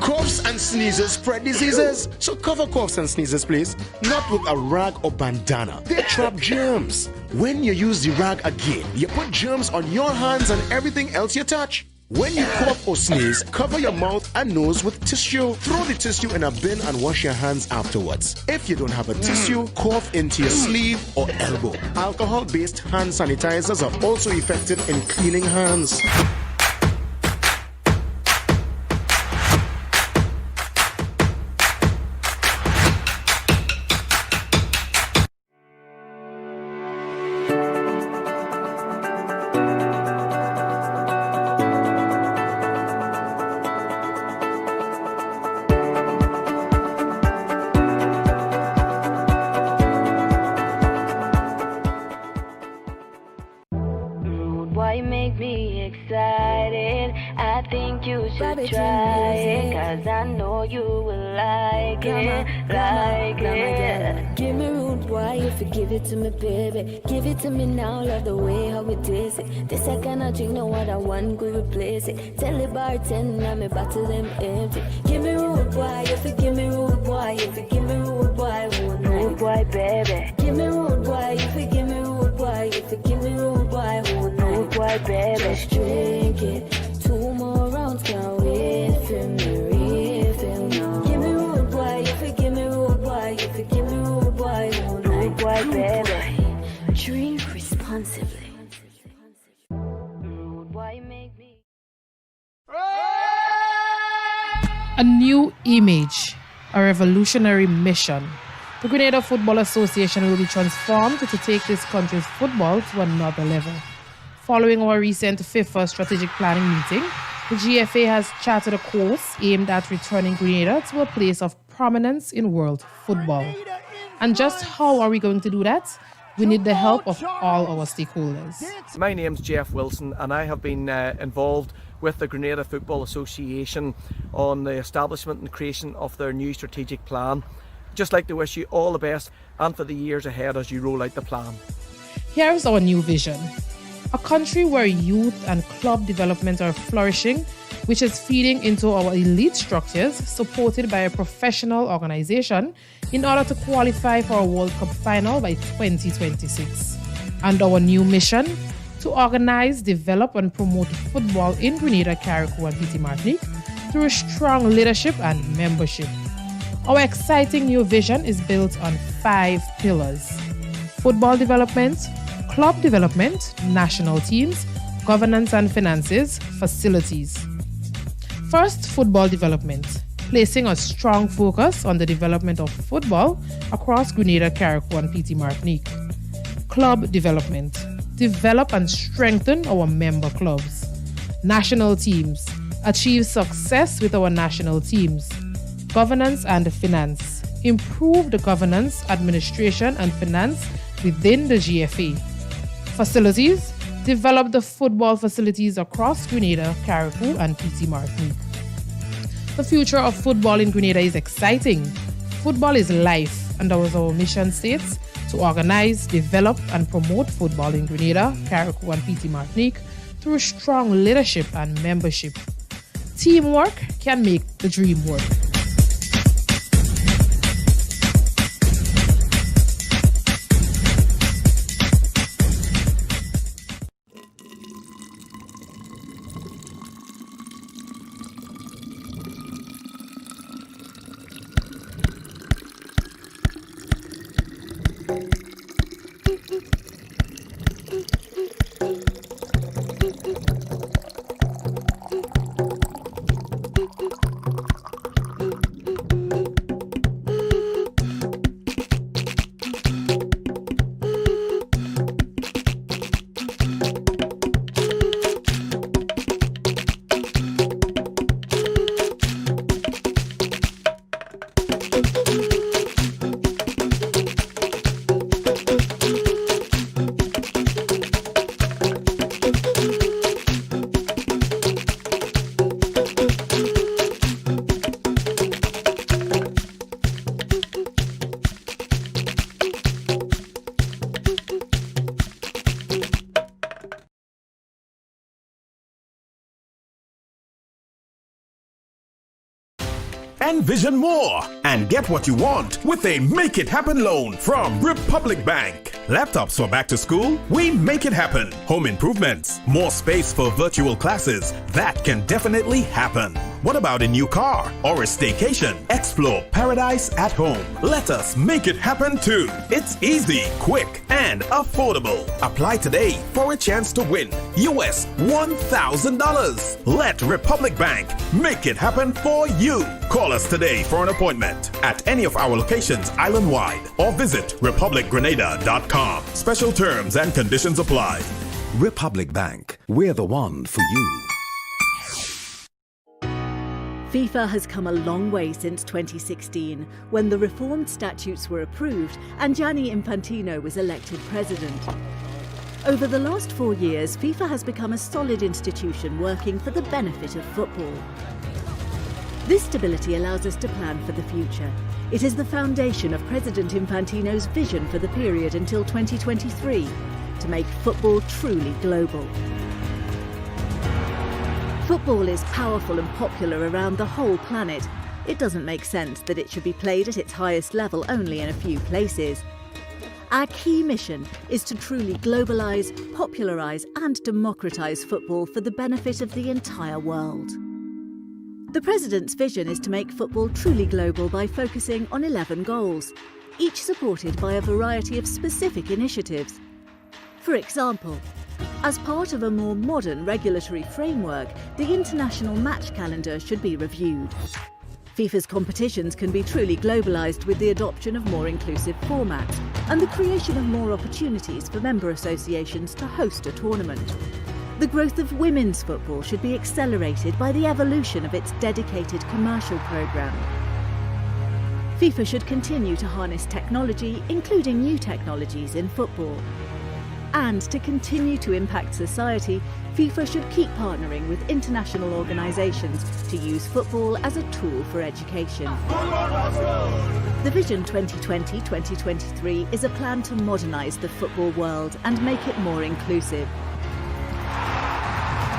Coughs and sneezes spread diseases, so cover coughs and sneezes, please. Not with a rag or bandana. They trap germs. When you use the rag again, you put germs on your hands and everything else you touch. When you cough or sneeze, cover your mouth and nose with tissue. Throw the tissue in a bin and wash your hands afterwards. If you don't have a tissue, cough into your sleeve or elbow. Alcohol-based hand sanitizers are also effective in cleaning hands. Why make me excited? I think you should try it, cause I know you will like it, like it. Give me rude boy, if you give it to me, baby. Give it to me now, love the way how it is it. This I cannot drink, no other one could replace it. Tell the bartender, me bottle them empty. Give me rude boy, if you give me rude boy, if you give me rude boy, Rude boy, baby. give me rude boy, if you give me rude boy, if you give me rude boy, Rude boy, baby. just drink it. 2 more rounds, can't wait for me, refill now. Give me rude boy, if you give me rude boy, if you give me rude boy, Rude boy, baby. drink responsibly. Rude boy, make me. A new image, a revolutionary mission. The Grenada Football Association will be transformed to take this country's football to another level. Following our recent FIFA strategic planning meeting, the GFA has charted a course aimed at returning Grenada to a place of prominence in world football. And just how are we going to do that? We need the help of all our stakeholders. My name's Jeff Wilson and I have been involved with the Grenada Football Association on the establishment and creation of their new strategic plan. Just like to wish you all the best and for the years ahead as you roll out the plan. Here's our new vision. A country where youth and club development are flourishing, which is feeding into our elite structures, supported by a professional organization in order to qualify for a World Cup final by 2026. And our new mission, to organize, develop and promote football in Grenada, Carriacou and Petite Martinique through strong leadership and membership. Our exciting new vision is built on 5 pillars: football development, club development, national teams, governance and finances, facilities. First, football development, placing a strong focus on the development of football across Grenada, Carriacou and Petite Martinique. Club development, develop and strengthen our member clubs. National teams, achieve success with our national teams. Governance and finance, improve the governance, administration and finance within the GFA. Facilities, develop the football facilities across Grenada, Carriacou and Petite Martinique. The future of football in Grenada is exciting. Football is life, and as our mission states, to organize, develop and promote football in Grenada, Carriacou and Petite Martinique through strong leadership and membership. Teamwork can make the dream work. Envision more and get what you want with a Make It Happen loan from Republic Bank. Laptops for back to school? We make it happen. Home improvements? More space for virtual classes? That can definitely happen. What about a new car or a staycation? Explore paradise at home. Let us make it happen too. It's easy, quick, and affordable. Apply today for a chance to win US $1,000. Let Republic Bank make it happen for you. Call us today for an appointment at any of our locations island-wide or visit republicgrenada.com. Special terms and conditions apply. Republic Bank, we're the one for you. FIFA has come a long way since 2016, when the reformed statutes were approved and Gianni Infantino was elected president. Over the last 4 years, FIFA has become a solid institution working for the benefit of football. This stability allows us to plan for the future. It is the foundation of President Infantino's vision for the period until 2023, to make football truly global. Football is powerful and popular around the whole planet. It doesn't make sense that it should be played at its highest level only in a few places. Our key mission is to truly globalise, popularise and democratise football for the benefit of the entire world. The President's vision is to make football truly global by focusing on 11 goals, each supported by a variety of specific initiatives. For example, as part of a more modern regulatory framework, the international match calendar should be reviewed. FIFA's competitions can be truly globalised with the adoption of more inclusive formats and the creation of more opportunities for member associations to host a tournament. The growth of women's football should be accelerated by the evolution of its dedicated commercial programme. FIFA should continue to harness technology, including new technologies in football. And to continue to impact society, FIFA should keep partnering with international organisations to use football as a tool for education. The Vision 2020-2023 is a plan to modernise the football world and make it more inclusive.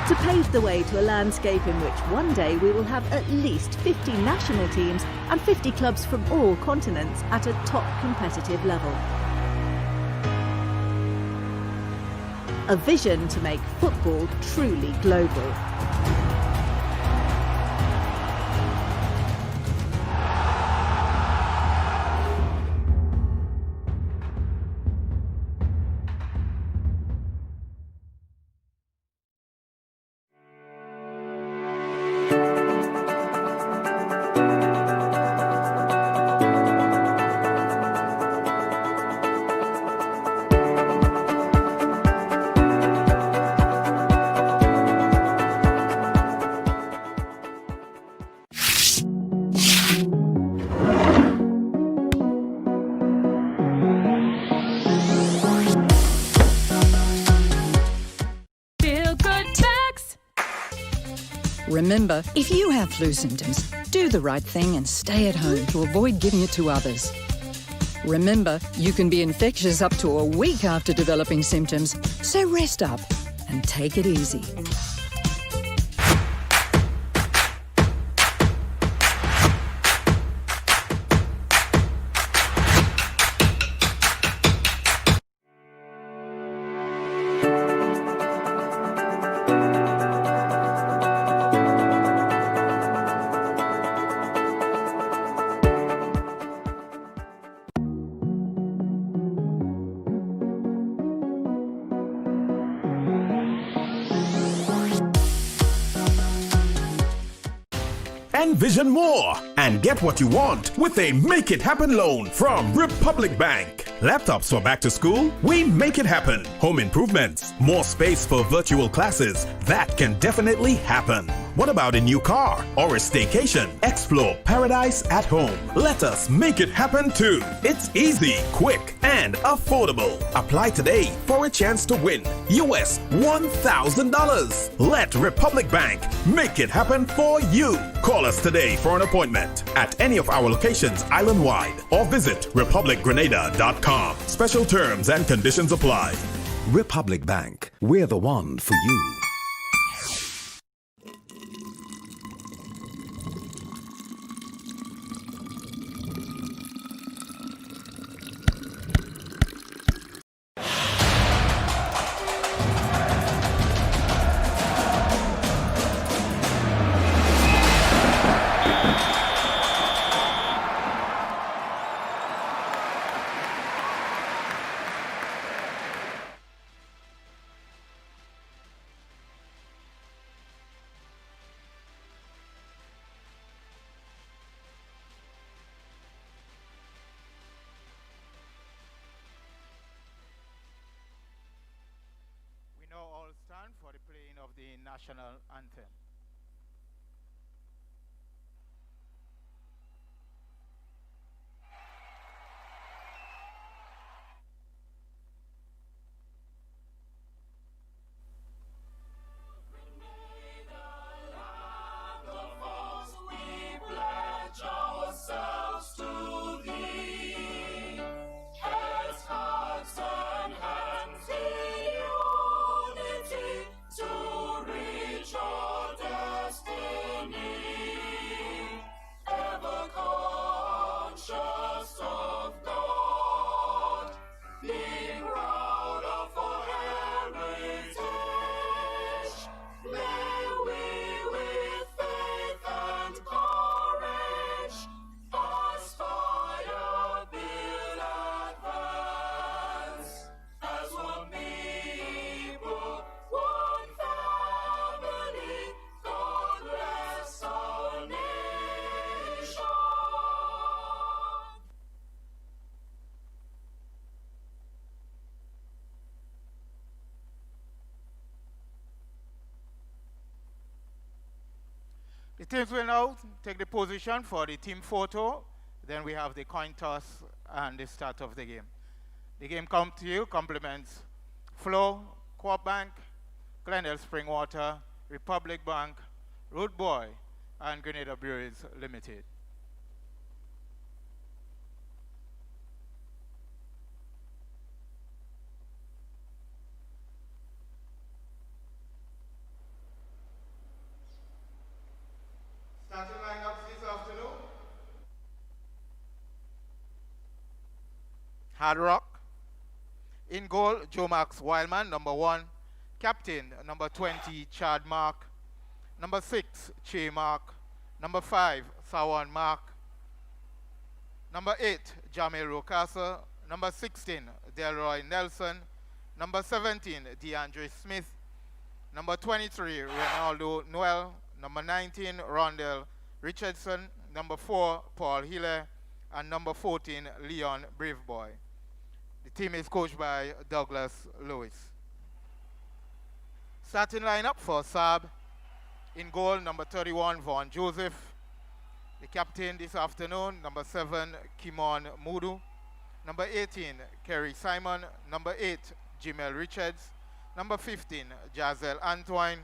To pave the way to a landscape in which one day we will have at least 50 national teams and 50 clubs from all continents at a top competitive level. A vision to make football truly global. Remember, if you have flu symptoms, do the right thing and stay at home to avoid giving it to others. Remember, you can be infectious up to a week after developing symptoms, so rest up and take it easy. envision more and get what you want with a Make It Happen loan from Republic Bank. Laptops for back to school? We make it happen. Home improvements? More space for virtual classes? That can definitely happen. What about a new car or a staycation? Explore paradise at home. Let us make it happen too. It's easy, quick, and affordable. Apply today for a chance to win US $1,000. Let Republic Bank make it happen for you. Call us today for an appointment at any of our locations island-wide or visit republicgrenada.com. Special terms and conditions apply. Republic Bank, we're the one for you. Stand for the playing of the national anthem. The teams will now take the position for the team photo. Then we have the coin toss and the start of the game. The game comes to you, compliments Flow, Co-op Bank, Glendale Springwater, Republic Bank, Root Boy, and Grenada Breweries Limited. Starting lineups this afternoon. Hard Rock. In goal, Joe Max Wildman, number 1. Captain, number 20, Chad Mark. Number 6, Che Mark. Number 5, Sawan Mark. Number 8, Jamil Rocasa. Number 16, Delroy Nelson. Number 17, DeAndre Smith. Number 23, Ronaldo Noel. Number 19, Rondell Richardson. Number 4, Paul Hiller. And number 14, Leon Braveboy. The team is coached by Douglas Lewis. Starting lineup for Saab. In goal, number 31, Vaughn Joseph. The captain this afternoon, number 7, Kimon Mudu. Number 18, Kerry Simon. Number 8, Jimel Richards. Number 15, Jazel Antoine.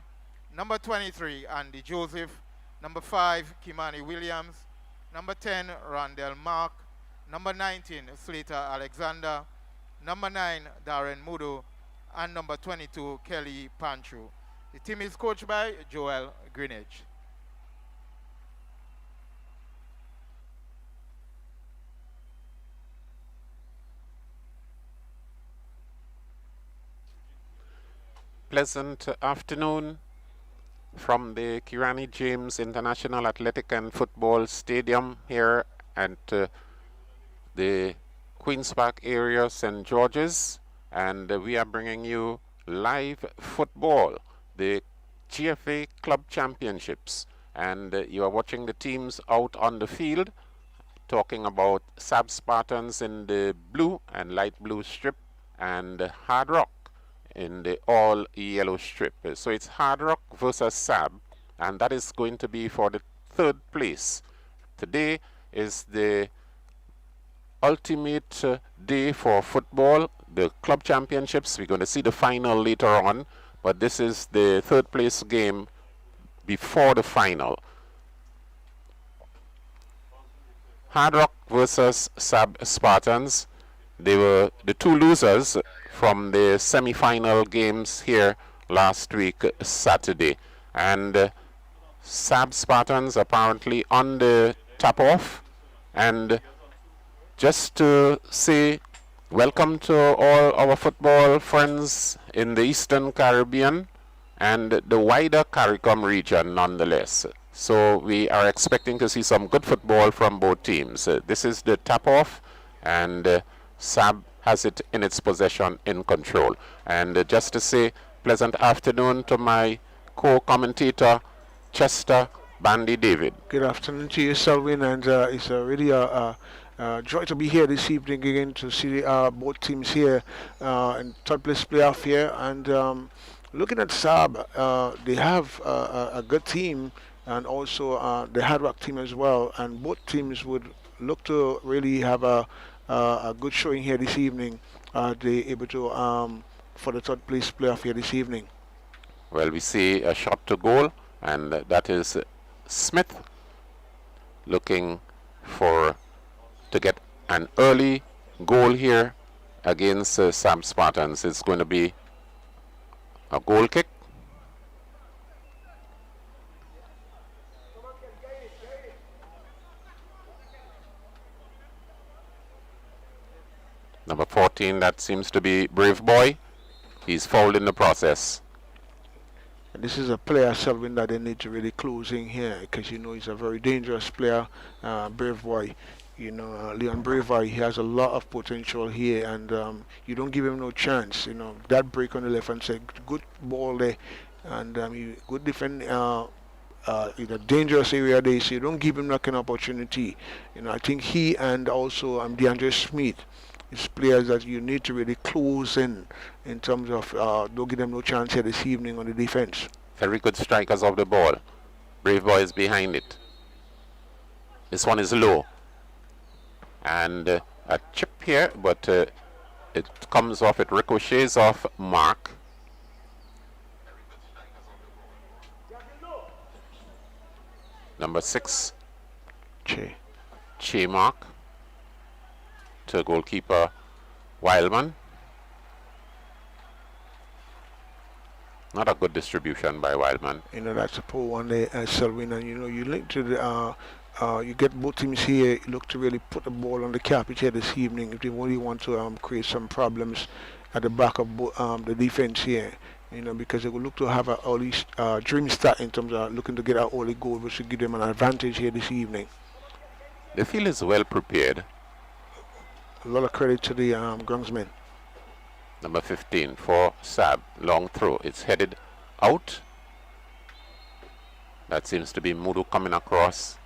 Number 23, Andy Joseph. Number 5, Kimani Williams. Number 10, Rondell Mark. Number 19, Slater Alexander. Number 9, Darren Mudo. And number 22, Kelly Pancho. The team is coached by Joel Greenidge. Pleasant afternoon from the Kirani James International Athletic and Football Stadium here at the Queen's Park area, St. George's, and we are bringing you live football, the GFA Club Championships, And you are watching the teams out on the field, talking about SAB Spartans in the blue and light blue strip, and Hard Rock in the all yellow strip. So it's Hard Rock versus SAB, and that is going to be for the 3rd place. Today is the ultimate day for football, the club championships. We're going to see the final later on, but this is the 3rd place game before the final. Hard Rock versus SAB Spartans. They were the 2 losers from the semi-final games here last week, Saturday. And SAB Spartans apparently on the tap-off. And just to say welcome to all our football friends in the Eastern Caribbean and the wider CARICOM region nonetheless. So we are expecting to see some good football from both teams. This is the tap-off, and SAB has it in its possession in control. And just to say pleasant afternoon to my co-commentator, Chester Bandy David. Good afternoon to you, Selwyn, and it's really a joy to be here this evening again to see both teams here in 3rd place playoff here. And looking at SAB, they have a good team, and also the Hard Rock team as well, and both teams would look to really have a good showing here this evening. They able to for the 3rd place playoff here this evening. Well, we see a shot to goal, and that is Smith looking to get an early goal here against SAB Spartans. It's going to be a goal kick. Number 14, that seems to be Brave Boy. He's fouled in the process. And this is a player, Selwyn, that they need to really close in here, because you know he's a very dangerous player, Brave Boy. You know, Leon Brave Boy, he has a lot of potential here, and you don't give him no chance. You know, that break on the left hand side, good ball there, and good defend. In a dangerous area there, so you don't give him that kind of opportunity. You know, I think he and also DeAndre Smith is players that you need to really close in terms of don't give them no chance here this evening on the defense. Very good strikers of the ball. Brave Boy is behind it. This one is low. And a chip here, but it comes off, it ricochets off Mark. Number 6, Che Mark to goalkeeper Wildman. Not a good distribution by Wildman. You know, that's a poor one there, Selwyn, and you know, you link to the you get both teams here look to really put the ball on the carpet here this evening if they really want to create some problems at the back of the defense here. You know, because they will look to have an early dream start in terms of looking to get an early goal, which should give them an advantage here this evening. The field is well prepared. A lot of credit to the groundsmen. Number 15 for SAB, long throw. It's headed out. That seems to be Mudu coming across.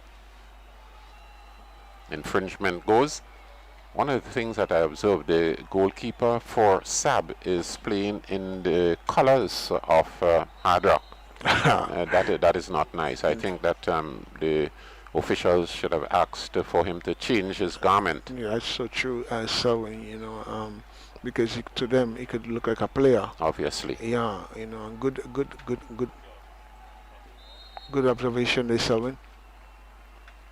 Infringement goes. One of the things that I observed, the goalkeeper for SAB is playing in the colors of Hard Rock. That is not nice. I think that the officials should have asked for him to change his garment. Yeah, that's so true. So, you know, because to them he could look like a player. Obviously. Yeah, you know, good observation there, Selwyn.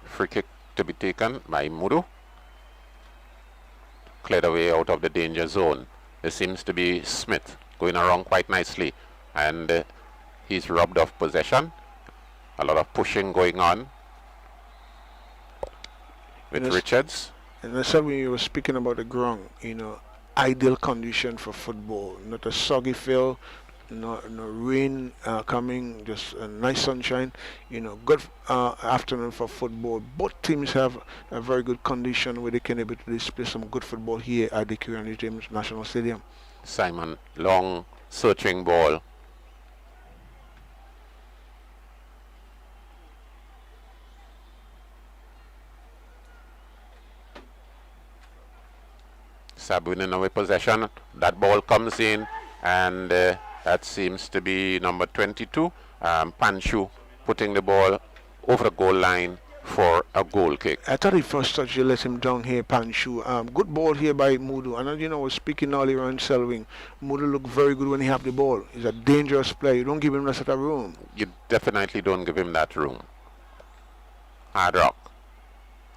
Free kick to be taken by Mudu. Cleared away out of the danger zone. There seems to be Smith going around quite nicely, and he's robbed of possession. A lot of pushing going on with Richards. And that's when you were speaking about the ground, you know, ideal condition for football, not a soggy field, no rain coming, just a nice sunshine, you know, good afternoon for football. Both teams have a very good condition where they can able to display some good football here at the Kirani James National Stadium. Simon, long searching ball. Sab winning away possession. That ball comes in, and that seems to be number 22, Panchu, putting the ball over the goal line for a goal kick. I thought he first touched, you let him down here, Panchu. Good ball here by Mudu. And I was speaking earlier on Selwyn. Mudu looked very good when he have the ball. He's a dangerous player. You don't give him that sort of room. You definitely don't give him that room. Hard Rock.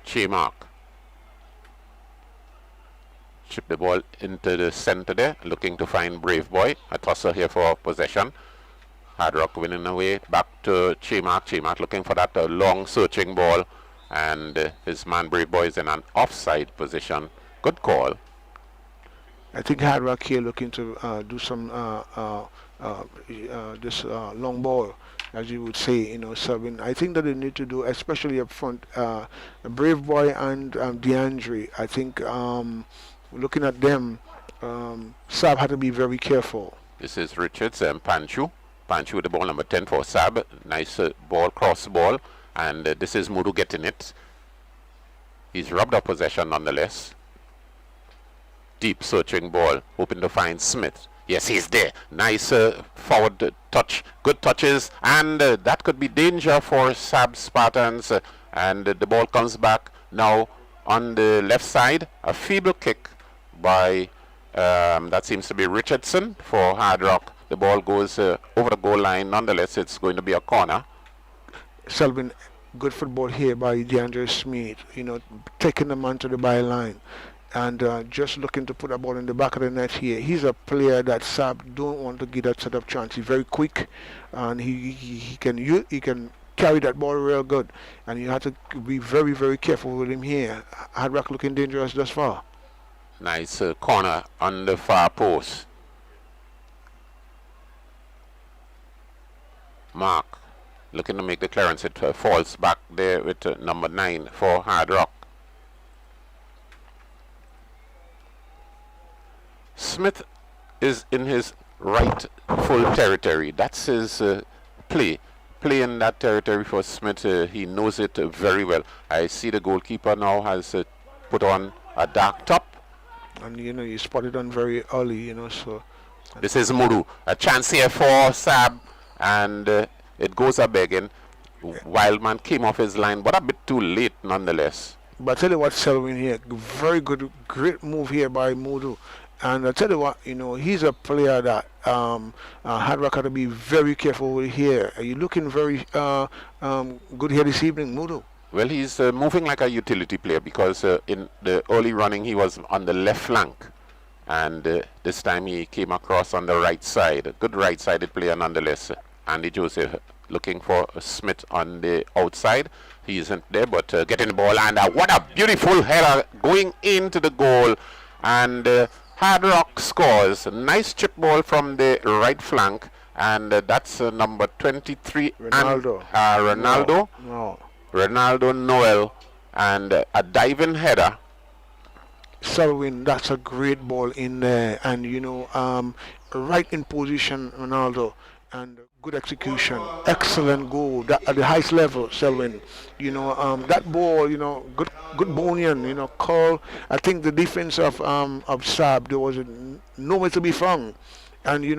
Chemark. Chip the ball into the center there, looking to find Brave Boy. A tosser here for possession. Hard Rock winning away, back to Chemark. Chemark looking for that long searching ball, and his man Brave Boy is in an offside position. Good call. I think Hard Rock here looking to do some this long ball, as you would say, serving. I think that they need to do, especially up front, Brave Boy and DeAndre. I think looking at them, Sab had to be very careful. This is Richards and Panchu. Panchu with the ball, number 10 for Sab. Nice ball, cross ball. And this is Mudu getting it. He's rubbed up possession nonetheless. Deep searching ball, hoping to find Smith. Yes, he's there. Nice forward touch. Good touches. And that could be danger for Sab Spartans. And the ball comes back now on the left side. A feeble kick by, that seems to be Richardson for Hard Rock. The ball goes over the goal line. Nonetheless, it's going to be a corner. Selvin, good football here by DeAndre Smith. Taking the man to the byline. And just looking to put a ball in the back of the net here. He's a player that Sab don't want to give that sort of chance. He's very quick, and he can carry that ball real good. And you have to be very, very careful with him here. Hard Rock looking dangerous thus far. Nice corner on the far post. Mark looking to make the clearance. It falls back there with number 9 for Hard Rock. Smith is in his rightful territory. That's his play in that territory for Smith. He knows it very well. I see the goalkeeper now has put on a dark top. And you spotted on very early, so. This is Muru. A chance here for Sab. And it goes a begging. Wildman came off his line, but a bit too late nonetheless. But I tell you what, Selwyn here, very good, great move here by Mudu. And I tell you what, he's a player that Hard Rock had to be very careful with here. Are you looking very good here this evening, Mudu? Well, he's moving like a utility player because in the early running he was on the left flank. And this time he came across on the right side. A good right-sided player nonetheless. Andy Joseph looking for Smith on the outside. He isn't there, but getting the ball. And what a beautiful header going into the goal. And Hard Rock scores. Nice chip ball from the right flank. And that's number 23. Ronaldo. And, Ronaldo. No. Ronaldo Noel. And a diving header. Selwyn, that's a great ball in there. And, right in position, Ronaldo. And good execution. Excellent goal. That, at the highest level, Selwyn. That ball, good bonian, call. I think the defense of Sab, there was nowhere to be found. And you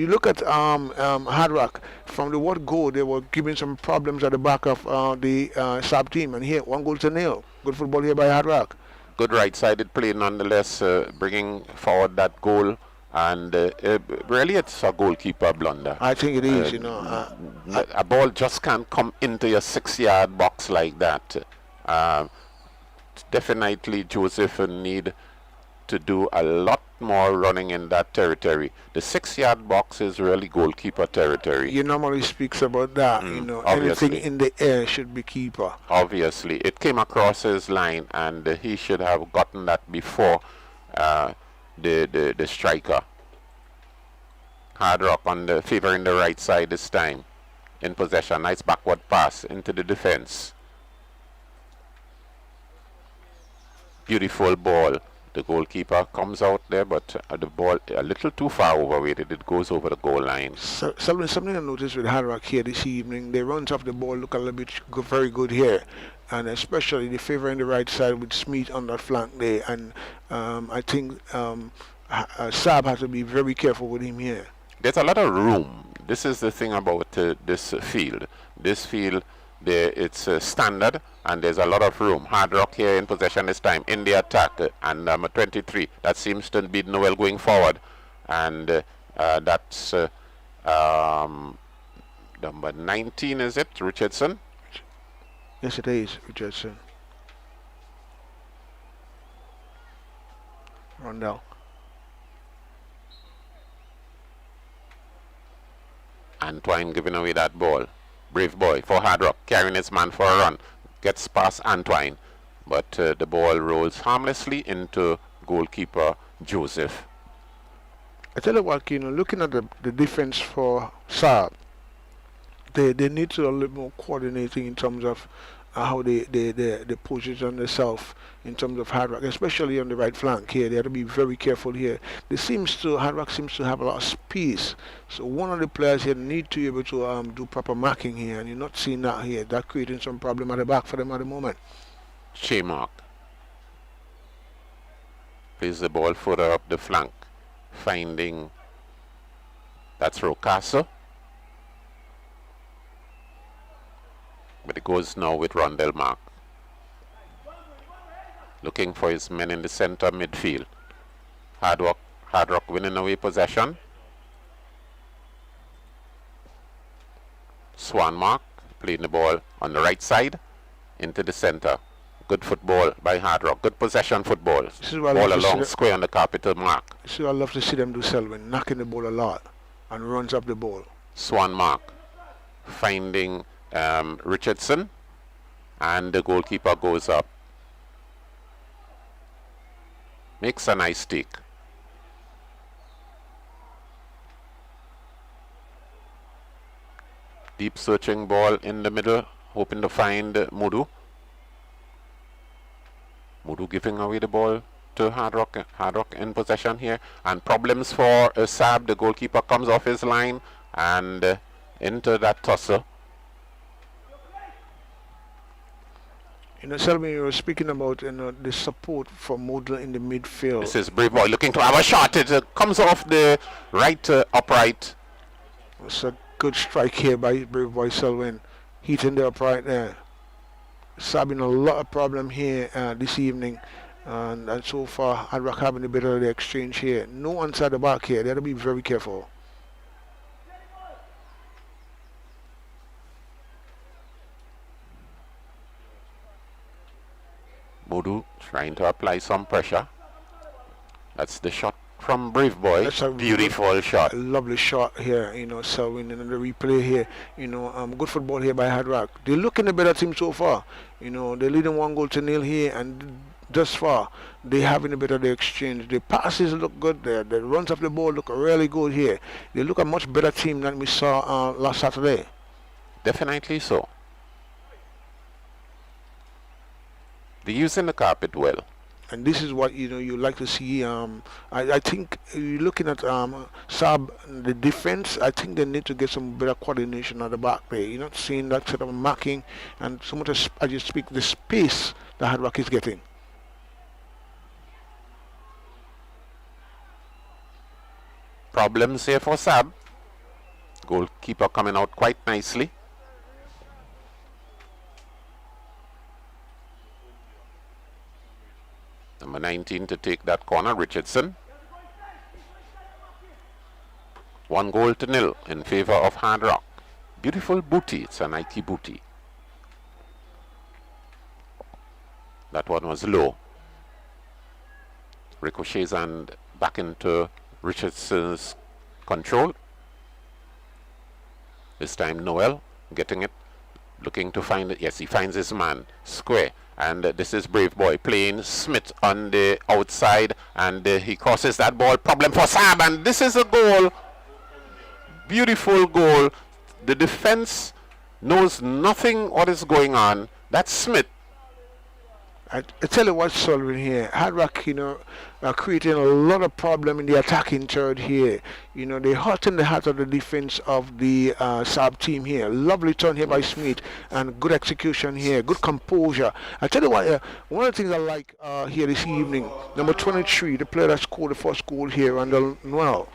look at Hard Rock, from the word goal, they were giving some problems at the back of the Sab team. And here, 1-0. Good football here by Hard Rock. Good right-sided play nonetheless, bringing forward that goal. And really, it's a goalkeeper blunder. I think it is, a ball just can't come into your 6-yard box like that. Definitely, Joseph need to do a lot more running in that territory. The 6-yard box is really goalkeeper territory. You normally speaks about that, anything in the air should be keeper. Obviously, it came across his line, and he should have gotten that before the striker. Hard Rock on the favoring the right side this time. In possession, nice backward pass into the defense. Beautiful ball. The goalkeeper comes out there, but the ball a little too far overweighted. It goes over the goal line. So, something I noticed with Hard Rock here this evening, they runs off the ball look a little bit very good here. And especially the favor in the right side with Smith on that flank there. And I think Saab has to be very careful with him here. There's a lot of room. This is the thing about this field. This field, it's standard, and there's a lot of room. Hard Rock here in possession this time, in the attack, and number 23. That seems to be Noel going forward. And that's number 19, is it? Richardson? Yes, it is, Richardson. Rondell. Antoine giving away that ball. Brave boy for Hard Rock, carrying his man for a run. Gets past Antoine, but the ball rolls harmlessly into goalkeeper Joseph. I tell you what, looking at the defense for Saab, they need to a little more coordinating in terms of how they position themselves in terms of Hard Rock, especially on the right flank here. They have to be very careful here. Hard Rock seems to have a lot of space. So one of the players here need to be able to do proper marking here, and you're not seeing that here. That's creating some problem at the back for them at the moment. Mark plays the ball further up the flank, finding that's Rocasso. But it goes now with Rondell Mark. Looking for his men in the center midfield. Hard Rock winning away possession. Swan Mark playing the ball on the right side into the center. Good football by Hard Rock. Good possession football. Ball along square on the capital Mark. This is what I love to see them do, Selwyn. Knocking the ball a lot and runs up the ball. Swan Mark finding Richardson, and the goalkeeper goes up. Makes a nice take. Deep searching ball in the middle, hoping to find Mudu. Mudu giving away the ball to Hard Rock. Hard Rock in possession here, and problems for Saab. The goalkeeper comes off his line and into that tussle. Selby, you were speaking about the support for Model in the midfield. This is Brave Boy looking to have a shot. It comes off the right upright. It's a good strike here by Brave Boy Selwyn. Hitting the upright there. It's having a lot of problem here this evening. And so far, Hard Rock having a bit of the exchange here. No one side the back here. They have to be very careful. Modu trying to apply some pressure. That's the shot from Brave Boy. That's a beautiful shot. A lovely shot here, Selwyn, and the replay here. Good football here by Hard Rock. They're looking a better team so far. They're leading 1-0 here, and thus far they having a bit of the exchange. The passes look good there. The runs of the ball look really good here. They look a much better team than we saw last Saturday. Definitely so. They're using the carpet well. And this is what you like to see. I think you're looking at Saab, the defense. I think they need to get some better coordination at the back there. You're not seeing that sort of marking and so much as you speak the space that Hard Rock is getting. Problems here for Saab. Goalkeeper coming out quite nicely. Number 19 to take that corner, Richardson. 1-0 in favor of Hard Rock. Beautiful booty. It's a Nike booty. That one was low. Ricochets and back into Richardson's control. This time Noel getting it. Looking to find it. Yes, he finds his man. Square. And this is Brave Boy playing Smith on the outside, and he crosses that ball. Problem for Saab, and this is a goal. Beautiful goal. The defense knows nothing what is going on. That's Smith. I tell you what's solving here. Hard Rock, are creating a lot of problem in the attacking third here. They hot in the heart of the defense of the sub team here. Lovely turn here by Smith and good execution here, good composure. I tell you what, one of the things I like here this evening, number 23, the player that scored the first goal here, Randall Noel.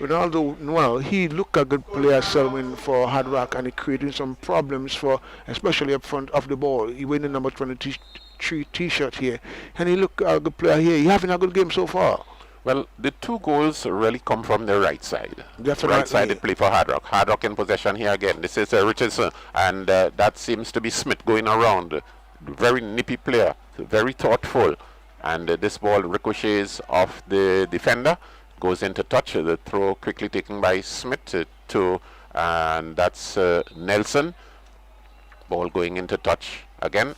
Ronaldo Noel, he looked a good player, Selwyn, for Hard Rock, and he creating some problems for, especially up front of the ball. He wearing the number 23 t-shirt here, and he looked a good player here. He having a good game so far. Well, the 2 goals really come from the right side. Definitely. Right-sided play for Hard Rock. Hard Rock in possession here again. This is Richardson, and that seems to be Smith going around. Very nippy player, very thoughtful, and this ball ricochets off the defender. Goes into touch, the throw quickly taken by Smith and that's Nelson. Ball going into touch again.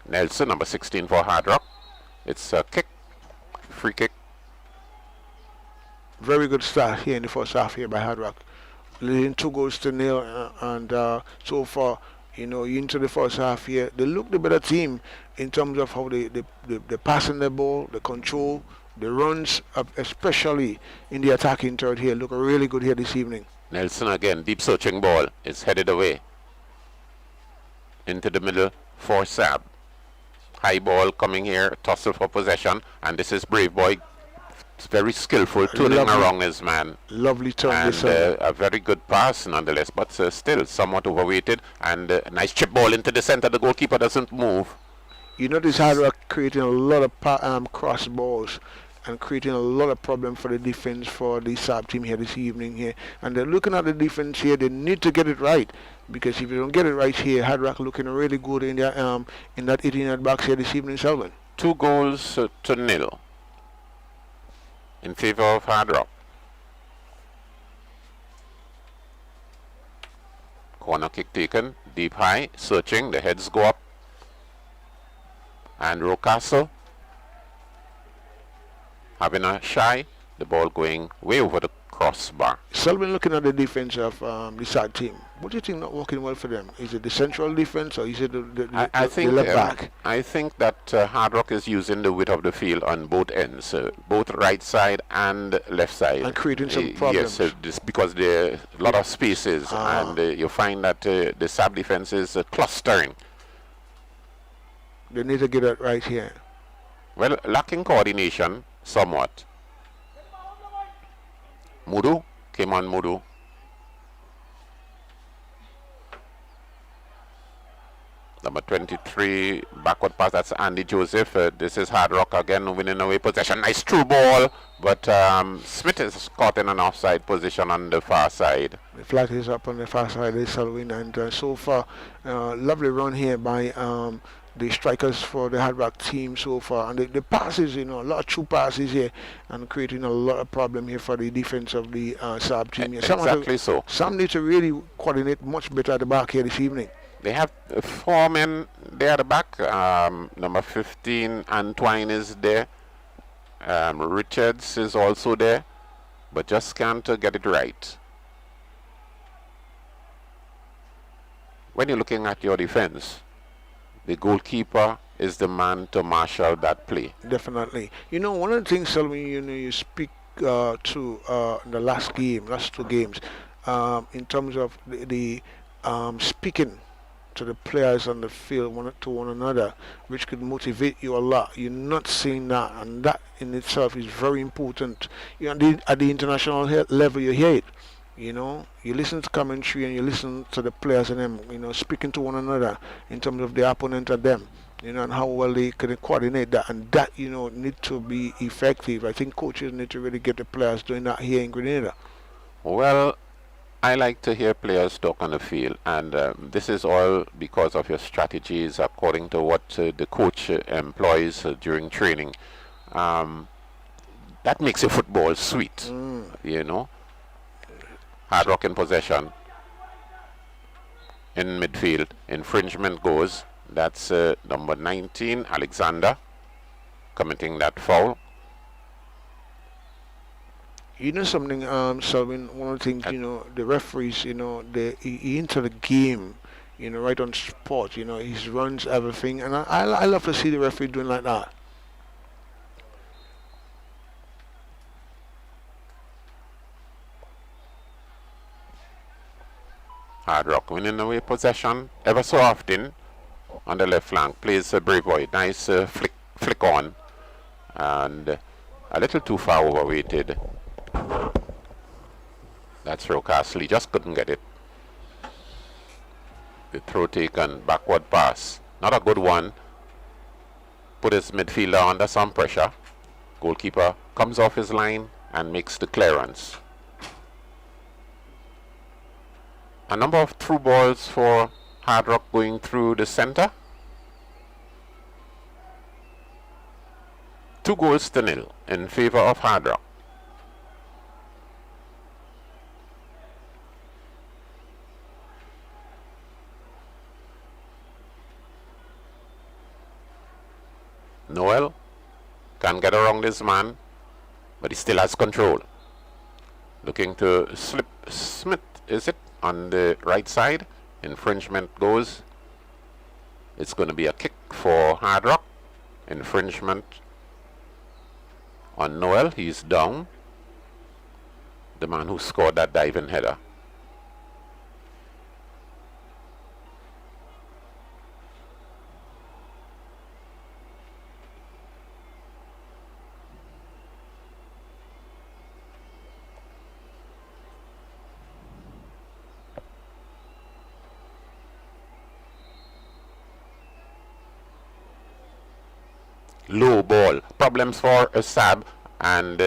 Nelson, number 16 for Hard Rock. It's a kick, free kick. Very good start here in the first half here by Hard Rock. Leading 2-0, and so far, into the first half here, they look the better team in terms of how they passing the ball, the control, the runs, especially in the attacking third here, look really good here this evening. Nelson again, deep searching ball. It's headed away into the middle for Sab. High ball coming here, tussle for possession, and this is Brave Boy. It's very skillful, turning around his man. Lovely turn. And a very good pass nonetheless, but still somewhat overweighted. And a nice chip ball into the center. The goalkeeper doesn't move. This Hard Rock creating a lot of cross balls and creating a lot of problem for the defense for the sub team here this evening here. And they're looking at the defense here. They need to get it right, because if you don't get it right here, Hard Rock looking really good in their in that 18-yard box here this evening, Selwyn. 2 goals to 0 in favor of Hard Rock. Corner kick taken, deep high, searching. The heads go up. And Rocastle having a shy, the ball going way over the crossbar. Selwyn, looking at the defense of the side team, what do you think not working well for them? Is it the central defense, or is it the left back? I think that Hard Rock is using the width of the field on both ends, both right side and left side. And creating some problems. Yes, just because there are a lot of spaces, and you find that the sub defense is clustering. They need to get it right here. Well, lacking coordination somewhat. Mudu, came on Mudu. Number 23, backward pass, that's Andy Joseph. This is Hard Rock again, winning away possession. Nice through ball, but Smith is caught in an offside position on the far side. The flag is up on the far side, they Selwyn, and so far, lovely run here by the strikers for the Hard Rock team so far, and the passes, a lot of true passes here, and creating a lot of problem here for the defense of the sub team. Exactly so. Some need to really coordinate much better at the back here this evening. They have 4 men there at the back. Number 15, Antoine is there. Richards is also there, but just can't get it right. When you're looking at your defense, the goalkeeper is the man to marshal that play. Definitely. One of the things, Selwyn, you speak to the last 2 games, in terms of the speaking to the players on the field to one another, which could motivate you a lot. You're not seeing that, and that in itself is very important. At the international level, you hear it. You listen to commentary and you listen to the players and them, speaking to one another in terms of the opponent and them, and how well they can coordinate that, and that, need to be effective. I think coaches need to really get the players doing that here in Grenada. Well, I like to hear players talk on the field, and this is all because of your strategies according to what the coach employs during training. That makes your football sweet, Hard Rock in possession. In midfield, infringement goes. That's number 19, Alexander, committing that foul. Something, Selwyn, one of the things, the referees, they into the game, right on spot. He runs everything, and I love to see the referee doing like that. Hard Rock winning away possession ever so often on the left flank. Plays Brave Boy. Nice flick on, and a little too far overweighted. That's Castley, just couldn't get it. The throw taken, backward pass. Not a good one. Put his midfielder under some pressure. Goalkeeper comes off his line and makes the clearance. A number of through balls for Hard Rock going through the center. 2-0 in favor of Hard Rock. Noel can get around this man, but he still has control. Looking to slip Smith, is it, on the right side? Infringement goes. It's going to be a kick for Hard Rock. Infringement on Noel. He's down. The man who scored that diving header. Low ball. Problems for a Sab, and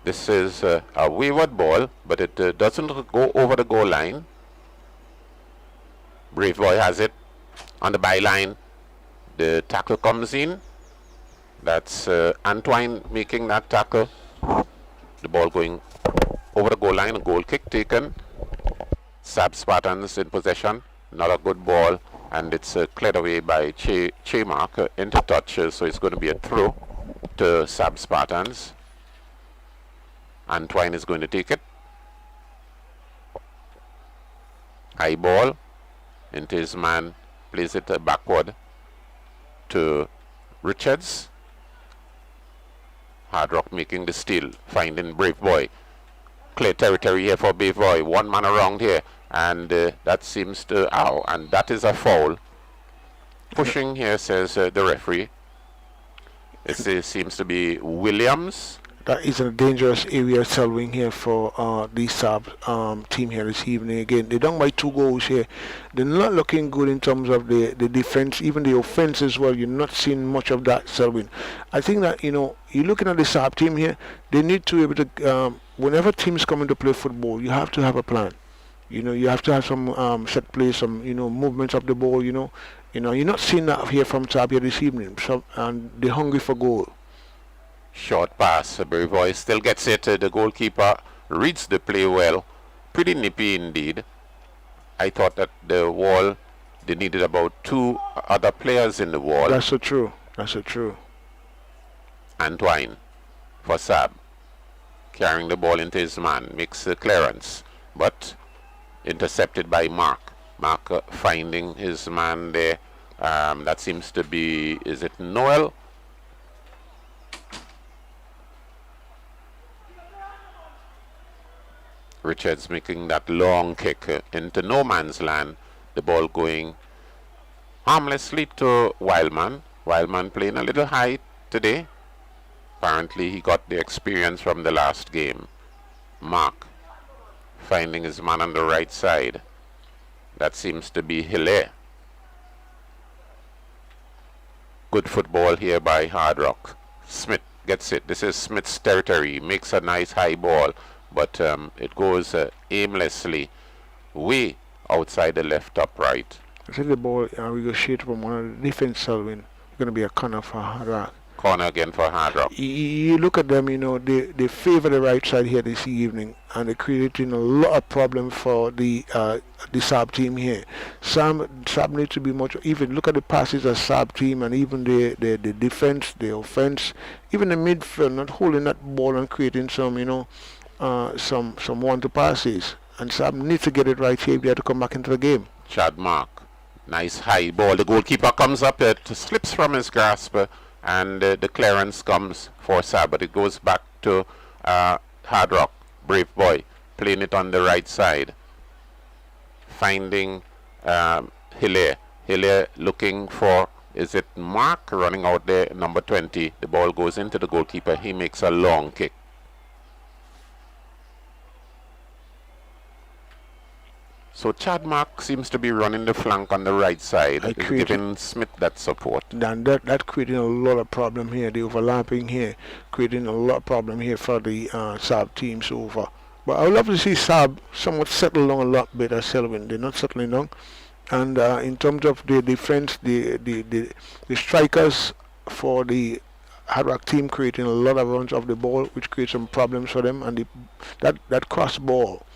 this is a wayward ball, but it doesn't go over the goal line. Brave Boy has it on the byline. The tackle comes in. That's Antoine making that tackle. The ball going over the goal line. A goal kick taken. Sab Spartans in possession. Not a good ball. And it's cleared away by Mark into touch, so it's going to be a throw to Sab Spartans. Antoine is going to take it. High ball into his man, plays it backward to Richards. Hard Rock making the steal, finding Brave Boy. Clear territory here for Brave Boy. One man around here. And that seems to, and that is a foul. Pushing here, says the referee. It seems to be Williams. That is a dangerous area Selwyn here for the Sab team here this evening. Again, they're down by 2 goals here. They're not looking good in terms of the defense, even the offense as well. You're not seeing much of that, Selwyn. I think that, you're looking at the Sab team here. They need to be able to, whenever teams come in to play football, you have to have a plan. You have to have some set plays, some movements of the ball. You're not seeing that here from Sab here this evening. And they're hungry for goal. Short pass. Brave Boy still gets it. The goalkeeper reads the play well. Pretty nippy indeed. I thought that the wall, they needed about 2 other players in the wall. That's so true. That's so true. Antoine for Sab, carrying the ball into his man, makes the clearance, but intercepted by Mark. Mark finding his man there. That seems to be, is it Noel? Richards making that long kick into no man's land. The ball going harmlessly to Wildman. Wildman playing a little high today. Apparently he got the experience from the last game. Mark finding his man on the right side. That seems to be Hilaire. Good football here by Hard Rock. Smith gets it. This is Smith's territory. Makes a nice high ball, but it goes aimlessly way outside the left upright. I think the ball ricocheted from one of the defense, Selwyn. Going to be a corner for Hard Rock. Corner again for Hard Rock. You look at them, they favor the right side here this evening, and they're creating a lot of problems for the Sab team here. Sab need to be much. Even look at the passes of Sab team, and even the defense, the offense, even the midfield, not holding that ball and creating some one-to passes. And Sab needs to get it right here if they have to come back into the game. Chad Mark Nice high ball. The goalkeeper comes up, it slips from his grasp, and the clearance comes for Sab, but it goes back to Hard Rock, Brave Boy, playing it on the right side, finding Hilaire. Hilaire looking for, is it Mark running out there, number 20. The ball goes into the goalkeeper. He makes a long kick. So Chad Mark seems to be running the flank on the right side, giving Smith that support. And that creating a lot of problem here. The overlapping here, creating a lot of problem here for the Saab team so far. But I would love to see Saab somewhat settle down a lot better. Selvin, they're not settling down. And in terms of the defense, the strikers for the Hard Rock team creating a lot of runs off the ball, which creates some problems for them. And that cross ball,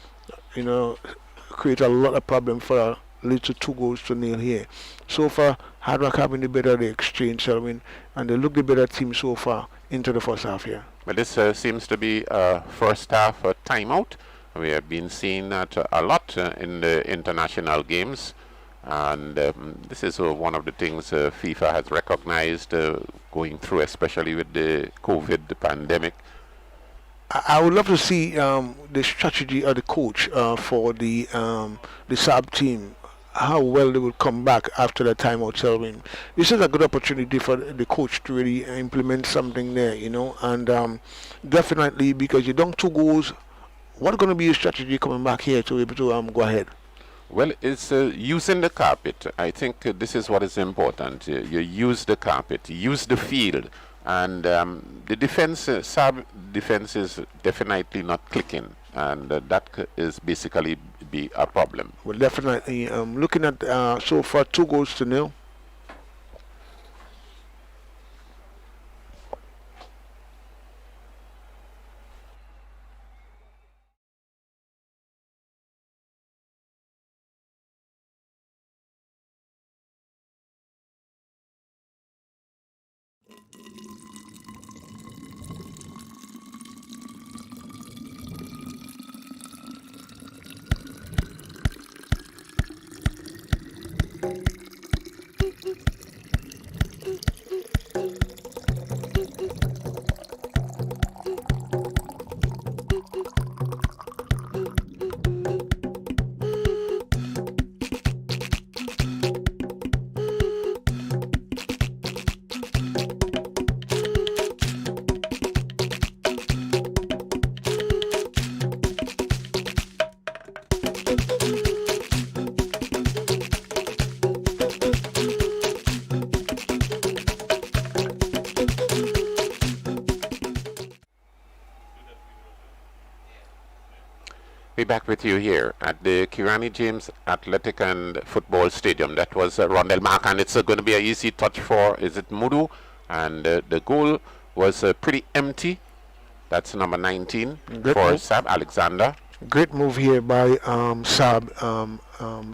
you know, create a lot of problem for lead to 2-0 here. So far, Hard Rock having the better the exchange, Selwyn, and they look the better team so far into the first half here. But this seems to be a first half timeout. We have been seeing that a lot in the international games, and this is one of the things FIFA has recognized going through, especially with the COVID pandemic. I would love to see the strategy of the coach for the Saab team, how well they will come back after the timeout, Selwyn. This is a good opportunity for the coach to really implement something there, you know, and definitely because you don't 2 goals, what's going to be your strategy coming back here to be able to go ahead? Well, it's using the carpet. I think this is what is important. You use the carpet, use the field. And the defense, Saab defense is definitely not clicking, and that is basically be a problem. Well, definitely. Looking at so far 2-0. Be back with you here at the Kirani James Athletic and Football Stadium. That was Rondell Mark, and it's going to be an easy touch for, is it Mudu? And the goal was pretty empty. That's number 19 for Sab Alexander. Great move here by Saab,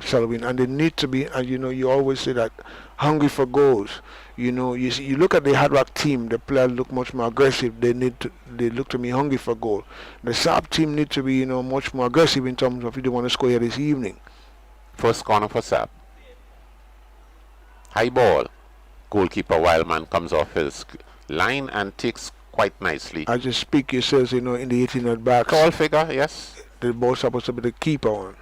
Selvin, and they need to be, and you know, you always say that, hungry for goals. You know, you look at the Hard Rock team, the players look much more aggressive. They look to me hungry for goal. The Saab team need to be, you know, much more aggressive in terms of if they want to score here this evening. First corner for Saab. High ball. Goalkeeper Wildman comes off his line and takes quite nicely. As you speak, you says, you know, in the 18-yard back. Tall figure, yes. The ball's supposed to be the keeper one.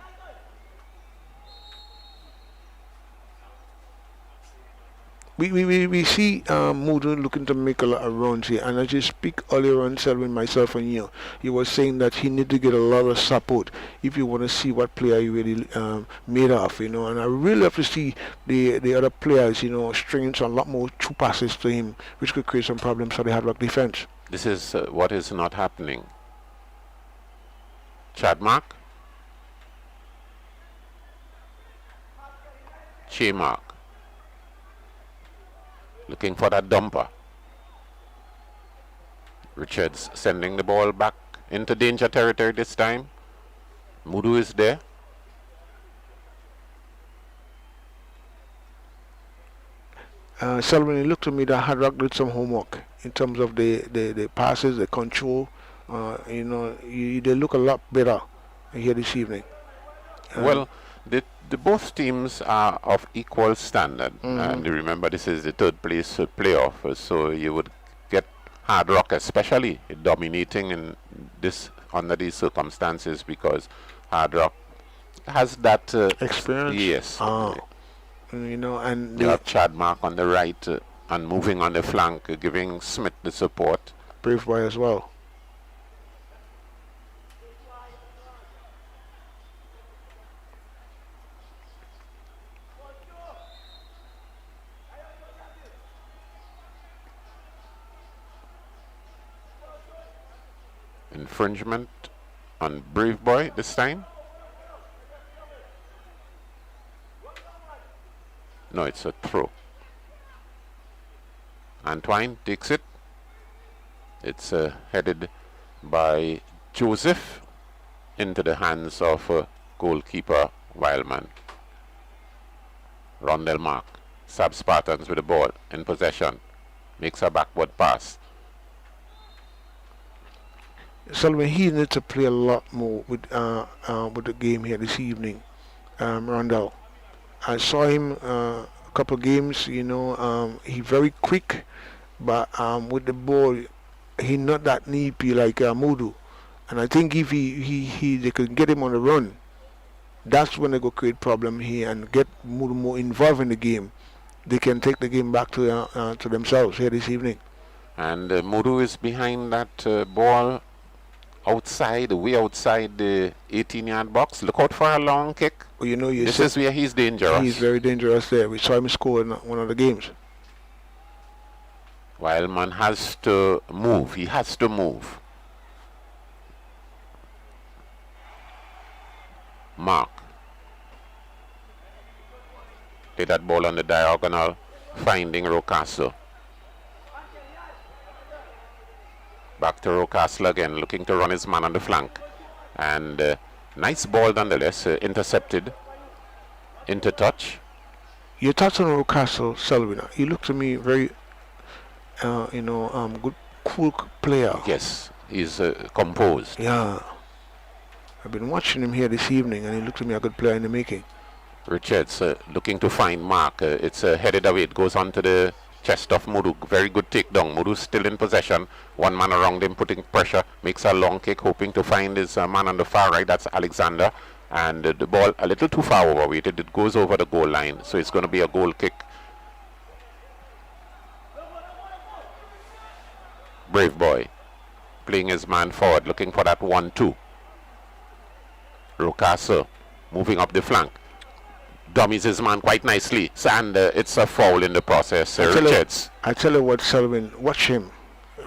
We see Mudu looking to make a lot of runs here, and as you speak earlier on, Selvin, myself and you, he was saying that he need to get a lot of support if you want to see what player he really made of, you know, and I really have to see the other players, you know, stringing a lot more true passes to him, which could create some problems for the Hard Rock defense. This is what is not happening. Chad Mark. Che Mark. Looking for that dumper. Richards sending the ball back into danger territory this time. Mudu is there. Selvin, it looked to me that Hard Rock did some homework in terms of the passes, the control. You know, they look a lot better here this evening. Well, The both teams are of equal standard, and remember this is the third place playoff, so you would get Hard Rock especially dominating in this under these circumstances because Hard Rock has that experience. Yes. You know, and you have Chad Mark on the right and moving on the flank, giving Smith the support. Brave Boy as well. Infringement on Brave Boy this time. No, it's a throw. Antoine takes it. It's headed by Joseph into the hands of goalkeeper Wildman. Rondell Mark. Spartans with the ball in possession. Makes a backward pass. Sullivan, he needs to play a lot more with the game here this evening. Rondell, I saw him a couple of games. You know, he very quick, but with the ball, he not that nippy like Mudu. And I think if they could get him on the run, that's when they go create problem here and get Mudu more involved in the game. They can take the game back to themselves here this evening. And Mudu is behind that ball. Way outside the 18-yard box. Look out for a long kick. Well, you know, this is where he's dangerous. He's very dangerous there. We saw him score in one of the games. Wildman has to move. He has to move. Mark. Play that ball on the diagonal, finding Rocastle. Back to Rocastle again, looking to run his man on the flank. And nice ball nonetheless, intercepted. Into touch. You touched on Rocastle, Selvin. He looked to me very, good, cool player. Yes, he's composed. Yeah. I've been watching him here this evening, and he looked to me a good player in the making. Richards looking to find Mark. It's headed away. It goes on to the chest of Mudu. Very good takedown. Mudu's still in possession. One man around him putting pressure. Makes a long kick, hoping to find his man on the far right. That's Alexander. And the ball a little too far overweighted. It goes over the goal line. So it's going to be a goal kick. Brave Boy playing his man forward, looking for that 1-2. Rocastle moving up the flank. Dummies his man quite nicely, and it's a foul in the process. Richards. I tell you what, Selvin, watch him.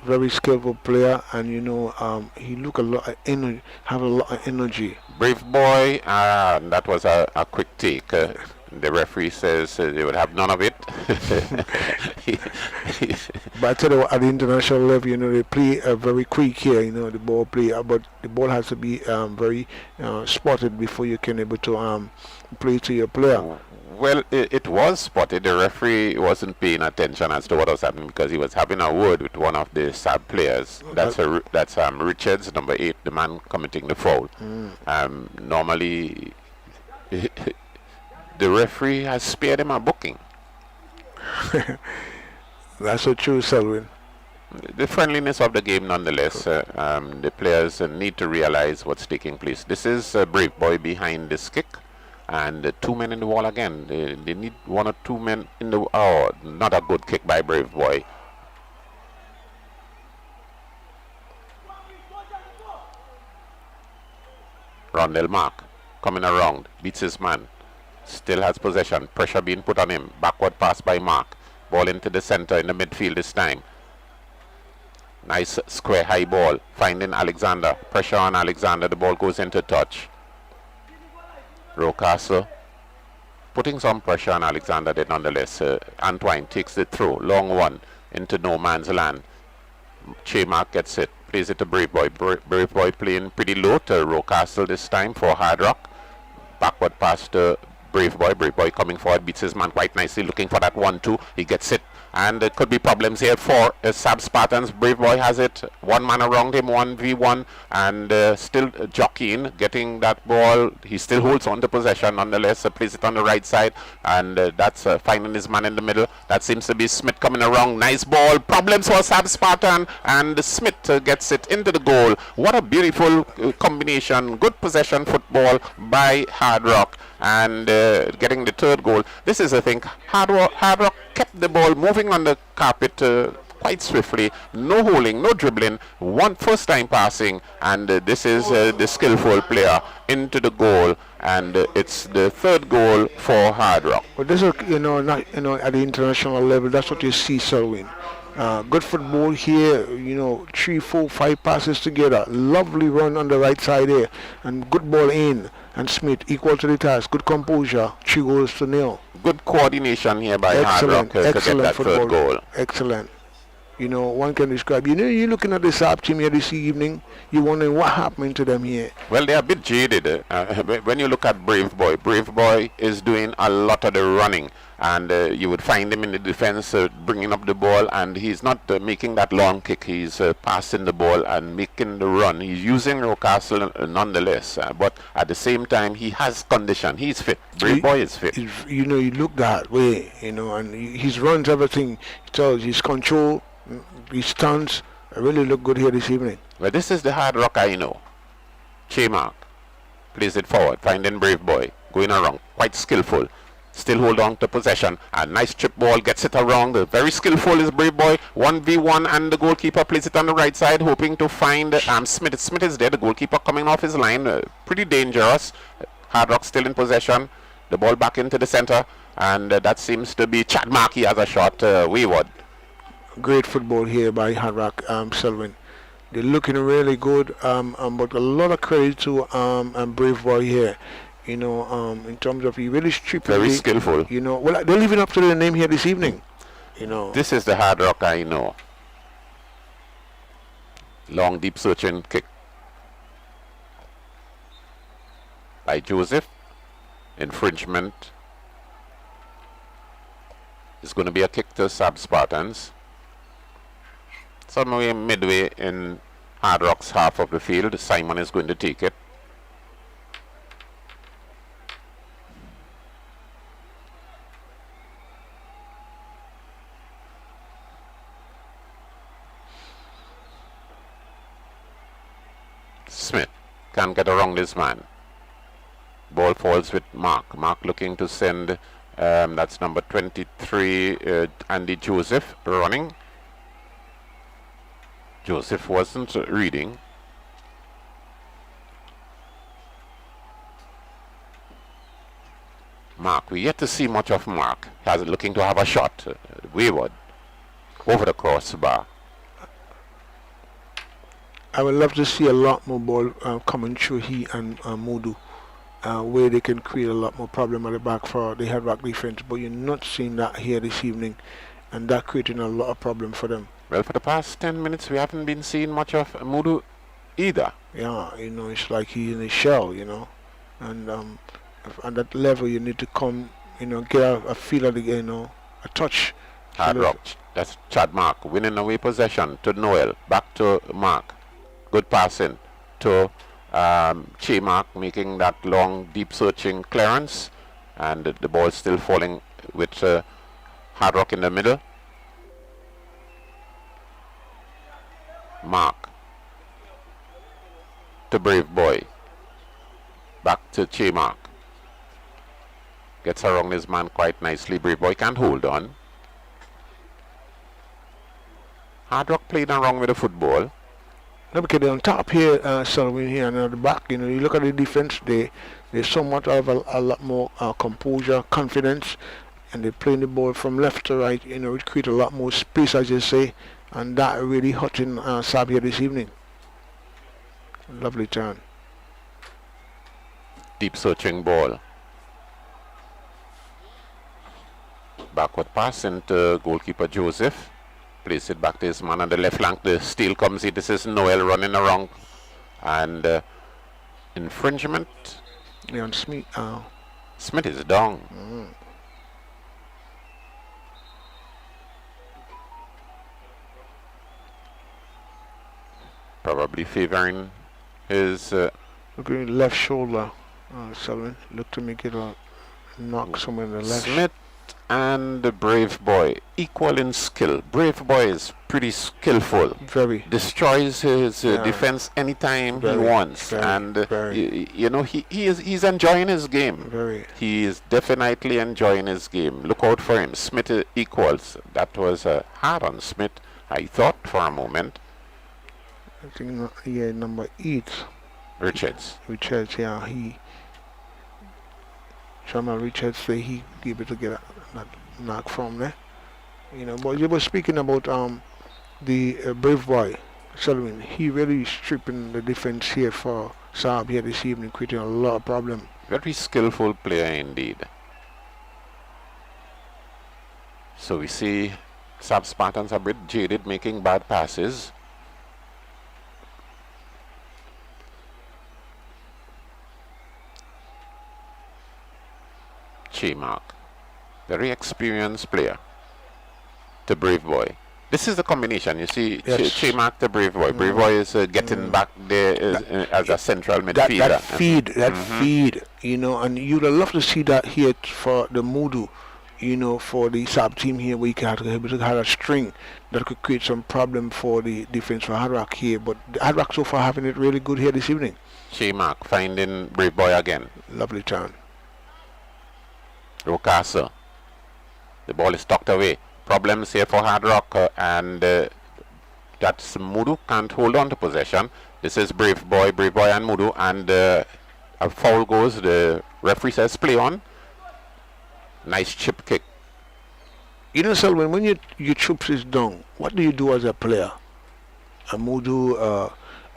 Very skillful player, and he look a lot of energy, have a lot of energy. Brave Boy, that was a quick take. The referee says they would have none of it. But I tell you what, at the international level, they play very quick here. The ball play, but the ball has to be very spotted before you can able to play to your player. Well, it was spotted. The referee wasn't paying attention as to what was happening because he was having a word with one of the sub players. That's Richards, number 8, the man committing the foul. Normally, the referee has spared him a booking. That's so true, Selwyn. The friendliness of the game, nonetheless. The players need to realize what's taking place. This is Brave Boy behind this kick. And 2 men in the wall again. They need 1 or 2 men in the... Oh, not a good kick by Brave Boy. Rondell Mark coming around. Beats his man. Still has possession. Pressure being put on him. Backward pass by Mark. Ball into the center in the midfield this time. Nice square high ball. Finding Alexander. Pressure on Alexander. The ball goes into touch. Rocastle putting some pressure on Alexander there nonetheless. Antoine takes the throw. Long one into no man's land. Mark gets it. Plays it to Brave Boy. Brave Boy playing pretty low to Rocastle this time for Hard Rock. Backward pass to Brave Boy coming forward, beats his man quite nicely, looking for that 1-2. He gets it, and there could be problems here for Spartans. Brave Boy has it, one man around him, 1v1, and still jockeying, getting that ball. He still holds on to possession nonetheless, plays it on the right side, and that's finding his man in the middle. That seems to be Smith coming around. Nice ball, problems for Spartan, and Smith gets it into the goal. What a beautiful combination, good possession football by Hard Rock, and getting the third goal. This is, I think, Hard Rock kept the ball moving on the carpet quite swiftly, no holding, no dribbling, first time passing, and this is the skillful player into the goal, and it's the third goal for Hard Rock. But this is, at the international level, that's what you see, Selwyn. Good football here, 3, 4, 5 passes together, lovely run on the right side here, and good ball in, and Smith equal to the task, good composure, 3 goals to 0. Good coordination here by Hard Rock to get that third goal. Excellent. One can describe. You're looking at the SAP team here this evening, you're wondering what happened to them here. Well, they're a bit jaded. When you look at Brave Boy is doing a lot of the running, and you would find him in the defense bringing up the ball, and he's not making that long kick. He's passing the ball and making the run. He's using Rocastle nonetheless, but at the same time, he has condition. He's fit. Brave Boy is fit. You look that way, and his runs, everything, his control, his stunts really look good here this evening. Well, this is the Hard Rock I know. Mark plays it forward, finding Brave Boy, going around, quite skillful. Still hold on to possession. A nice chip ball, gets it around. Very skillful is Brave Boy. 1v1, and the goalkeeper plays it on the right side, hoping to find Smith. Smith is there, the goalkeeper coming off his line. Pretty dangerous. Hard Rock still in possession. The ball back into the center, and that seems to be Chad Markey as a shot wayward. Great football here by Hard Rock, Selwyn. They're looking really good, but a lot of credit to Brave Boy here. In terms of he really stripped. Very skillful. Well, they're living up to their name here this evening. This is the Hard Rock I know. Long, deep searching kick by Joseph. Infringement. It's going to be a kick to Spartans. Somewhere midway in Hard Rock's half of the field, Simon is going to take it. Smith can't get around this man. Ball falls with Mark. Mark looking to send, that's number 23, Andy Joseph running. Joseph wasn't reading. Mark, we yet to see much of Mark. He's looking to have a shot, wayward, over the crossbar. I would love to see a lot more ball coming through he and Modu, where they can create a lot more problem at the back for the Hard Rock defense, but you're not seeing that here this evening, and that creating a lot of problem for them. Well, for the past 10 minutes, we haven't been seeing much of Modu either. Yeah, it's like he's in a shell, and at that level you need to come, get a feel of the game, a touch. Hard Rock, that's Chad Mark, winning away possession to Noel, back to Mark. Good passing to Mark, making that long, deep searching clearance, and the ball still falling with Hard Rock in the middle. Mark to Brave Boy, back to Mark. Gets around his man quite nicely. Brave Boy can't hold on. Hard Rock playing around with the football. Look at on top here, Selwyn here, and at the back, you look at the defense, there's somewhat of a lot more composure, confidence, and they're playing the ball from left to right, it creates a lot more space, as you say, and that really hurting Sab here this evening. Lovely turn. Deep searching ball. Backward pass into goalkeeper Joseph. Place it back to his man on the left flank. The steal comes in. This is Noel running around. And infringement. Yeah, on Smith is down. Probably favoring his looking left shoulder. Sullivan look to make it a knock somewhere in the left. Smith and the Brave Boy equal in skill. Brave Boy is pretty skillful. Very. Destroys his defense anytime he wants, and you know he's enjoying his game. Very. He is definitely enjoying his game. Look out for him. Smith equals. That was hard on Smith, I thought for a moment. I think number 8. Richards, yeah, Jamal Richards say he able to get a knock from there. You know, but you were speaking about the Brave Boy, Sullivan. He really stripping the defense here for Saab here this evening, creating a lot of problem. very skillful player indeed. So we see Saab Spartans a bit jaded, making bad passes. Chemark, very experienced player. The Brave Boy. This is the combination. You see, yes. Chemark, the Brave Boy. Brave Boy is getting back there as a central midfielder. That feed, you know, and you'd love to see that here for the Mudu, you know, for the sub team here, where you can have a string that could create some problem for the defense for Hard Rock here. But Hard Rock so far having it really good here this evening. Chemark finding Brave Boy again. Lovely turn. Rocasa. The ball is tucked away. Problems here for Hard Rock, and that's Mudu can't hold on to possession. This is Brave Boy and Mudu, and a foul goes. The referee says play on. Nice chip kick. You know, Selwyn, when you chips is down, what do you do as a player? A Mudu,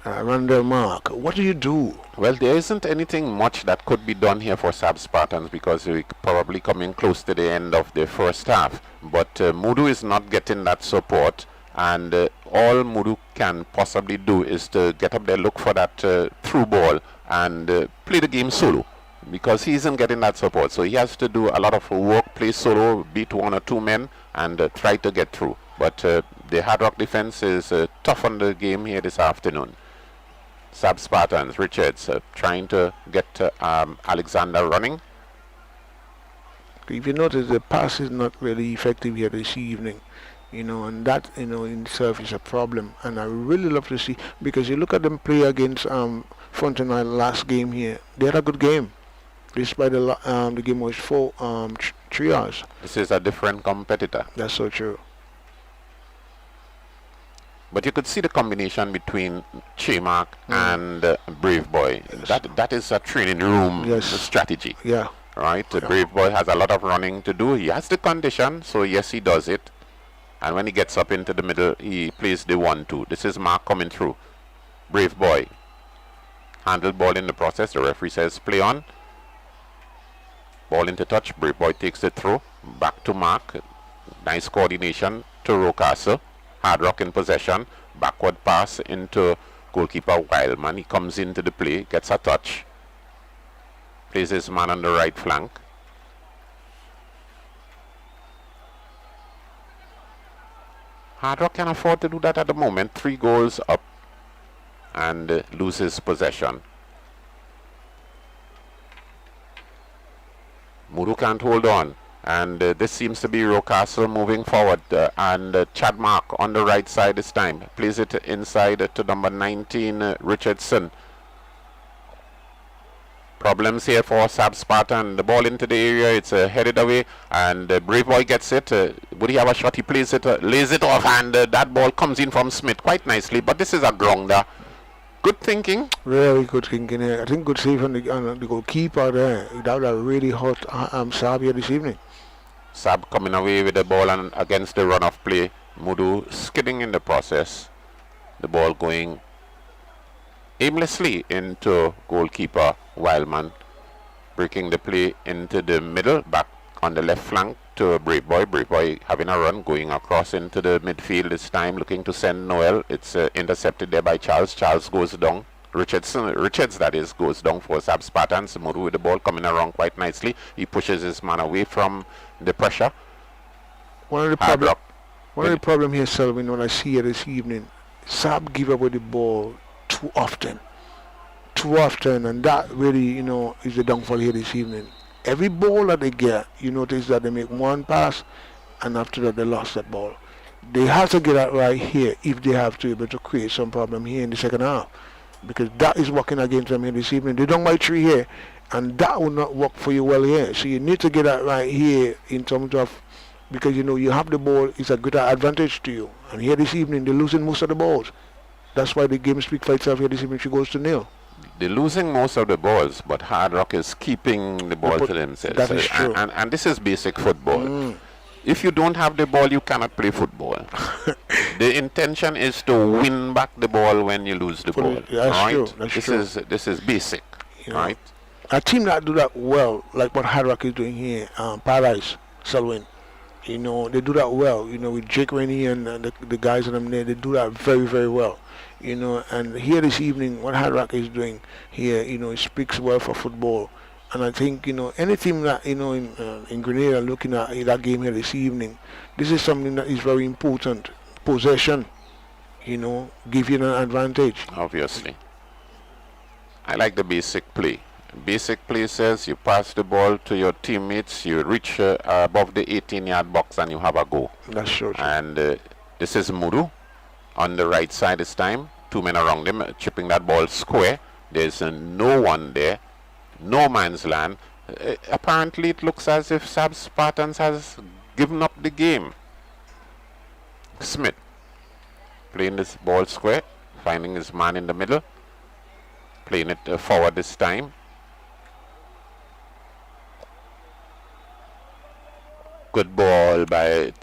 Randall Mark, what do you do? Well, there isn't anything much that could be done here for Saab Spartans because we're probably coming close to the end of the first half. But Mudu is not getting that support, and all Mudu can possibly do is to get up there, look for that through ball, and play the game solo because he isn't getting that support. So he has to do a lot of work, play solo, beat 1 or 2 men, and try to get through. But the Hard Rock defense is tough on the game here this afternoon. Saab Spartans, Richards trying to get Alexander running. If you notice, the pass is not really effective here this evening, you know, and that, you know, in itself is a problem. And I really love to see, because you look at them play against Fontenoy last game here, they had a good game, despite the game was 3 hours. This is a different competitor. That's so true. But you could see the combination between Chemark and Brave Boy. Yes. That is a training room strategy. Yeah. Right? The Brave Boy has a lot of running to do. He has the condition, so yes, he does it. And when he gets up into the middle, he plays the 1-2. This is Mark coming through. Brave Boy. Handle ball in the process. The referee says play on. Ball into touch. Brave Boy takes it through. Back to Mark. Nice coordination to Rocasa. Hard Rock in possession, backward pass into goalkeeper Wildman. He comes into the play, gets a touch, plays his man on the right flank. Hard Rock can afford to do that at the moment. 3 goals up and loses possession. Mudu can't hold on. And this seems to be Rocastle moving forward, and Chadmark on the right side this time. Plays it inside to number 19, Richardson. Problems here for Saab Spartan. The ball into the area, it's headed away, and Brave Boy gets it. Would he have a shot? He plays it, lays it off, and that ball comes in from Smith quite nicely, but this is a grounder. Good thinking. Very good thinking here. I think good save on the goalkeeper there. That would have really hurt Saab here this evening. Saab coming away with the ball and against the run of play. Mudu skidding in the process. The ball going aimlessly into goalkeeper Wildman. Breaking the play into the middle, back on the left flank to Brave Boy. Brave Boy having a run, going across into the midfield this time, looking to send Noel. It's intercepted there by Charles. Charles goes down. Richards that is, goes down for Sab Spartans. Muru with the ball coming around quite nicely. He pushes his man away from the pressure. One of the problem here, Selvin, when I see it this evening, Sab give away the ball too often, and that really, is the downfall here this evening. Every ball that they get, you notice that they make one pass, and after that they lost that ball. They have to get that right here if they have to be able to create some problem here in the second half, because that is working against them here this evening. They don't by 3 here, and that will not work for you well here. So you need to get that right here in terms of, because you have the ball, it's a greater advantage to you. And here this evening they're losing most of the balls. That's why the game speaks for itself here this evening. She goes to 0. They're losing most of the balls, but Hard Rock is keeping the ball to themselves. That is true. And this is basic football. If you don't have the ball, you cannot play football. The intention is to win back the ball when you lose the ball. That's true. That's true. This is basic, right? A team that do that well, like what Hard Rock is doing here, Paradise, Selwyn, they do that well. With Jake Rennie and the guys in them there, they do that very, very well. And here this evening, what Hard Rock is doing here, it speaks well for football. And I think, any team that, in Grenada looking at that game here this evening, this is something that is very important. Possession, give you an advantage. Obviously. I like the basic play. Basic play says you pass the ball to your teammates, you reach above the 18-yard box and you have a goal. That's true. And this is Muru on the right side this time. 2 men around him, chipping that ball square. There's no one there. No man's land. Apparently it looks as if Sab Spartans has given up the game. Smith playing this ball square, finding his man in the middle, playing it forward this time. Good ball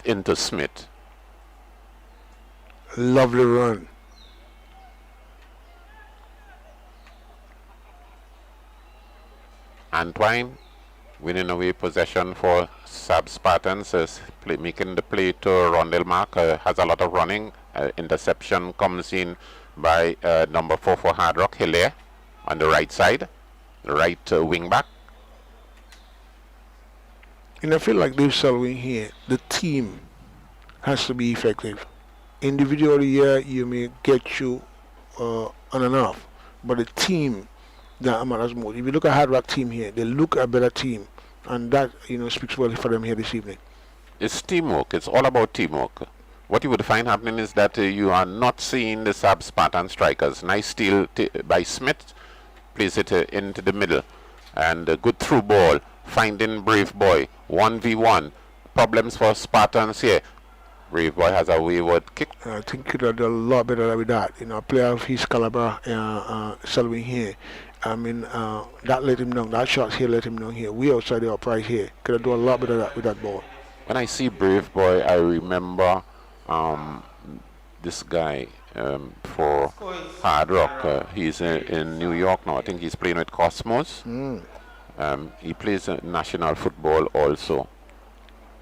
into Smith. Lovely run. Antwine winning away possession for Sab Spartans, making the play to Rondell Mark, has a lot of running. Interception comes in by number 4 for Hard Rock, Hilaire, on the right side, the right wing back. And I feel like they're selling here, the team has to be effective. Individually, you may get you on and off, but the team that matters more. If you look at Hard Rock team here, they look a better team, and that speaks well for them here this evening. It's teamwork. It's all about teamwork. What you would find happening is that you are not seeing the Sab Spartan strikers. Nice steal by Smith, plays it into the middle, and a good through ball, finding Brave Boy, 1v1. Problems for Spartans here. Brave Boy has a wayward kick. I think he did a lot better with that. A player of his caliber, Selwyn here. That let him know. That shot here let him know here. We outside the upright here. Could have done a lot better with that ball. When I see Brave Boy, I remember this guy for Hard Rock. He's in New York now. I think he's playing with Cosmos. He plays national football also.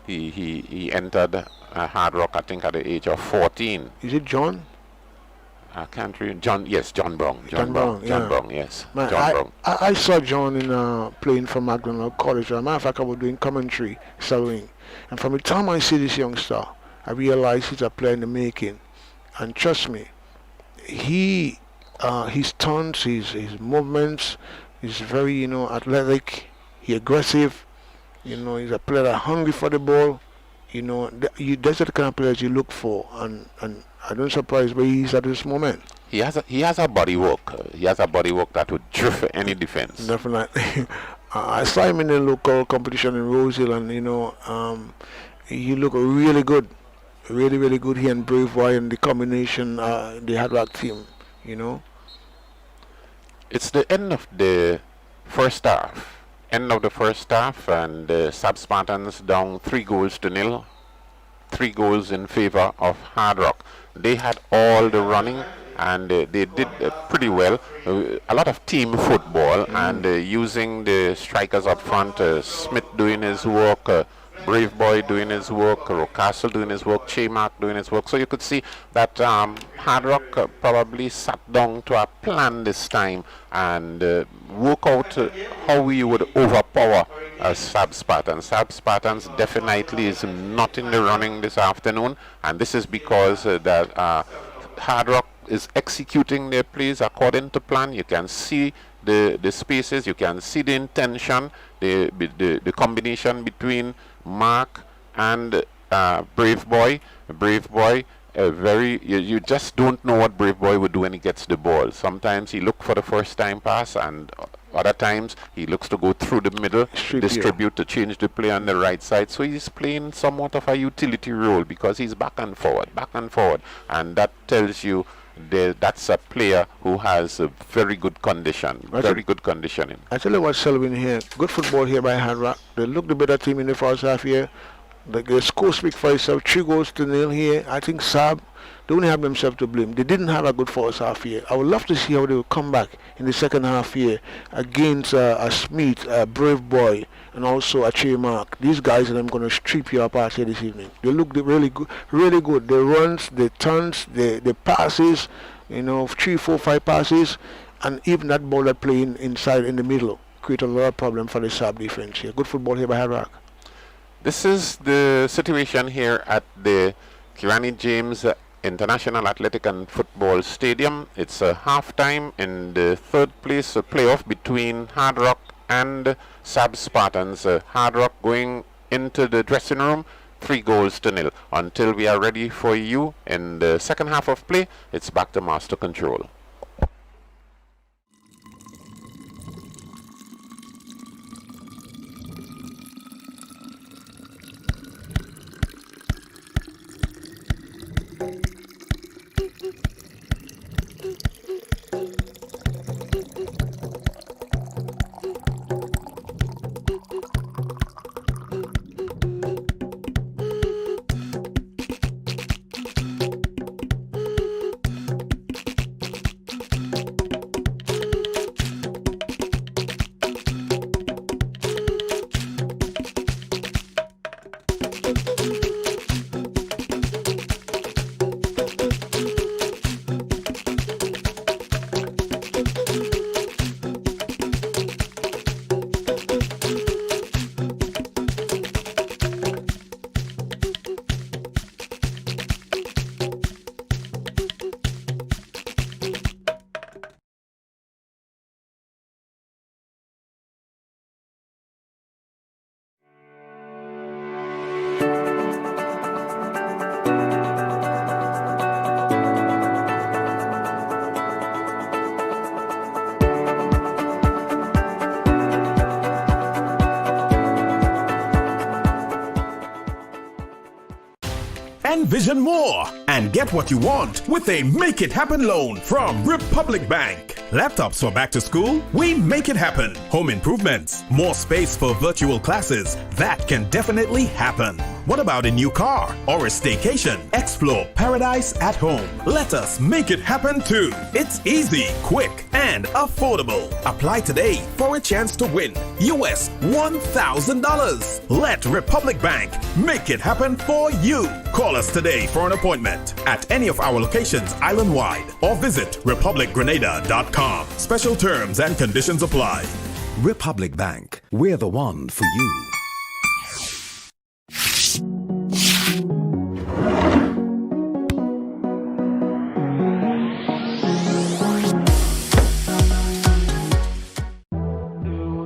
He entered Hard Rock, I think, at the age of 14. Is it John? I can't remember. John Brown, yes. Man, John Brown. I saw John in playing for McDonald College. As a matter of fact, I was doing commentary, selling. And from the time I see this youngster, I realize he's a player in the making. And trust me, his stunts, his movements, he's very, athletic, he's aggressive. He's a player that's hungry for the ball. That's the kind of players you look for, and I don't surprise where he is at this moment. He has a body work. He has a body work that would drift any defense. Definitely. I saw him in the local competition in Rosehill, and he looked really good, really, really good. He and Brave Boy and the combination, they had that team. It's the end of the first half. And Sab Spartans down 3-0. 3 goals in favor of Hard Rock. They had all the running, and they did pretty well. A lot of team football, and using the strikers up front, Smith doing his work, Brave Boy doing his work, Rocastle doing his work, Chemark doing his work. So you could see that Hard Rock probably sat down to a plan this time and work out how we would overpower Spartans. Spartans definitely is not in the running this afternoon, and this is because that Hard Rock is executing their plays according to plan. You can see the spaces, you can see the intention, the combination between Mark and Brave Boy. Brave Boy, you just don't know what Brave Boy would do when he gets the ball. Sometimes he looks for the first time pass, and other times he looks to go through the middle, distribute to change the play on the right side. So he's playing somewhat of a utility role because he's back and forward, and that tells you that's a player who has a very good condition, good conditioning. I tell you what, Selvin here, good football here by Hard Rock. They look the better team in the first half here. The score speaks for itself. 3-0 here. I think Saab, they only have themselves to blame. They didn't have a good first half here. I would love to see how they will come back in the second half here against a Smith, a Brave Boy, and also a Chemark. These guys are going to strip you apart here this evening. They look really good. The runs, the turns, the passes, 3, 4, 5 passes, and even that ball that playing inside in the middle create a lot of problem for the Saab defense here. Good football here by Hard Rock. This is the situation here at the Kirani James International Athletic and Football Stadium. It's a half-time in the third place playoff between Hard Rock and Sab Spartans. Hard Rock going into the dressing room 3-0. Until we are ready for you in the second half of play, it's back to Master Control. Envision more and get what you want with a Make It Happen loan from Republic Bank. Laptops for back to school? We make it happen. Home improvements? More space for virtual classes? That can definitely happen. What about a new car or a staycation? Explore paradise at home. Let us make it happen too. It's easy, quick, and affordable. Apply today for a chance to win US $1,000. Let Republic Bank make it happen for you. Call us today for an appointment at any of our locations island-wide or visit republicgrenada.com. Special terms and conditions apply. Republic Bank, we're the one for you.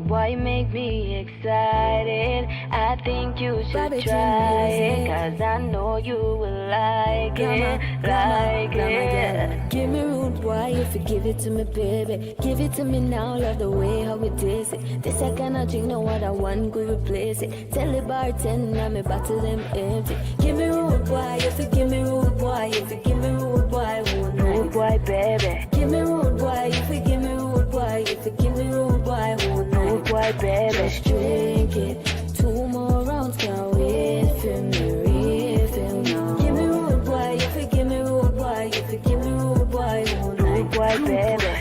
Why make me excited? I think you should try it, 'cause I know you will like it, like it. Give me rude boy if you give it to me, baby. Give it to me now, love the way how it is it. This I cannot drink, no other one could replace it. Tell the bartender me bottle them empty. Give me rude boy if you give me rude boy, if you give me rude boy, rude boy, baby. Give me rude boy if you give me rude boy, if you give me rude boy, rude boy, baby. Just drink it. 2 more rounds, can't wait for me, refill now. Give me rude boy if you give me rude boy, if you give me rude boy, rude boy, baby.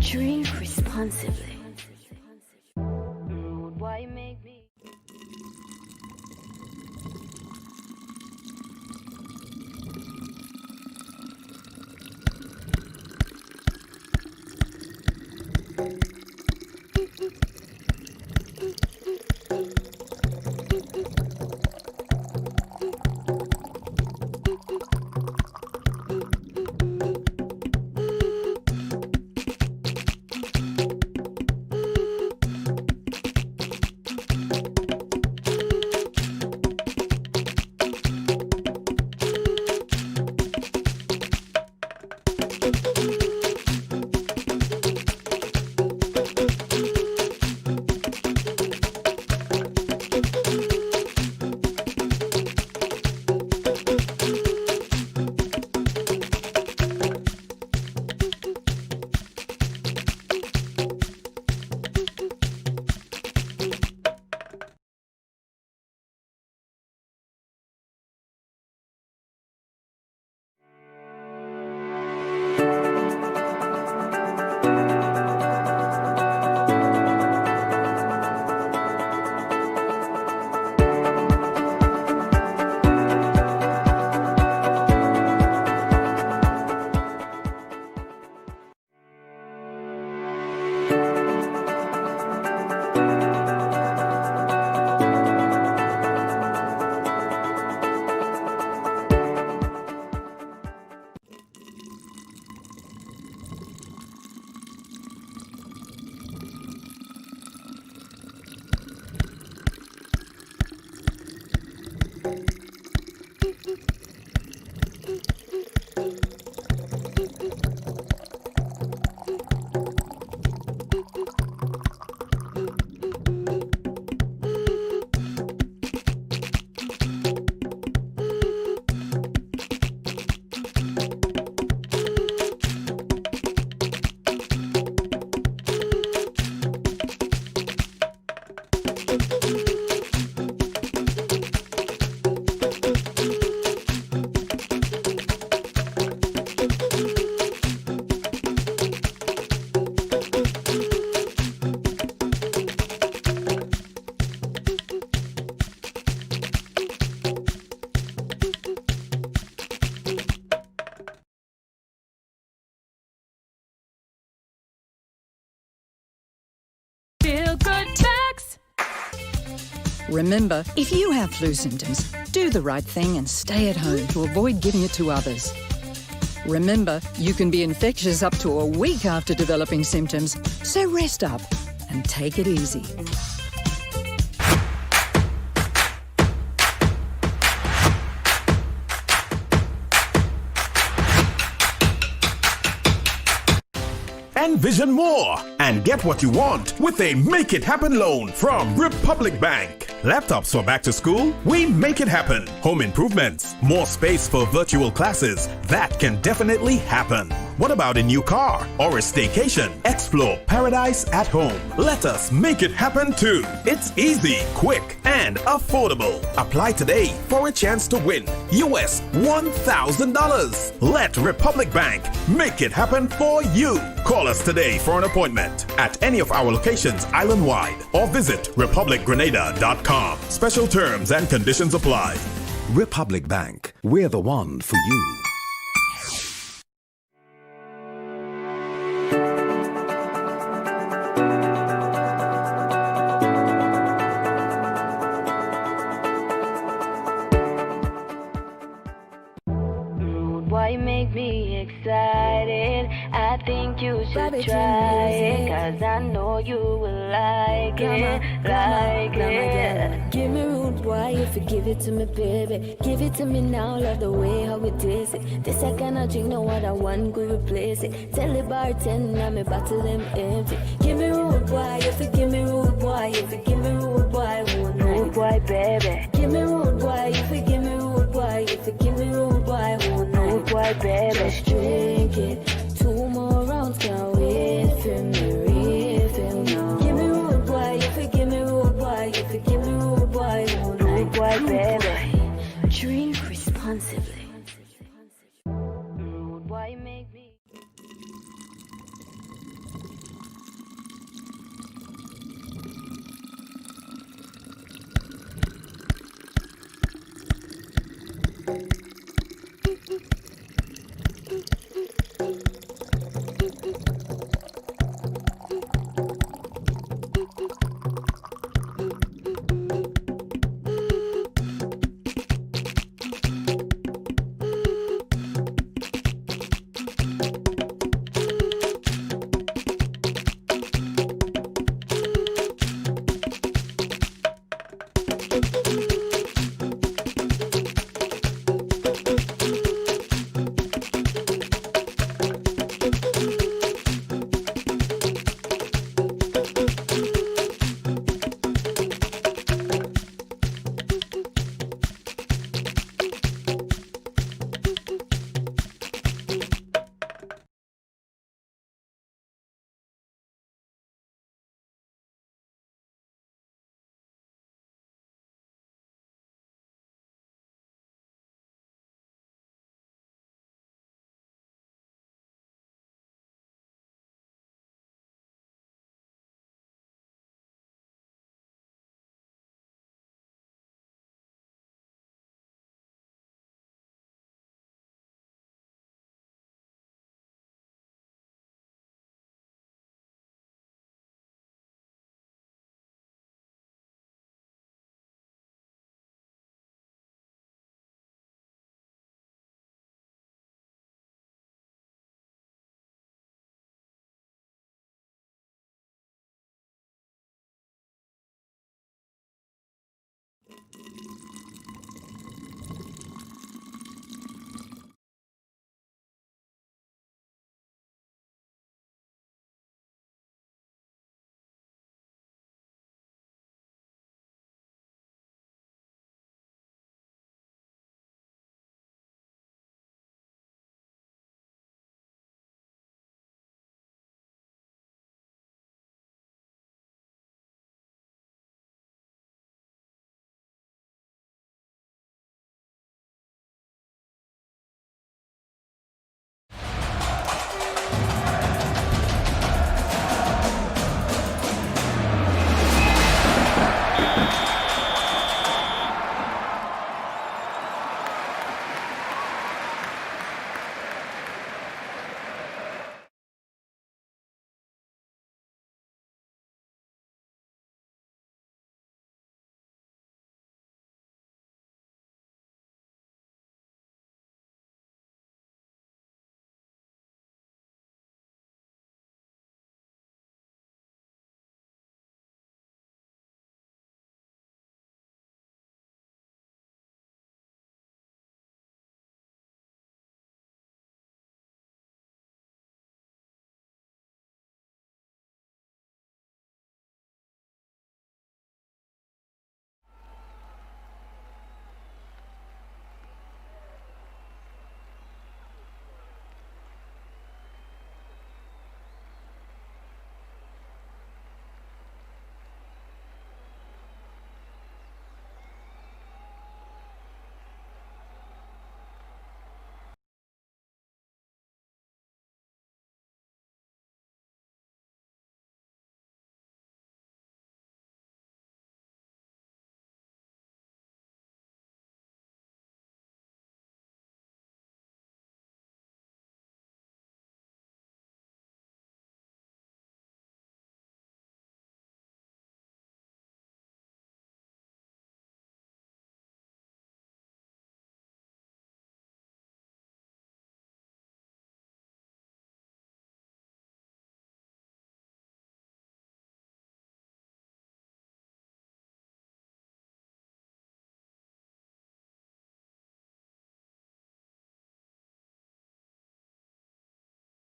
Drink responsibly. Rude boy, make me. Remember, if you have flu symptoms, do the right thing and stay at home to avoid giving it to others. Remember, you can be infectious up to a week after developing symptoms, so rest up and take it easy. Envision more and get what you want with a Make It Happen loan from Republic Bank. Laptops for back to school? We make it happen. Home improvements? More space for virtual classes? That can definitely happen. What about a new car or a staycation? Explore paradise at home. Let us make it happen too. It's easy, quick, and affordable. Apply today for a chance to win US $1,000. Let Republic Bank make it happen for you. Call us today for an appointment at any of our locations island-wide or visit republicgrenada.com. Special terms and conditions apply. Republic Bank, we're the one for you. Why make me excited? I think you should try it, 'cause I know you will like it, like it. Give me rude boy, if you give it to me, baby. Give it to me now, love the way how it tastes it. This I cannot drink, no other one could replace it. Tell the bartender, me bottle them empty. Give me rude boy, if you give me rude boy, if you give me rude boy, Rude boy, baby. give me rude boy, if you give me rude boy, if you give me rude boy, Rude boy, baby. just drink it. 2 more rounds, can't wait for me, refill now. Give me rude boy, if you give me rude boy, if you give me rude boy, Rude boy, baby. drink responsibly. Rude boy, make me.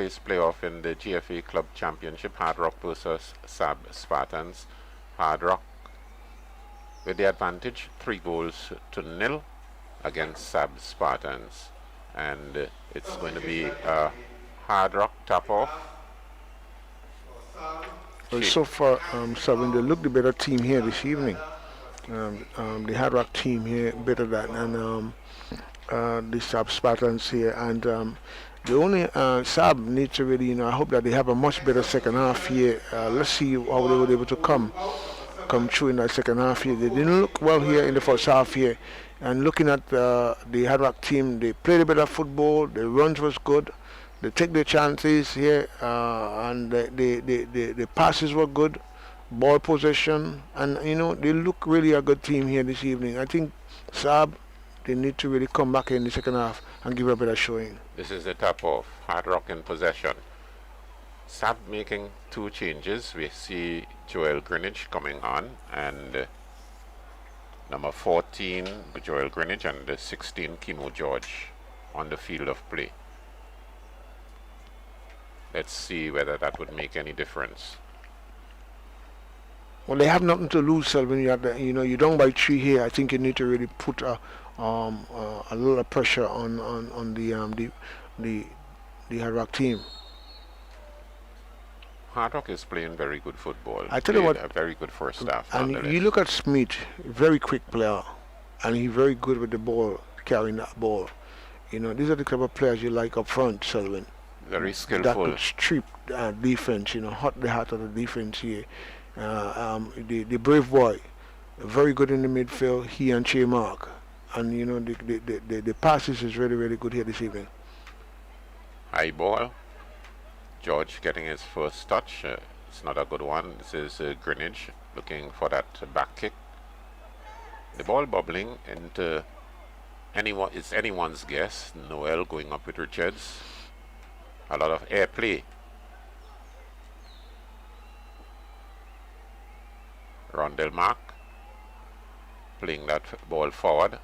today's playoff in the GFA Club Championship, Hard Rock versus SAB Spartans. Hard Rock with the advantage, 3-0 against SAB Spartans. And it's going to be a Hard Rock tap-off. Well, so far, Selvin, they look the better team here this evening. The Hard Rock team here better than the SAB Spartans here. And the only SAB needs to really, I hope that they have a much better second half here. Let's see how they were able to come through in that second half here. They didn't look well here in the first half here. And looking at the Hard Rock team, they played a better football. The runs was good. They take their chances here, and the passes were good. Ball possession, and they look really a good team here this evening. I think SAB, they need to really come back in the second half and give a better showing. This is the tap-off. Hard Rock in possession. SAB making 2 changes. We see Joel Greenwich coming on, and number 14, Joel Greenwich, and 16, Kimo George on the field of play. Let's see whether that would make any difference. Well, they have nothing to lose, Selvin. You're down by 3 here. I think you need to really put a little pressure on the Hard Rock team. Hard Rock is playing very good football. I tell you what, a very good first half. And you look at Smith, very quick player, and he's very good with the ball, carrying that ball. These are the type of players you like up front, Selvin. Very skillful. That could strip defense, hot the heart of the defense here. The brave boy, very good in the midfield, he and Che Mark. And, the passes is really, really good here this evening. High ball. George getting his first touch. It's not a good one. This is Greenwich looking for that back kick. The ball bubbling into it's anyone's guess. Noel going up with Richards. A lot of air play. Rondell Mark playing that ball forward.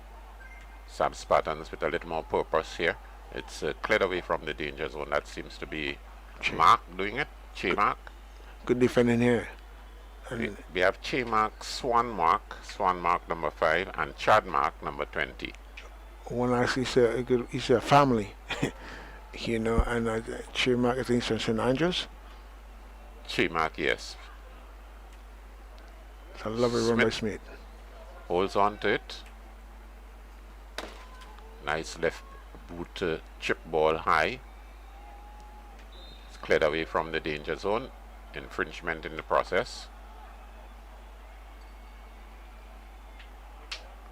SAB Spartans with a little more purpose here. It's cleared away from the danger zone. That seems to be Mark doing it. Che Mark. Good defending here. We have Che Mark, Swan Mark number 5, and Chad Mark number 20. One actually it's a family, and Che Mark, I think, is from St. Andrews. Che Mark, yes. It's a lovely run by Smith. Holds on to it. Nice left boot chip ball high. It's cleared away from the danger zone. Infringement in the process.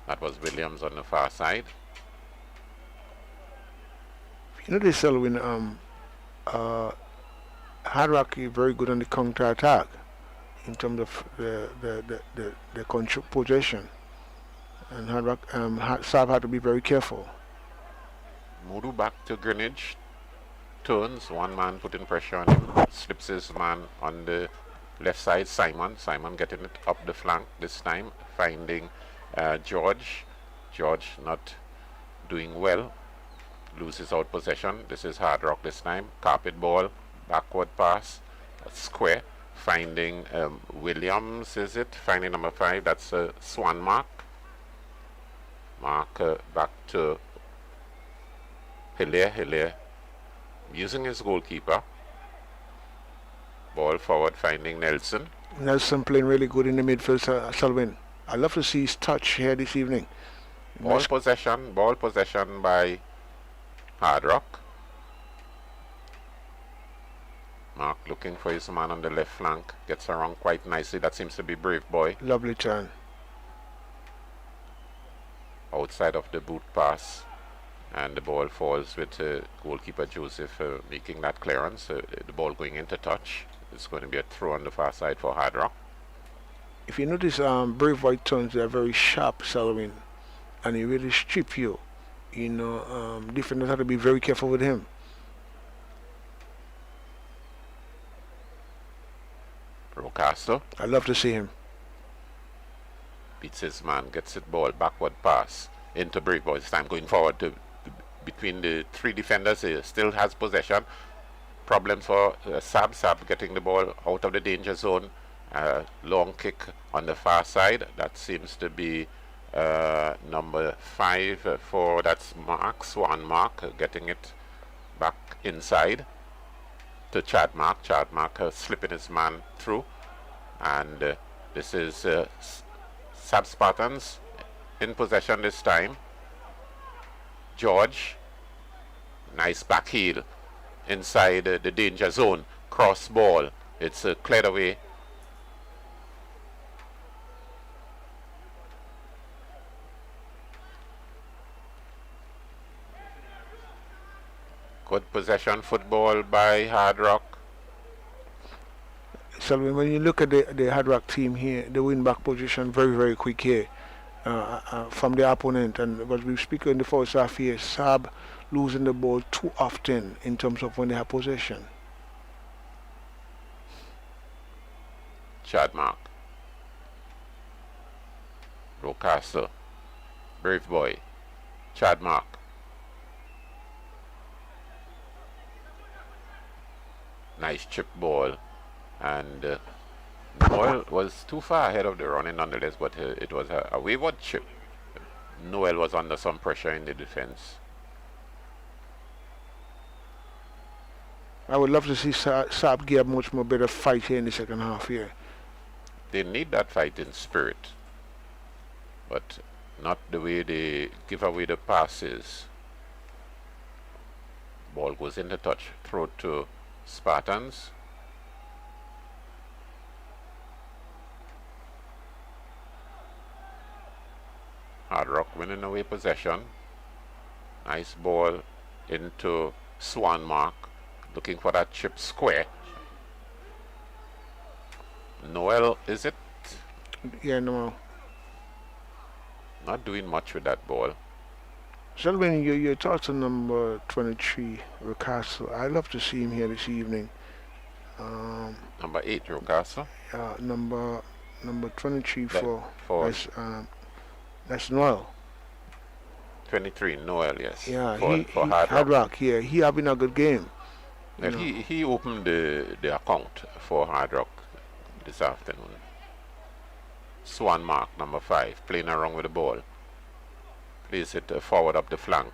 That was Williams on the far side. They Selwyn, Hard Rock is very good on the counter attack in terms of the control possession, and Hard Rock SAB had to be very careful. Modu back to Greenwich, turns, one man putting pressure on him, slips his man on the left side, Simon getting it up the flank this time, finding George not doing well, loses out possession. This is Hard Rock this time, carpet ball, backward pass, square, finding Williams, is it? Finding number 5, that's Swan Mark. Back to Hilaire, using his goalkeeper. Ball forward, finding Nelson. Nelson playing really good in the midfield, Selwyn. I love to see his touch here this evening. Ball possession by Hard Rock. Mark looking for his man on the left flank, gets around quite nicely. That seems to be Brave Boy. Lovely turn. Outside of the boot pass, and the ball falls with goalkeeper Joseph making that clearance. The ball going into touch. It's going to be a throw on the far side for Hard Rock. If you notice, Brave Boy turns, they're very sharp, Selwyn, and he really strip you. Defenders have to be very careful with him. Rocasto. I love to see him. Beats his man, gets it ball, backward pass into Brave Boy. This time going forward to between the 3 defenders. He still has possession. problems for Sab. Sab getting the ball out of the danger zone. Long kick on the far side. That seems to be number 5 for that's Mark, Swan Mark, getting it back inside to Chad Mark. Chad Mark slipping his man through. And this is Sab Spartans in possession this time. George, nice back heel inside the danger zone. Cross ball. It's cleared away. Good possession football by Hard Rock. So when you look at the Hard Rock team here, they win back position very, very quick here from the opponent. And but we speak in the first half here, Sab losing the ball too often in terms of when they have possession. Chad Mark. Rocaster. Brave boy. Chad Mark. Nice chip ball, and Noel was too far ahead of the running nonetheless, but it was a wayward chip. Noel was under some pressure in the defense. I would love to see Saab give much more better fight here in the second half here. They need that fighting spirit, but not the way they give away the passes. Ball goes into touch, throw to Spartans. Hard Rock winning away possession. Nice ball into Swan Mark, looking for that chip square. Noel, is it? Yeah, Noel. Not doing much with that ball. Selwyn, your thoughts on number 23, Rocastle. I'd love to see him here this evening. Number 8, Rocastle. Number 23 that's Noel. 23, Noel, yes. Yeah, for Hard Rock. Here, he having a good game. Well, he opened the account for Hard Rock this afternoon. Swan Mark, number 5, playing around with the ball. Plays it forward up the flank.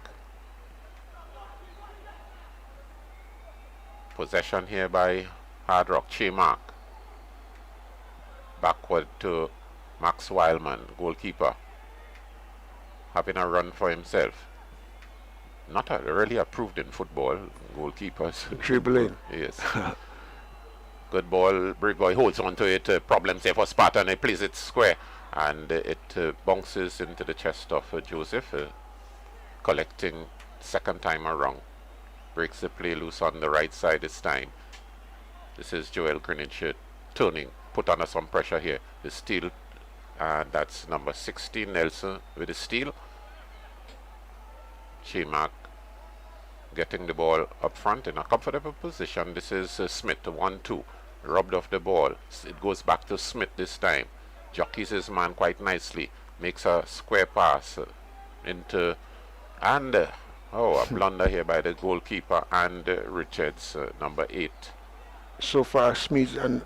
Possession here by Hard Rock. Che Mark. Backward to Max Wildman, goalkeeper. Having a run for himself. Not really approved in football, goalkeepers. Dribbling. Yes. Good ball. Brave boy holds on to it. Problems there for Spartan. He plays it square. And it bounces into the chest of Joseph, collecting second time around. Breaks the play loose on the right side this time. This is Joel Greenwich turning, put under some pressure here. The steal, and that's number 16, Nelson, with the steal. Shemark getting the ball up front in a comfortable position. This is Smith, 1-2, rubbed off the ball. It goes back to Smith this time. Jockeys his man quite nicely, makes a square pass into, and a blunder here by the goalkeeper and Richards, number 8. So far, Smith and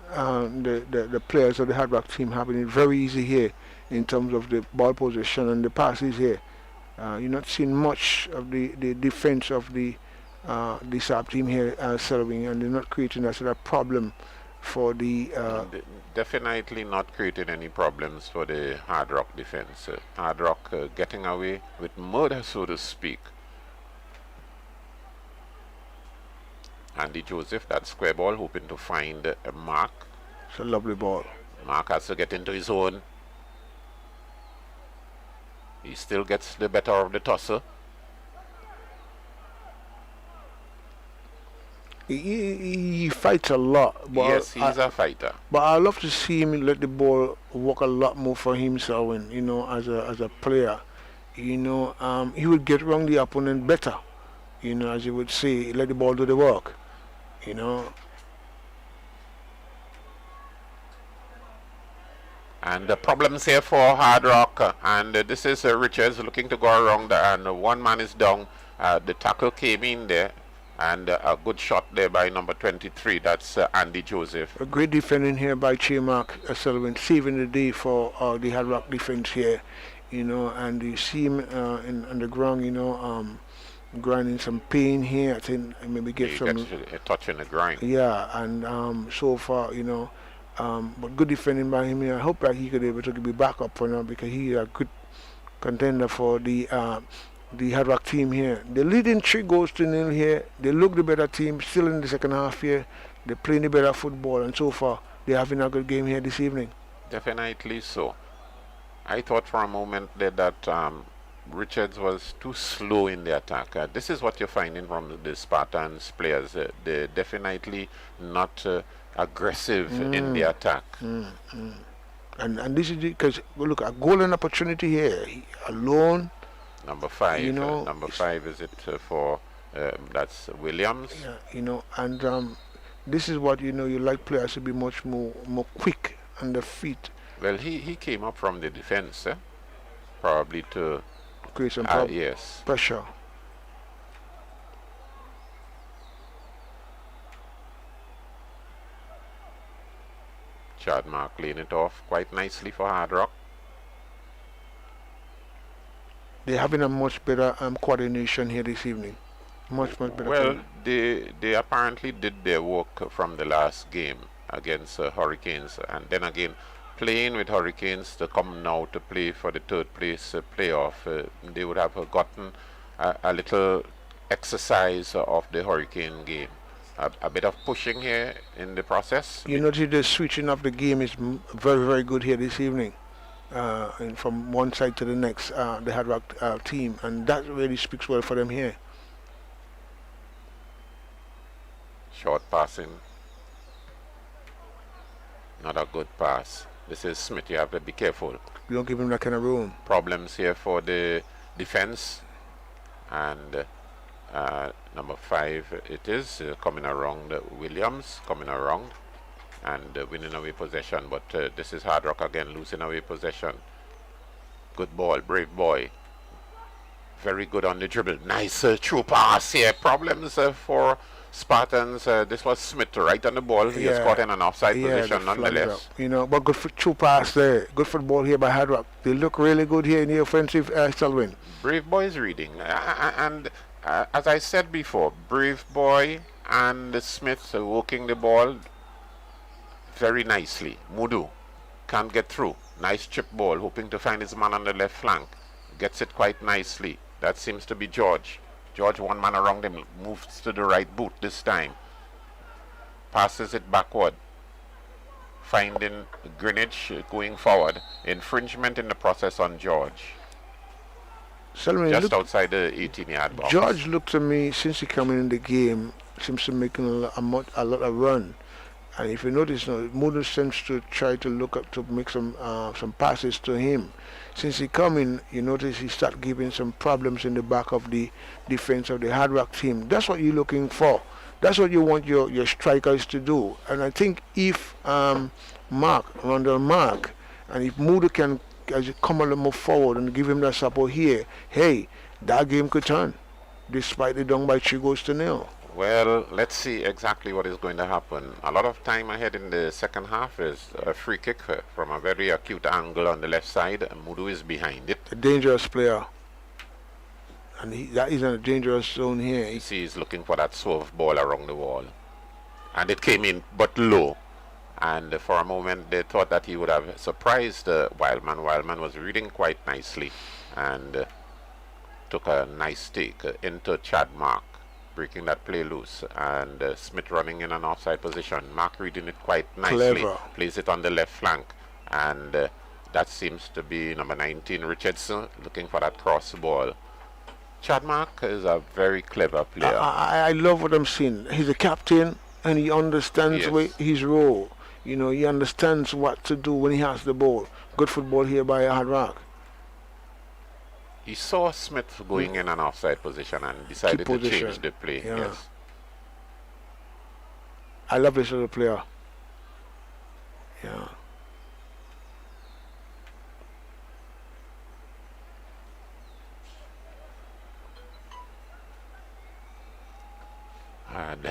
the players of the Hard Rock team having it very easy here in terms of the ball possession and the passes here. You're not seeing much of the defense of the SAB team here serving, and they're not creating that sort of problem for the definitely not creating any problems for the Hard Rock defense. Hard Rock getting away with murder, so to speak. Andy Joseph, that square ball, hoping to find a Mark. It's a lovely ball. Mark has to get into his own. He still gets the better of the tosser. He fights a lot. But yes, he's a fighter. But I love to see him let the ball work a lot more for himself, and as a player, he would get around the opponent better. As you would say, let the ball do the work. And the problems here for Hard Rock, and this is Richards looking to go around, and one man is down. The tackle came in there And a good shot there by number 23. That's Andy Joseph. A great defending here by Mark Sullivan, saving the day for the Hard Rock defense here. You know, and you see him on the ground, you know, grinding some pain here. I think maybe get some a touch in the grind. Yeah, and so far, you know, but good defending by him here. I hope that he could be able to be back up for now because he is a good contender for the Hard Rock team here. They're leading 3-0 here. They look the better team still in the second half here. They're playing the better football, and so far they're having a good game here this evening. Definitely so. I thought for a moment there that Richards was too slow in the attack. This is what you're finding from the Spartans players. They're definitely not aggressive in the attack. And this is because look, a golden opportunity here. Alone. Number 5. You know, number 5 is it for that's Williams. Yeah, you know, and this is what you know. You like players to be much more quick on the feet. Well, he came up from the defense, probably to create some yes. pressure. Chad Mark laying it off quite nicely for Hard Rock. They're having a much better coordination here this evening. Much better. Well, they apparently did their work from the last game against Hurricanes, and then again playing with Hurricanes to come now to play for the third place playoff. They would have gotten a little exercise of the Hurricane game. A bit of pushing here in the process. You notice the switching of the game is very, very good here this evening. And from one side to the next, the Hard Rock team, and that really speaks well for them here. Short passing. Not a good pass. This is Smith. You have to be careful. You don't give him that kind of room. Problems here for the defense. And number 5 it is coming around. Williams coming around and winning away possession. But this is Hard Rock again losing away possession. Good ball, brave boy. Very good on the dribble. Nice through pass here. Problems for Spartans. This was Smith right on the ball. He was caught in an offside position nonetheless. You know, but good through pass there. Good football here by Hard Rock. They look really good here in the offensive, Selwyn. Brave boy is reading. And as I said before, Brave boy and Smith working the ball very nicely. Mudu can't get through. Nice chip ball, hoping to find his man on the left flank. Gets it quite nicely. That seems to be George. George, one man around him, moves to the right boot this time. Passes it backward. Finding Greenwich going forward. Infringement in the process on George. Selwyn, just outside the 18-yard box. George looked to me, since he came in the game, seems to be making a lot of run. And if you notice, Mudu seems to try to look up to make some passes to him. Since he come in, you notice he start giving some problems in the back of the defense of the Hard Rock team. That's what you're looking for. That's what you want your strikers to do. And I think if Rondell Mark, and if Mudu can come a little more forward and give him that support here, hey, that game could turn, despite the down by 3-0. Well, let's see exactly what is going to happen. A lot of time ahead in the second half is a free kick from a very acute angle on the left side, and Mudu is behind it. A dangerous player. And that is in a dangerous zone here. You see, he's looking for that swerve ball around the wall. And it came in, but low. And for a moment, they thought that he would have surprised Wildman. Wildman was reading quite nicely and took a nice take into Chad Mark, breaking that play loose, and Smith running in an offside position. Mark reading it quite nicely. Clever. Plays it on the left flank, and that seems to be number 19 Richardson looking for that cross ball. Chad Mark is a very clever player. I love what I'm seeing. He's a captain and he understands his role. You know, he understands what to do when he has the ball. Good football here by Hard Rock. He saw Smith going in an offside position and decided to change the play. Yeah. Yes. I love this little player. Yeah.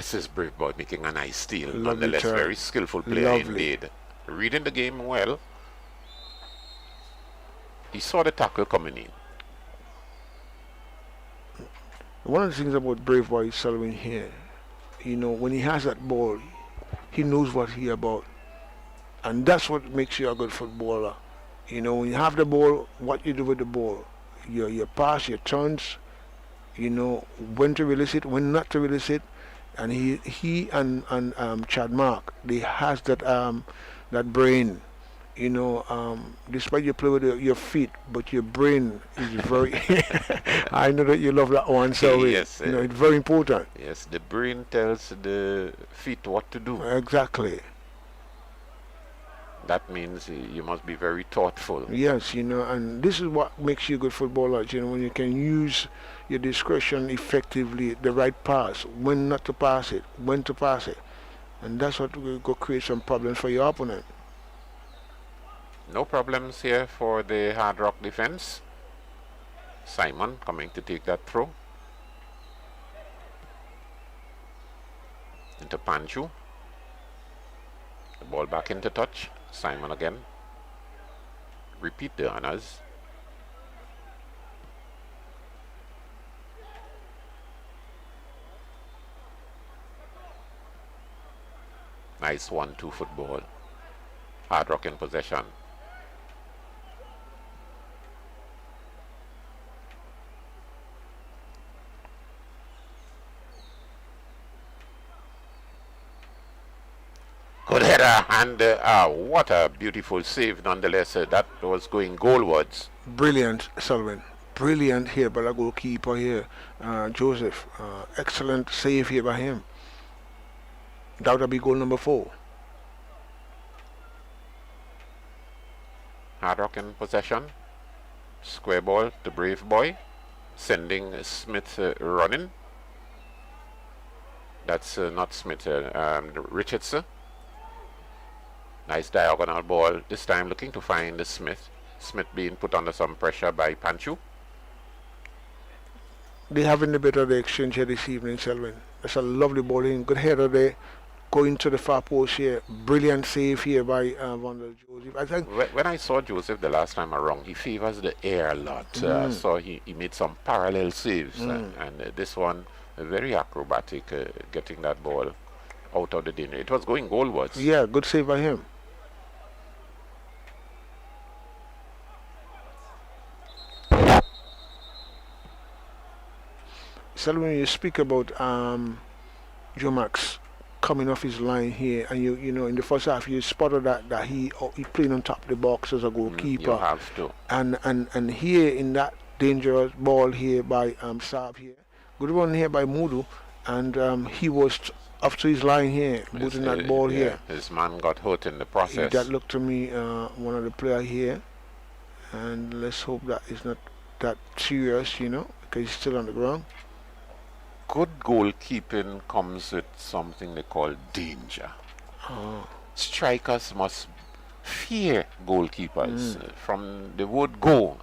This is Brave Boy making a nice steal. Lovely Nonetheless, turn. very skillful player Lovely. indeed. Reading the game well. He saw the tackle coming in. One of the things about Brave Boy Sullivan here, you know, when he has that ball, he knows what he about. And that's what makes you a good footballer. You know, when you have the ball, what you do with the ball. Your pass, your turns, you know, when to release it, when not to release it. And he and Chad Mark, they has that that brain. You know, despite you play with your feet, but your brain is very. I know that you love that one, so yes, you know it's very important. Yes, the brain tells the feet what to do. Exactly. That means you must be very thoughtful. Yes, you know, and this is what makes you a good footballer. You know, when you can use your discretion effectively, the right pass, when not to pass it, when to pass it, and that's what will go create some problems for your opponent. No problems here for the Hard Rock defense. Simon coming to take that throw. Into Panchu. The ball back into touch. Simon again. Repeat the honors. Nice 1-2 football. Hard Rock in possession. Good header, and what a beautiful save nonetheless. That was going goalwards. Brilliant, Sullivan. Brilliant here by the goalkeeper here, Joseph. Excellent save here by him. That would be goal number 4. Hard Rock in possession. Square ball to Brave Boy. Sending Smith running. That's not Smith, Richardson. Nice diagonal ball. This time looking to find Smith. Smith being put under some pressure by Panchu. They having a bit of the exchange here this evening, Selwyn. That's a lovely ball in. Good header there. Going to the far post here. Brilliant save here by Vandal Joseph. I think when I saw Joseph the last time around, he favors the air a lot. So he made some parallel saves. And this one, very acrobatic, getting that ball out of the danger. It was going goalwards. Yeah, good save by him. Selwyn, you speak about Joe Max coming off his line here, and you know in the first half you spotted that he playing on top of the box as a goalkeeper. You have to. And here in that dangerous ball here by Saab here, good one here by Mudu, and he was up to his line here, putting that ball here. His man got hurt in the process. That looked to me one of the player here, and let's hope that it's not that serious, you know, because he's still on the ground. Good goalkeeping comes with something they call danger. Strikers must fear goalkeepers. From the word go,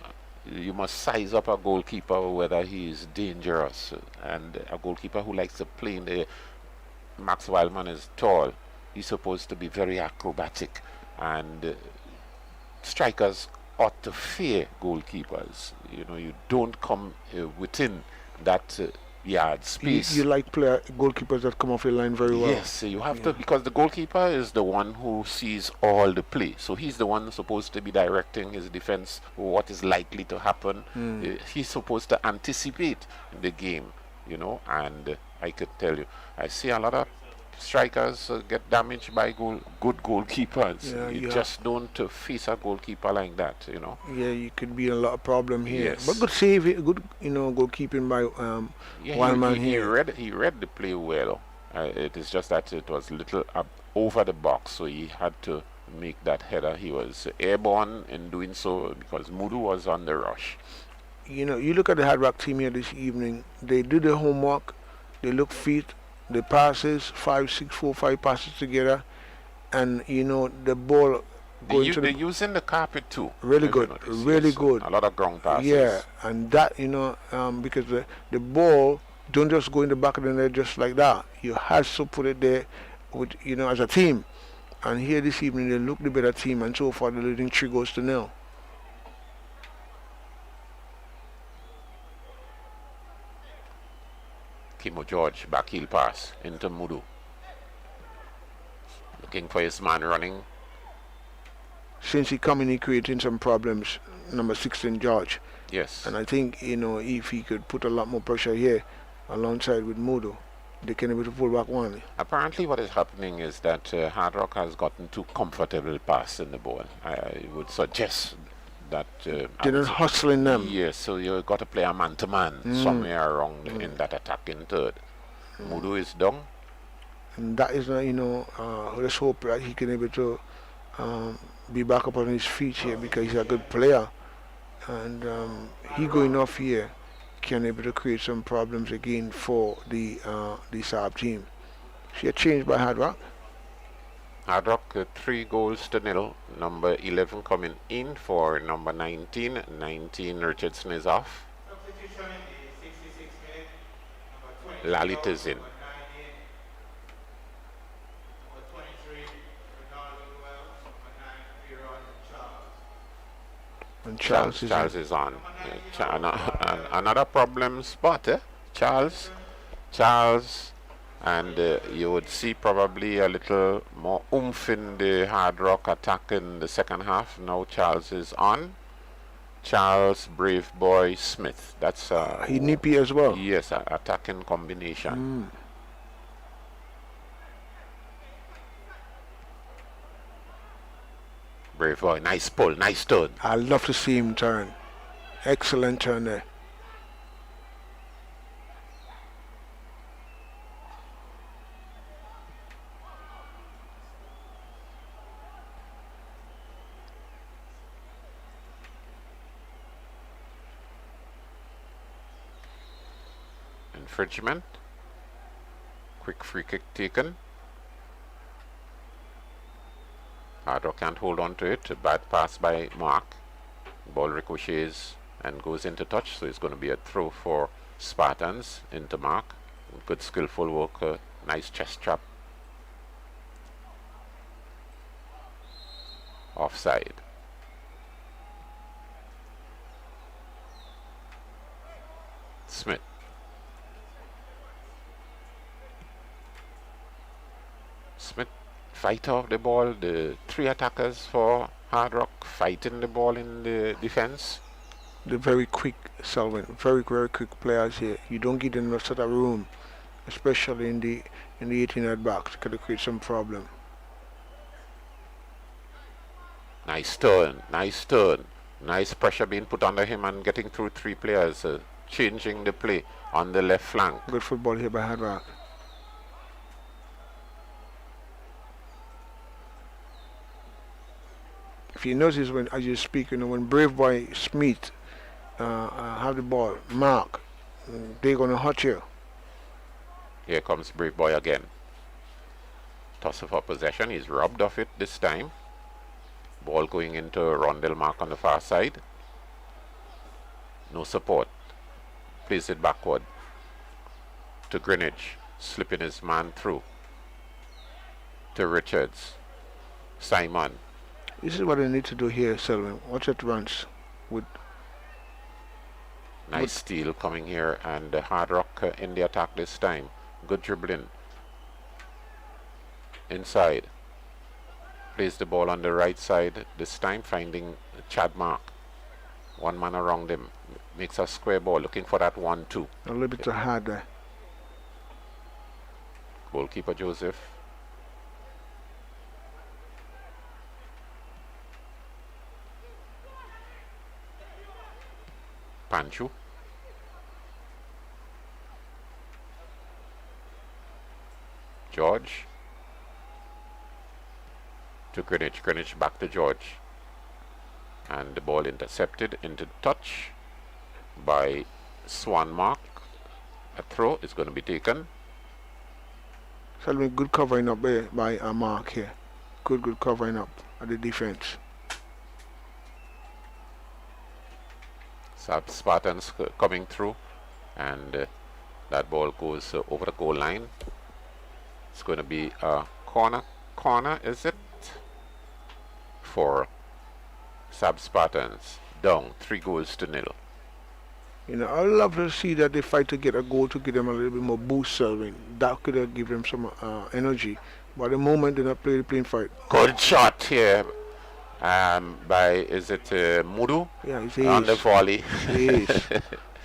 you must size up a goalkeeper whether he is dangerous. And a goalkeeper who likes to play in the Max Wildman is tall. He's supposed to be very acrobatic. And strikers ought to fear goalkeepers. You know, you don't come within that yard space. You like goalkeepers that come off the line very well. Yes, you have to, because the goalkeeper is the one who sees all the play. So he's the one supposed to be directing his defense, what is likely to happen. He's supposed to anticipate the game, you know, and I could tell you, I see a lot of strikers get damaged by good goalkeepers. Yeah, you just don't face a goalkeeper like that, you know. Yeah, you could be in a lot of problem here. Yes. But good save, good, you know, goalkeeping by Wildman here. He read the play well. It is just that it was a little up over the box, so he had to make that header. He was airborne in doing so because Mudu was on the rush. You know, you look at the Hard Rock team here this evening. They do their homework. They look fit. The passes, 5, 6, 4, 5 passes together, and you know the ball going to they're using the carpet too. Really good, really good. A lot of ground passes. Yeah, and that, you know, because the ball Don't just go in the back of the net just like that. You have to put it there with, as a team. And here this evening, they look the better team, and so far they're leading 3-0. Kimo George, back heel pass into Mudu. Looking for his man running. Since he come in, he creating some problems, number 16, George. Yes. And I think, if he could put a lot more pressure here alongside with Mudu, they can be able to pull back one. Apparently what is happening is that Hard Rock has gotten too comfortable passing the ball. I would suggest that... they're not hustling them. Yes, so you've got to play a man-to-man somewhere around in that attacking third. Mudu is down. And that is, let's hope that he can be able to be back up on his feet here, because he's a good player. And he going off here can able to create some problems again for the Saab team. See a change by Hard Rock. Hard Rock 3-0. Number 11 coming in for number 19. 19 Richardson is off. Lalit is in. And Charles is on. Another problem spot, Charles, and you would see probably a little more oomph in the Hard Rock attack in the second half. Now Charles is on. Charles, Brave Boy, Smith. That's he nippy as well. Yes, attacking combination. Brave Boy, nice pull, nice turn. I love to see him turn. Excellent turn there. Infringement. Quick free kick taken. Hard Rock can't hold on to it. A bad pass by Mark. Ball ricochets and goes into touch, so it's going to be a throw for Spartans into Mark. Good skillful work, nice chest trap. Offside. Smith. Smith fight off the ball. The three attackers for Hard Rock fighting the ball in the defense. They're very quick, Selwyn. Very, very quick players here. You don't give them enough sort of room, especially in the 18-yard box. It could create some problem. Nice turn, nice turn. Nice pressure being put under him and getting through three players, changing the play on the left flank. Good football here by Hard Rock. If you notice, when as you speak, when Brave Boy Smith have the ball, Mark, they're going to hurt you. Here comes Brave Boy again. Toss of possession. He's robbed of it this time. Ball going into Rondell Mark on the far side. No support. Plays it backward to Greenwich. Slipping his man through. To Richards. Simon. This is what they need to do here, Selwyn. Watch it runs. Nice steal coming here, and Hard Rock in the attack this time. Good dribbling. Inside. Plays the ball on the right side this time, finding Chad Mark. One man around him. Makes a square ball, looking for that 1-2. A little bit too hard there. Goalkeeper Joseph. Panchu. George. To Greenwich. Greenwich back to George. And the ball intercepted into touch by Swan Mark. A throw is going to be taken. Selwyn, good covering up by Mark here. Good covering up at the defense. Spartans coming through, and That ball goes over the goal line. It's going to be a corner. Corner, is it? For Spartans. Down 3-0. You know, I'd love to see that they fight to get a goal to give them a little bit more boost, Selvin. That could have given them some energy. But at the moment, they're not playing fight. Good shot here by, is it Mudu? Yeah, it's on the volley.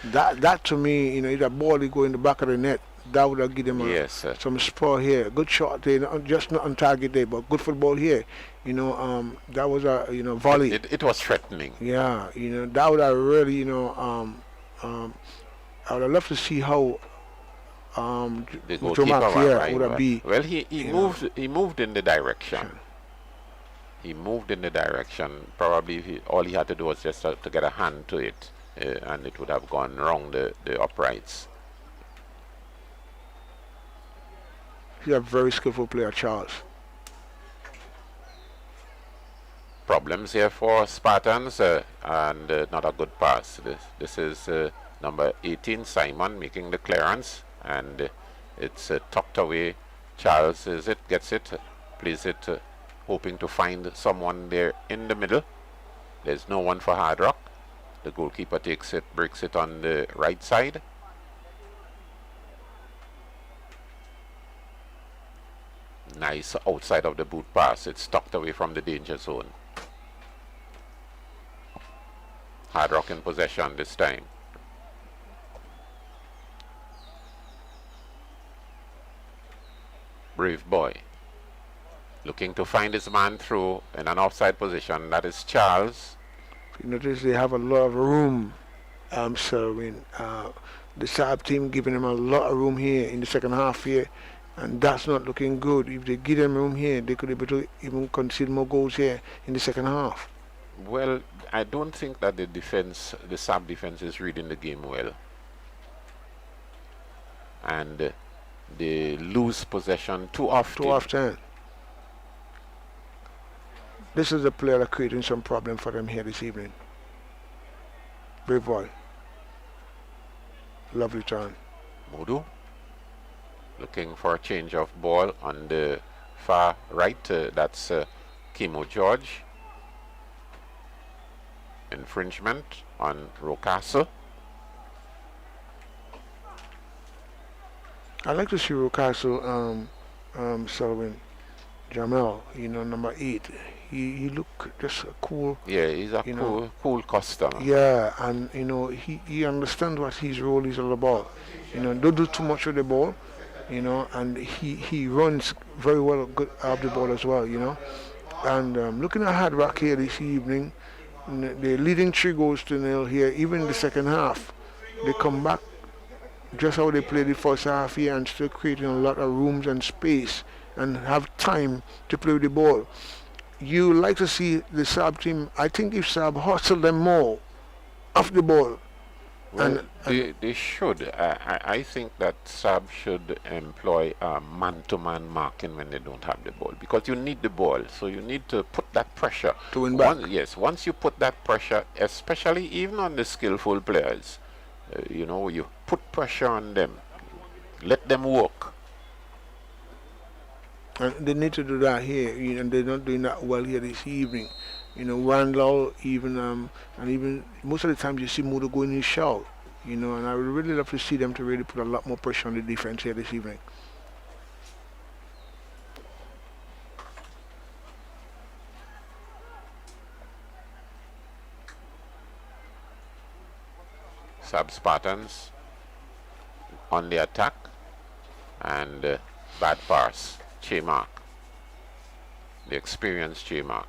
That to me, you know, if that ball they go in the back of the net, that would have given them some spur here. Good shot there, just not on target there, but good football here. You know, that was a volley. It was threatening. Yeah, you know, that would have really, you know, I would have loved to see how the goalkeeper would have been. Well, he moved in the direction. He moved in the direction. Probably all he had to do was just to get a hand to it, and it would have gone wrong the uprights. He's a very skillful player, Charles. Problems here for Spartans, and not a good pass. This is number 18, Simon, making the clearance, and it's tucked away. Charles gets it, plays it, hoping to find someone there in the middle. There's no one for Hard Rock. The goalkeeper takes it, breaks it on the right side. Nice outside of the boot pass. It's tucked away from the danger zone. Hard Rock in possession this time. Brave Boy looking to find his man through in an offside position. That is Charles. You notice they have a lot of room. The Saab team giving them a lot of room here in the second half here, and that's not looking good. If they give them room here, they could be able to even concede more goals here in the second half. Well, I don't think that the Saab defense is reading the game well, and they lose possession too often. This is a player that creating some problem for them here this evening. Brave Boy. Lovely turn. Mudu looking for a change of ball on the far right. That's Kimo George. Infringement on Rocastle. I'd like to see Rocastle, Sullivan, Jamel, you know, number 8. He look just cool. Yeah, he's a cool customer. Yeah, and you know he understands what his role is all about. You know, don't do too much with the ball. You know, and he runs very well good off the ball as well. You know, and looking at Hard Rock here this evening, they're leading 3-0 here. Even in the second half, they come back just how they played the first half here and still creating a lot of rooms and space and have time to play with the ball. You like to see the Saab team. I think if Saab hustle them more off the ball. Well, they should. I think that Saab should employ man-to-man marking when they don't have the ball, because you need the ball. So you need to put that pressure. To win back. Once you put that pressure, especially even on the skillful players, you know, you put pressure on them. Let them work. And they need to do that here, you know, and they're not doing that well here this evening. You know, Randall, even and even most of the times you see Mudo going in his shell, you know, and I would really love to see them to really put a lot more pressure on the defense here this evening. Spartans on the attack, and bad pass. J-Mark, the experienced J-Mark.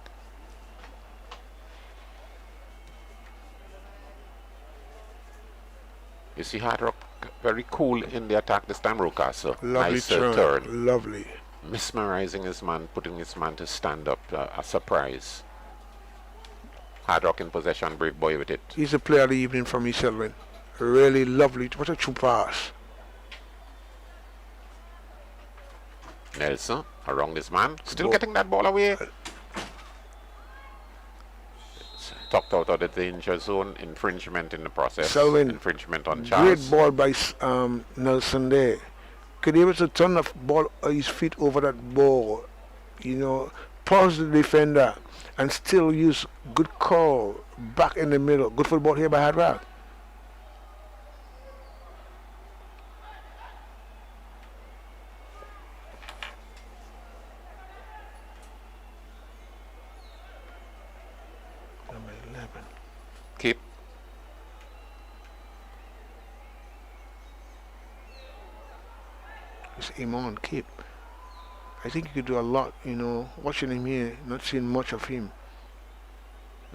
You see Hard Rock very cool in the attack this time, Rocastle. Lovely nice turn. Lovely. Mesmerizing his man, putting his man to stand up. A surprise. Hard Rock in possession, Brave Boy with it. He's a player of the evening for me, Selvin. Really lovely. What a true pass. Nelson around this man, still getting that ball away. tucked out of the danger zone, infringement in the process, Selwyn, infringement on Charles. Great ball by Nelson there. Could he able to turn the ball, his feet over that ball, you know, pause the defender, and still use good call back in the middle. Good football here by Hard Rock. Number 11. Keep. It's Imon, keep. I think he could do a lot, you know, watching him here, not seeing much of him.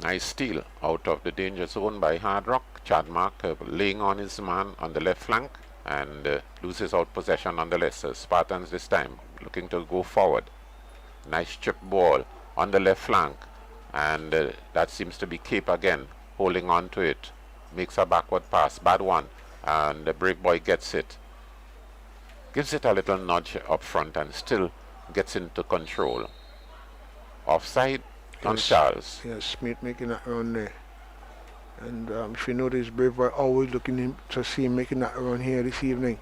Nice steal out of the danger zone by Hard Rock. Chadmark laying on his man on the left flank and loses out possession on the left. So Spartans this time looking to go forward. Nice chip ball on the left flank, and that seems to be Cape again, holding on to it. Makes a backward pass, bad one, and the Brave Boy gets it. Gives it a little nudge up front and still gets into control. Offside on Charles. Yes, Smith making that run there. And if you notice, Brave Boy always looking to see him making that run here this evening.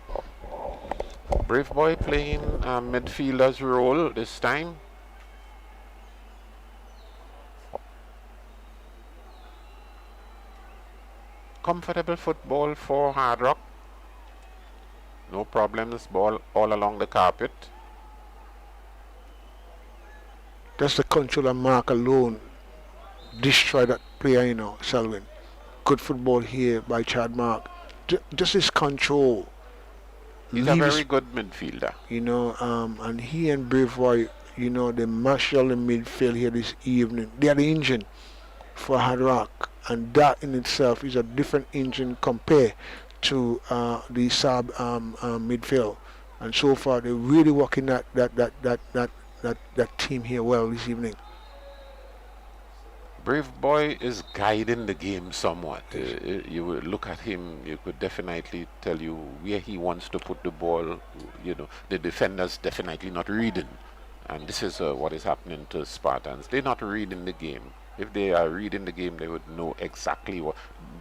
Brave Boy playing a midfielder's role this time. Comfortable football for Hard Rock. No problems, ball all along the carpet. Just the control and mark alone destroy that player, you know, Selwyn. Good football here by Chad Mark. Just his control. He's a very good midfielder. You know, and he and Brave Boy, you know, they marshal the midfield here this evening. They are the engine for Hard Rock, and that in itself is a different engine compared to the sub midfield. And so far, they're really working that team here well this evening. Brave Boy is guiding the game somewhat. You would look at him, you could definitely tell you where he wants to put the ball. You know, the defenders definitely not reading. And this is what is happening to Spartans. They're not reading the game. If they are reading the game, they would know exactly what.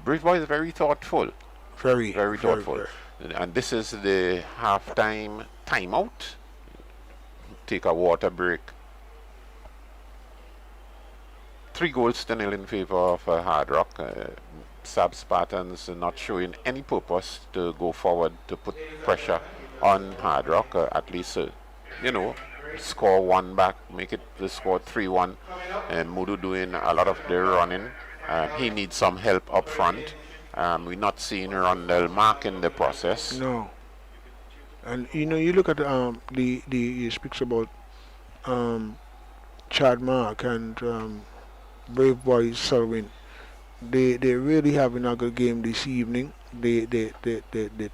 Brave Boy is very thoughtful. Very thoughtful. And this is the halftime timeout. Take a water break. 3-0 in favor of Hard Rock. Spartans not showing any purpose to go forward to put pressure on Hard Rock. At least, you know, score one back, make it the score 3-1. And Mudu doing a lot of the running. He needs some help up front. We're not seeing Rondell Mark in the process. No. And you know, you look at he speaks about Chad Mark and Brave Boy Selwyn. They really having a good game this evening. They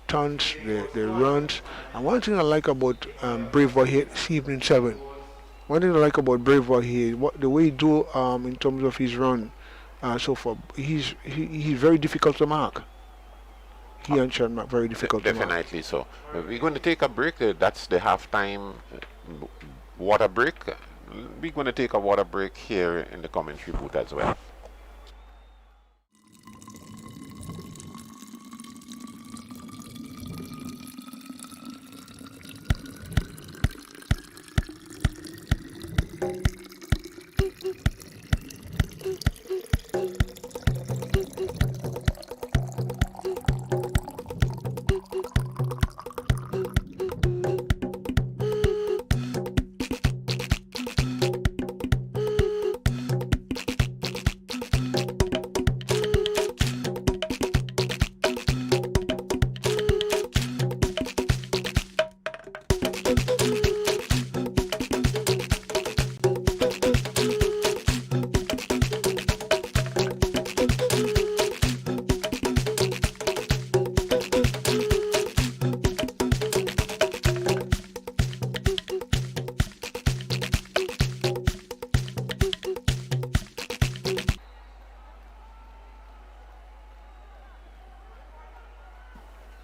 turns, they runs. And one thing I like about Brave Boy here this evening, Selwyn. One thing I like about Brave Boy here, the way he do in terms of his run so far, he's very difficult to mark. He and Chad Mark very difficult to mark. Definitely so. We're going to take a break. That's the halftime water break. We're going to take a water break here in the commentary booth as well.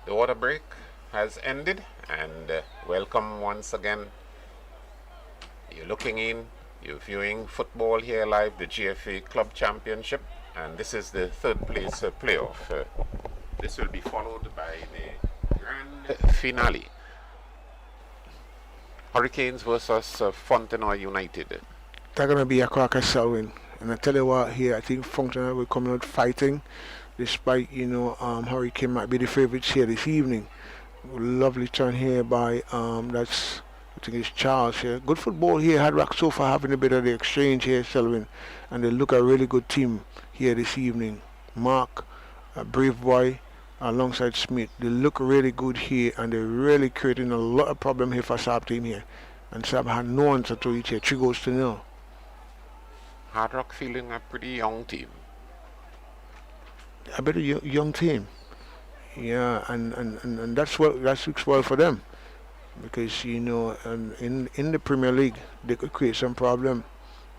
The water break has ended, and welcome once again. You're looking in, you're viewing football here live, the GFA Club Championship, And this is the third place playoff. This will be followed by the grand finale. Hurricanes versus Fontenoy United. They're going to be a cracker, Selwyn. And I tell you what, here, I think Fontenoy will come out fighting, despite, Hurricane might be the favourites here this evening. Lovely turn here by, I think it's Charles here. Good football here. Hard Rock so far having a bit of the exchange here, Selwyn. And they look a really good team here this evening. Mark, Brave Boy, alongside Smith. They look really good here, and they're really creating a lot of problem here for Saab team here. And Saab had no answer to it here. 3-0. Hard Rock feeling a pretty young team. A bit of young team. Yeah, and that's what that looks well for them. Because, and in the Premier League, they could create some problem.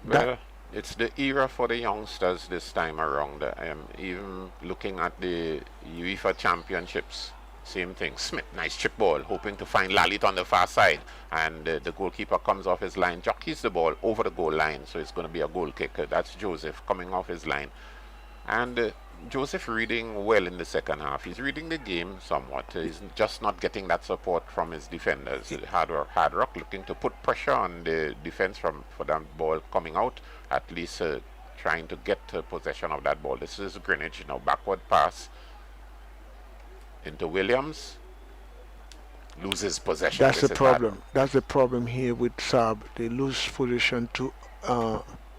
Well, it's the era for the youngsters this time around. I am even looking at the UEFA Championships. Same thing. Smith, nice chip ball, hoping to find Lalit on the far side. And the goalkeeper comes off his line, jockeys the ball over the goal line. So it's going to be a goal kick. That's Joseph coming off his line. And Joseph reading well in the second half. He's reading the game somewhat. He's just not getting that support from his defenders. Hard Rock looking to put pressure on the defense for that ball coming out. At least trying to get possession of that ball. This is Greenwich. Now backward pass into Williams. Loses possession. That's the problem. That's the problem here with Saab. They lose position too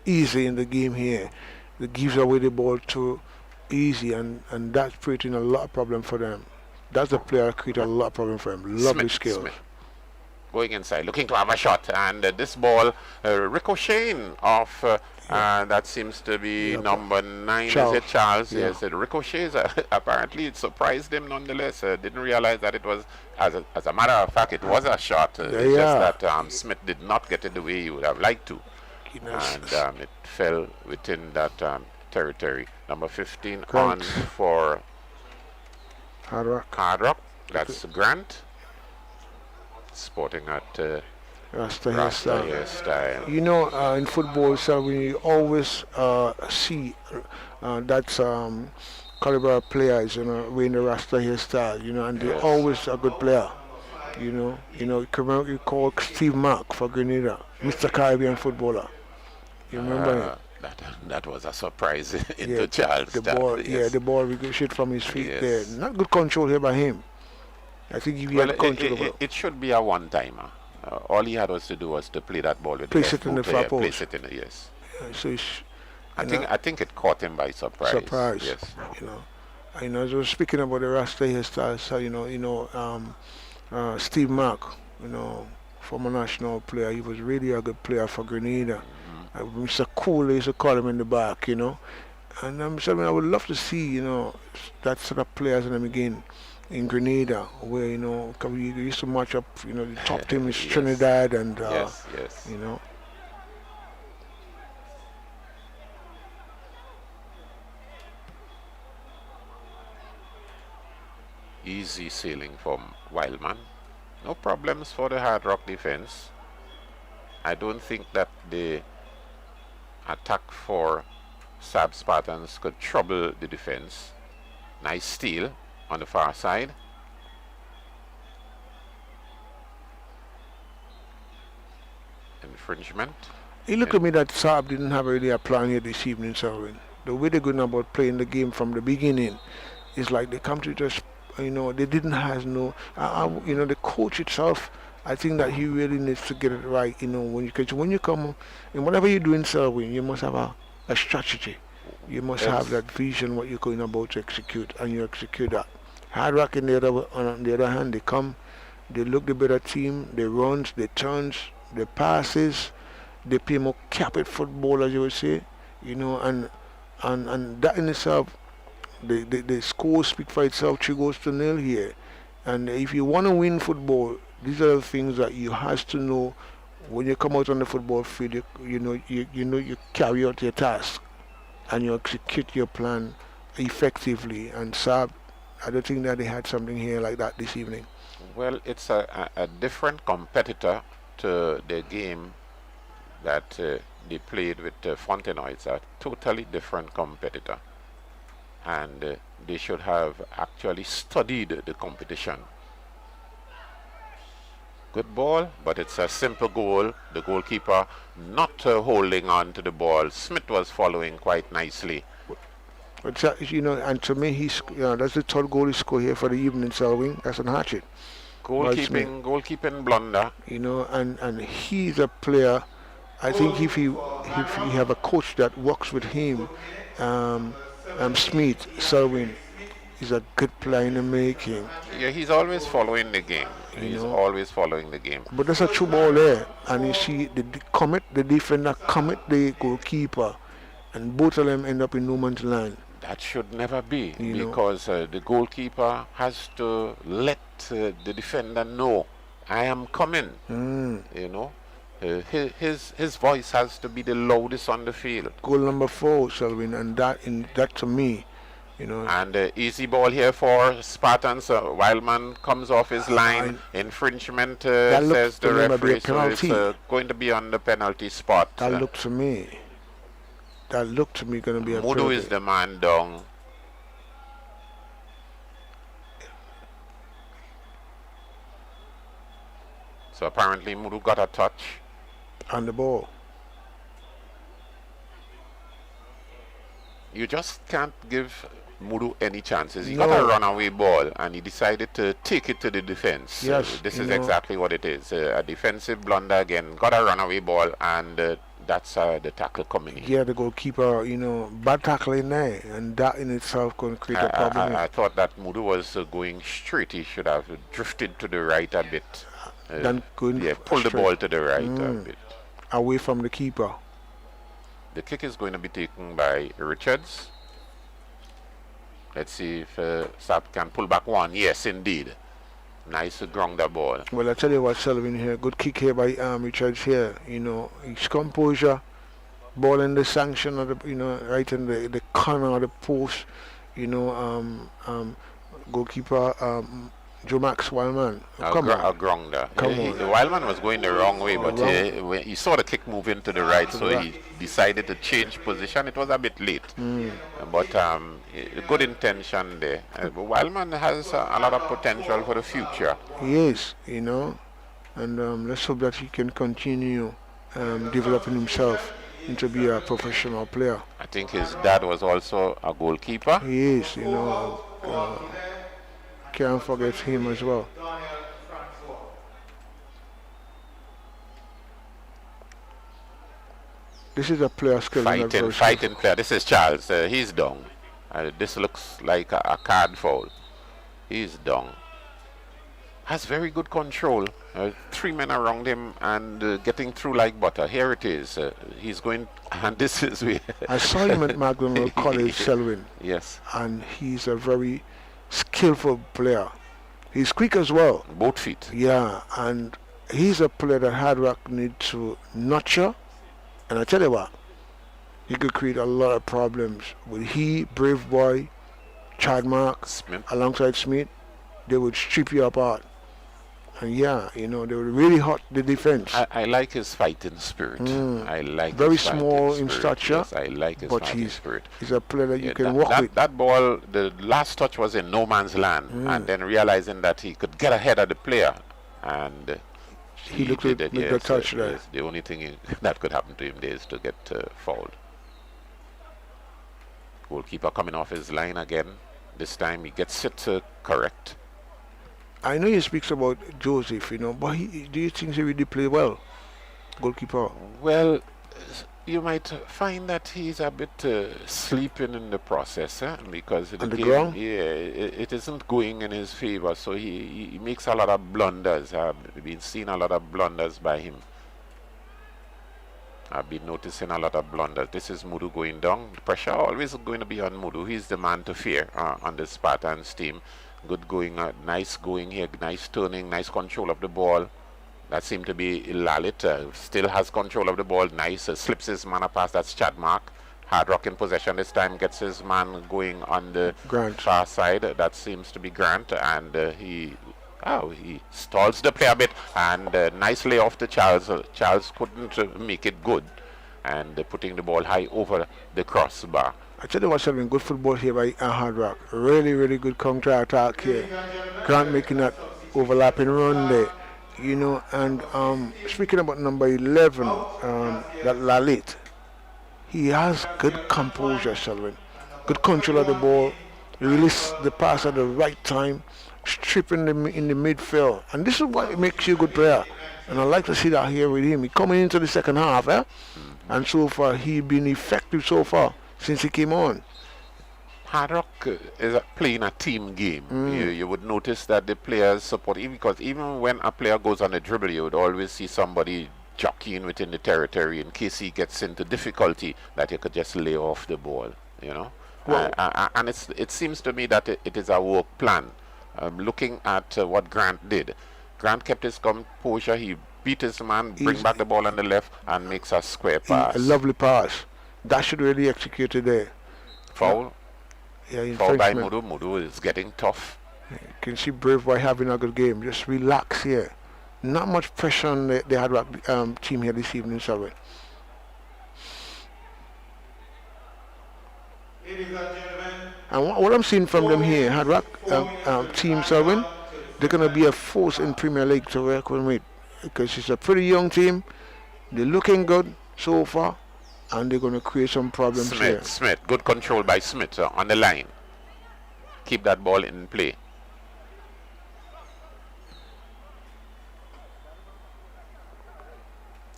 easy in the game here. They gives away the ball too easy, and that's creating a lot of problem for them. That's the player creating a lot of problem for them. Lovely skills. Smith. Going inside, looking to have a shot, and this ball ricocheting off. That seems to be number 9. Charles. Is it Charles? Yeah. Yes, it ricochets. Apparently, it surprised him nonetheless. Didn't realize that it was, as a matter of fact, it was a shot. It's just that Smith did not get it the way he would have liked to. And it fell within that territory. Number 15 Grant. on for Hard Rock. That's Grant. Sporting at Rasta hairstyle. Hairstyle. In football, so we always see that caliber of players, wearing the Rasta hairstyle, and they're always a good player. You call Steve Mark for Grenada, Mr. Caribbean footballer. You remember him? That was a surprise into Charles. The ball, the ball ricocheted from his feet there. Not good control here by him. I think he had control. It should be a one-timer. All he had was to do was to play that ball with place it in the far post. Place it in the so I think it caught him by surprise. Yes. I was speaking about the Rasta hairstyle. So Steve Mark, former national player. He was really a good player for Grenada. Mr. Cool, they used to call him in the back, And I would love to see, that sort of players in them again in Grenada, where, we used to match up, the top team is Trinidad and, yes. Easy sailing from Wildman. No problems for the Hard Rock defense. I don't think that the attack for Saab Spartans could trouble the defense. Nice steal on the far side. Infringement. It looked to me that Saab didn't have really a plan here this evening, Selwyn. The way they're going about playing the game from the beginning is like they come to just, they didn't have no, the coach itself, I think that he really needs to get it right, when you come, and whatever you do in Selwyn, you must have a strategy. You must have that vision, what you're going about to execute, and you execute that. Hard Rock on the other hand, they come, they look the better team, they runs, they turns, they passes, they play more capit football, as you would say, and that in itself, the score speak for itself. 3-0 here, and if you want to win football, these are the things that you have to know when you come out on the football field. You carry out your task and you execute your plan effectively. And Saab, I don't think that they had something here like that this evening. Well, it's a different competitor to the game that they played with Fontenoy. It's a totally different competitor. and they should have actually studied the competition. Good ball, but it's a simple goal. The goalkeeper not holding on to the ball. Smith was following quite nicely. But and to me, that's the third goal he scored here for the evening, Selwyn. That's an hatchet. Goalkeeping blunder. And he's a player. I think if he have a coach that works with him, Smith, Selwyn, he's a good player in the making. Yeah, he's always following the game. He's always following the game. But there's a true ball there, and you see the defender commit the goalkeeper, and both of them end up in no man's land. That should never be, because the goalkeeper has to let the defender know, I am coming. His voice has to be the loudest on the field. Goal number 4, Selwyn, and that to me, And easy ball here for Spartans. Wildman comes off his line. Infringement, says the referee. So it's going to be on the penalty spot. That looked to me going to be a Mudu penalty. is the man down. So apparently Mudu got a touch. On the ball. You just can't give Mudu any chances. He got a runaway ball and he decided to take it to the defense. Yes, This is exactly what it is. A defensive blunder again. Got a runaway ball, and that's the tackle coming in. Yeah, the goalkeeper, bad tackle in there, and that in itself can create a problem. I thought that Mudu was going straight. He should have drifted to the right a bit. Then going pull the ball to the right a bit. Away from the keeper. The kick is going to be taken by Richards. Let's see if Sap can pull back one. Yes, indeed. Nice grounder ball. Well, I tell you what, Sullivan here. Good kick here by Richards here. His composure. Ball in the sanction of the, right in the corner of the post. Goalkeeper Joe Max Wildman. A grounder. The Wildman was going the wrong way, but when he saw the kick move into the right, so he decided to change position. It was a bit late, but good intention there. Wildman has a lot of potential for the future. He is, and let's hope that he can continue developing himself into be a professional player. I think his dad was also a goalkeeper. He is, can't forget him as well. This is a player skill. Fighting player. This is Charles. He's down. This looks like a card foul. He's down. Has very good control. 3 men around him and getting through like butter. Here it is. He's going, and this is where I saw him at McDonald College, Selwyn. Yes. And he's a very skillful player. He's quick as well. Both feet. Yeah, and he's a player that Hard Rock need to nurture. And I tell you what, he could create a lot of problems. With Brave Boy, Chad Mark, Smith, alongside Smith, they would strip you apart. And they would really hurt the defense. I like his fighting spirit. I like very his small in stature. Yes, I like his fighting spirit. He's a player that you can work with. That ball, the last touch was in no man's land, and then realizing that he could get ahead of the player, and he looked at the touch there. Yes, the only thing that could happen to him there is to get fouled. Goalkeeper coming off his line again. This time he gets it correct. I know he speaks about Joseph, but do you think he really play well, goalkeeper? Well, you might find that he's a bit sleeping in the process, because the game, it isn't going in his favor. So he makes a lot of blunders. I've been seeing a lot of blunders by him. I've been noticing a lot of blunders. This is Mudu going down. The pressure always going to be on Mudu. He's the man to fear on the Spartans team. Good going, nice going here, nice turning, nice control of the ball. That seemed to be Lalit. Still has control of the ball. Nice. Slips his man a pass. That's Chad Mark. Hard Rock in possession this time. Gets his man going on the far side. That seems to be Grant. And he stalls the play a bit. And nice lay off to Charles. Charles couldn't make it good. And putting the ball high over the crossbar. I tell you what's having good football here by Hard Rock. Really, really good counter attack here. Grant making that overlapping run there. You know, and speaking about number 11, that Lalit, he has good composure, Selvin. Good control of the ball, release the pass at the right time, stripping them in the midfield. And this is what makes you a good player. And I like to see that here with him. He coming into the second half, and so far he's been effective so far since he came on. Hard Rock is playing a team game. You would notice that the players support, because even when a player goes on a dribble, you would always see somebody jockeying within the territory in case he gets into difficulty, that you could just lay off the ball, you know. Well, and it seems to me that it is a work plan. Looking at what Grant did, Grant kept his composure. He beat his man, bring back the ball on the left, and makes a square pass. A lovely pass. That should really execute it there. Foul. Yeah, foul by Mudu. Mudu is getting tough. You can see Brave Boy having a good game. Just relax here. Not much pressure on the Hard Rock team here this evening, sorry. And what I'm seeing from them here, Hard Rock team, Selwyn, they're going to be a force in Premier League to reckon with, because it's a pretty young team. They're looking good so far, and they're going to create some problems here. Smith, good control by Smith on the line. Keep that ball in play.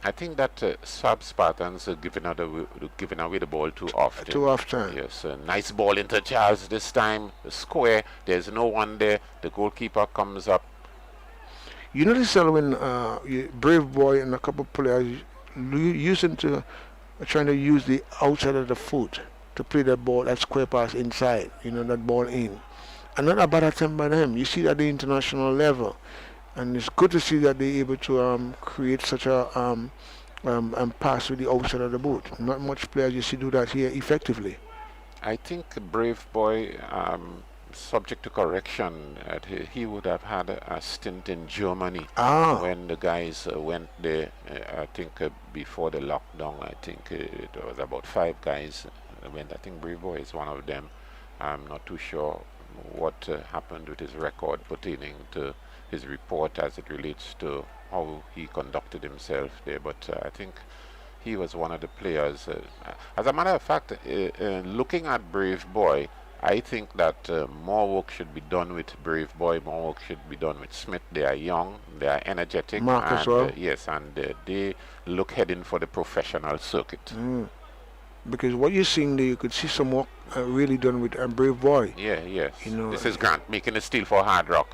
I think that Spartans are giving away the ball too often. Too often. Yes, a nice ball into Charles this time. The square, there's no one there. The goalkeeper comes up. You notice, Selwyn, Brave Boy and a couple of players trying to use the outside of the foot to play that ball, that square pass inside, you know, that ball in. And not a bad attempt by them. You see that at the international level. And it's good to see that they're able to create such a pass with the outside of the boot. Not much players you see do that here effectively. I think Brave Boy, subject to correction, he would have had a stint in Germany when the guys went there. I think before the lockdown, I think it was about 5 guys went. I think Brave Boy is one of them. I'm not too sure what happened with his record pertaining to his report as it relates to how he conducted himself there, but I think he was one of the players. As a matter of fact, looking at Brave Boy, I think that more work should be done with Brave Boy, more work should be done with Smith. They are young, they are energetic, Mark as well. Yes, and they look heading for the professional circuit. Because what you're seeing there, you could see some work really done with a Brave Boy. Yes. You know, this is Grant making a steal for Hard Rock.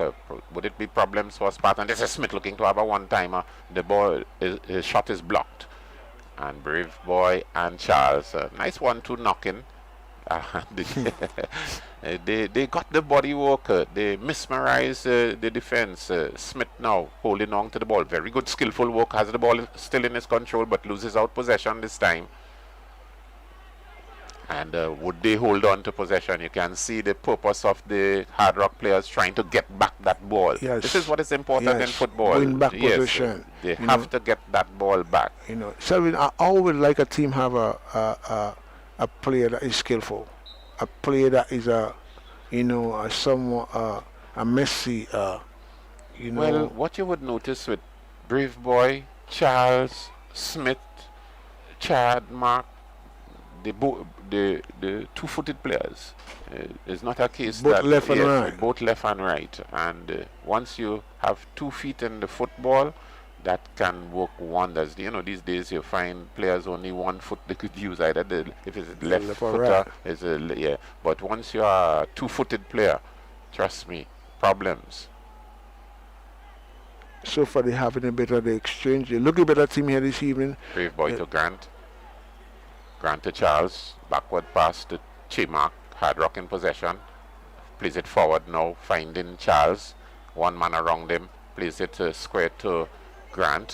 Would it be problems for Spartan? This is Smith looking to have a one-timer. The ball, his shot is blocked. And Brave Boy and Charles, nice 1-2 knocking. They got the body work. They mesmerized the defense. Smith now holding on to the ball. Very good, skillful work. Has the ball still in his control, but loses out possession this time. And would they hold on to possession? You can see the purpose of the Hard Rock players trying to get back that ball. Yes. This is what is important in football. Win back possession. They have to get that ball back. You know, Selvin, I always like a team have a player that is skillful, a player that is a Messi. Well, what you would notice with Brave Boy, Charles, Smith, Chad, Mark, the two-footed players. It's not a case both that left and right. Both left and right. And once you have 2 feet in the football, that can work wonders. You know, these days you find players only 1 foot they could use. Either if it's left footer, right. But once you are a 2-footed player, trust me, problems. So far they're having a better exchange. They're looking better team here this evening. Brave Boy to Grant. Grant to Charles, backward pass to Chimark, Hard Rock in possession, plays it forward now, finding Charles, 1 man around him, plays it square to Grant,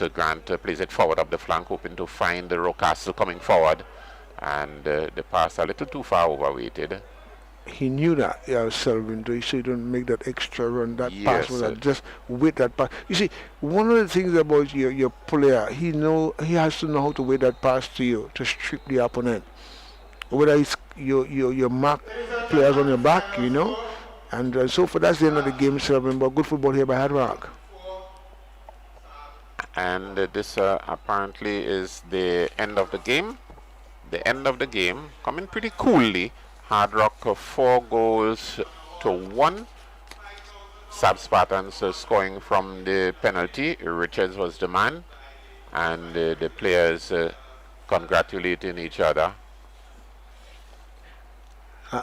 plays it forward up the flank, hoping to find the Rocastle coming forward, and the pass a little too far overweighted. He knew that, Selvin, so he don't make that extra run. That pass was just with that pass. You see, one of the things about your player, he has to know how to wait that pass to you to strip the opponent. whether it's your mark players on your back, you know. And so for that's the end of the game, sir. But good football here by Hard Rock. And this apparently is the end of the game. The end of the game coming pretty coolly. Hard Rock 4-1. Spartans scoring from the penalty. Richards was the man, and the players congratulating each other.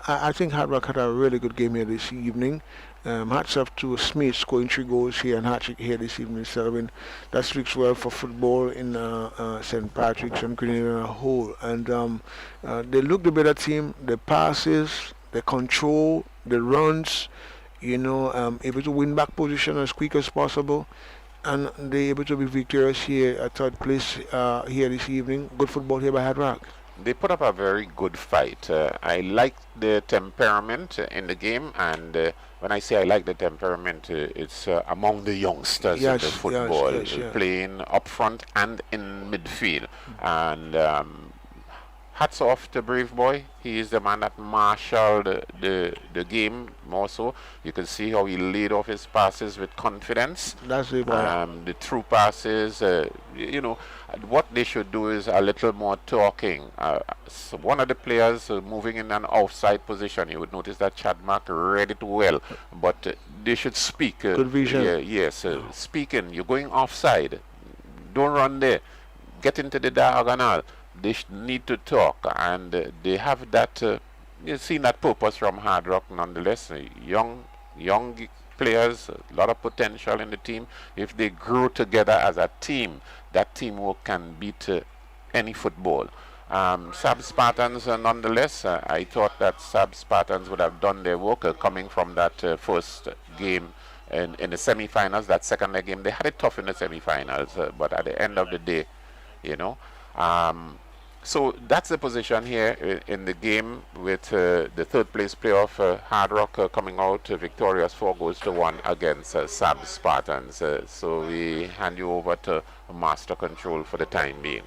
I think Hard Rock had a really good game here this evening. Hats off to Smith scoring 3 goals here and hat-trick here this evening. So that speaks well for football in St. Patrick's and Grenada as a whole. And they look the better team. The passes, the control, the runs, you know, able to win back position as quick as possible. And they're able to be victorious here at 3rd place here this evening. Good football here by Hard Rock. They put up a very good fight. I like the temperament in the game, and when I say I like the temperament, it's among the youngsters in the football, playing up front and in midfield. And hats off to Brave Boy. He is the man that marshaled the game more so. You can see how he laid off his passes with confidence. That's it, the through passes, you know, what they should do is a little more talking. So one of the players moving in an offside position, you would notice that Chad Mark read it well, but they should speak. Good vision. Yes, speaking. You're going offside. Don't run there. Get into the diagonal. They need to talk, and they have that. You've seen that purpose from Hard Rock, nonetheless. Young players, a lot of potential in the team. If they grow together as a team, that teamwork can beat any football. Spartans, nonetheless, I thought that Spartans would have done their work coming from that first game in the semi-finals. That second leg game, they had it tough in the semi-finals, but at the end of the day, you know. So that's the position here in the game, with the 3rd place playoff, Hard Rock coming out victorious 4-1 against Spartans. So we hand you over to Master Control for the time being.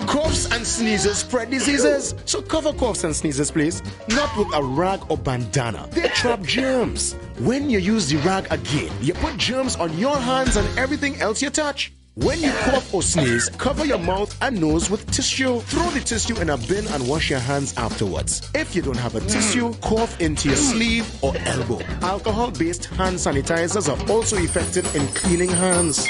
Coughs and sneezes spread diseases, so cover coughs and sneezes, please. Not with a rag or bandana. They trap germs. When you use the rag again, you put germs on your hands and everything else you touch. When you cough or sneeze, cover your mouth and nose with tissue. Throw the tissue in a bin and wash your hands afterwards. If you don't have a tissue, cough into your sleeve or elbow. Alcohol-based hand sanitizers are also effective in cleaning hands.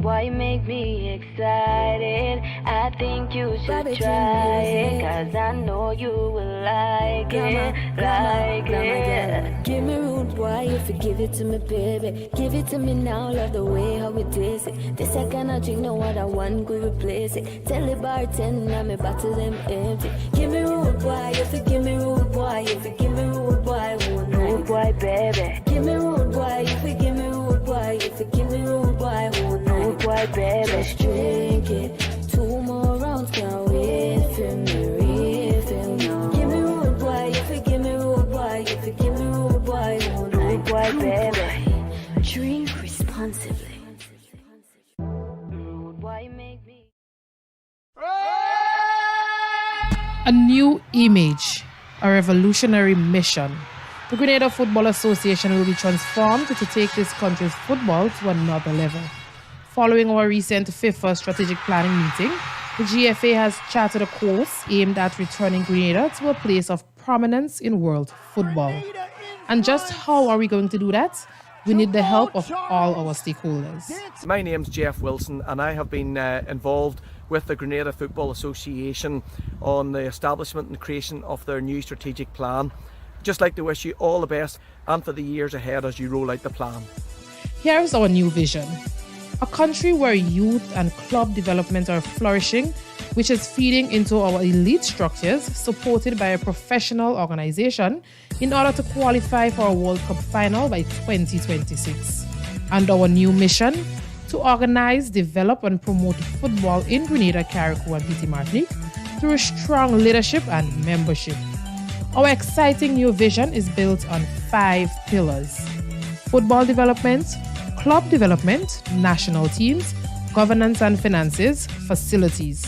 Why make me excited? I think you should try it, cause I know you will like it. Give me rude boy, if you give it to me, baby. Give it to me now, love the way how it is it. This I cannot drink, no other one could replace it. Tell the bartender, me bottle them empty. Give me rude boy, if you give me rude boy. If you give me rude boy, rude boy, baby. Give me rude boy, if you give me rude boy. If you give me rude boy, rude boy, baby. Just drink it. 2 more rounds, can't wait for me, refill now. Give me rude boy, if you give me rude boy. If you give me rude boy, rude boy, baby. Drink responsibly. Rude boy, make me. A new image, a revolutionary mission. The Grenada Football Association will be transformed to take this country's football to another level. Following our recent FIFA strategic planning meeting, the GFA has charted a course aimed at returning Grenada to a place of prominence in world football. And just how are we going to do that? We need the help of all our stakeholders. My name's Jeff Wilson, and I have been involved with the Grenada Football Association on the establishment and creation of their new strategic plan. Just like to wish you all the best and for the years ahead as you roll out the plan. Here's our new vision. A country where youth and club development are flourishing, which is feeding into our elite structures, supported by a professional organization in order to qualify for a World Cup final by 2026. And our new mission, to organize, develop and promote football in Grenada, Carriacou and Petite Martinique through strong leadership and membership. Our exciting new vision is built on 5 pillars: football development, club development, national teams, governance and finances, facilities.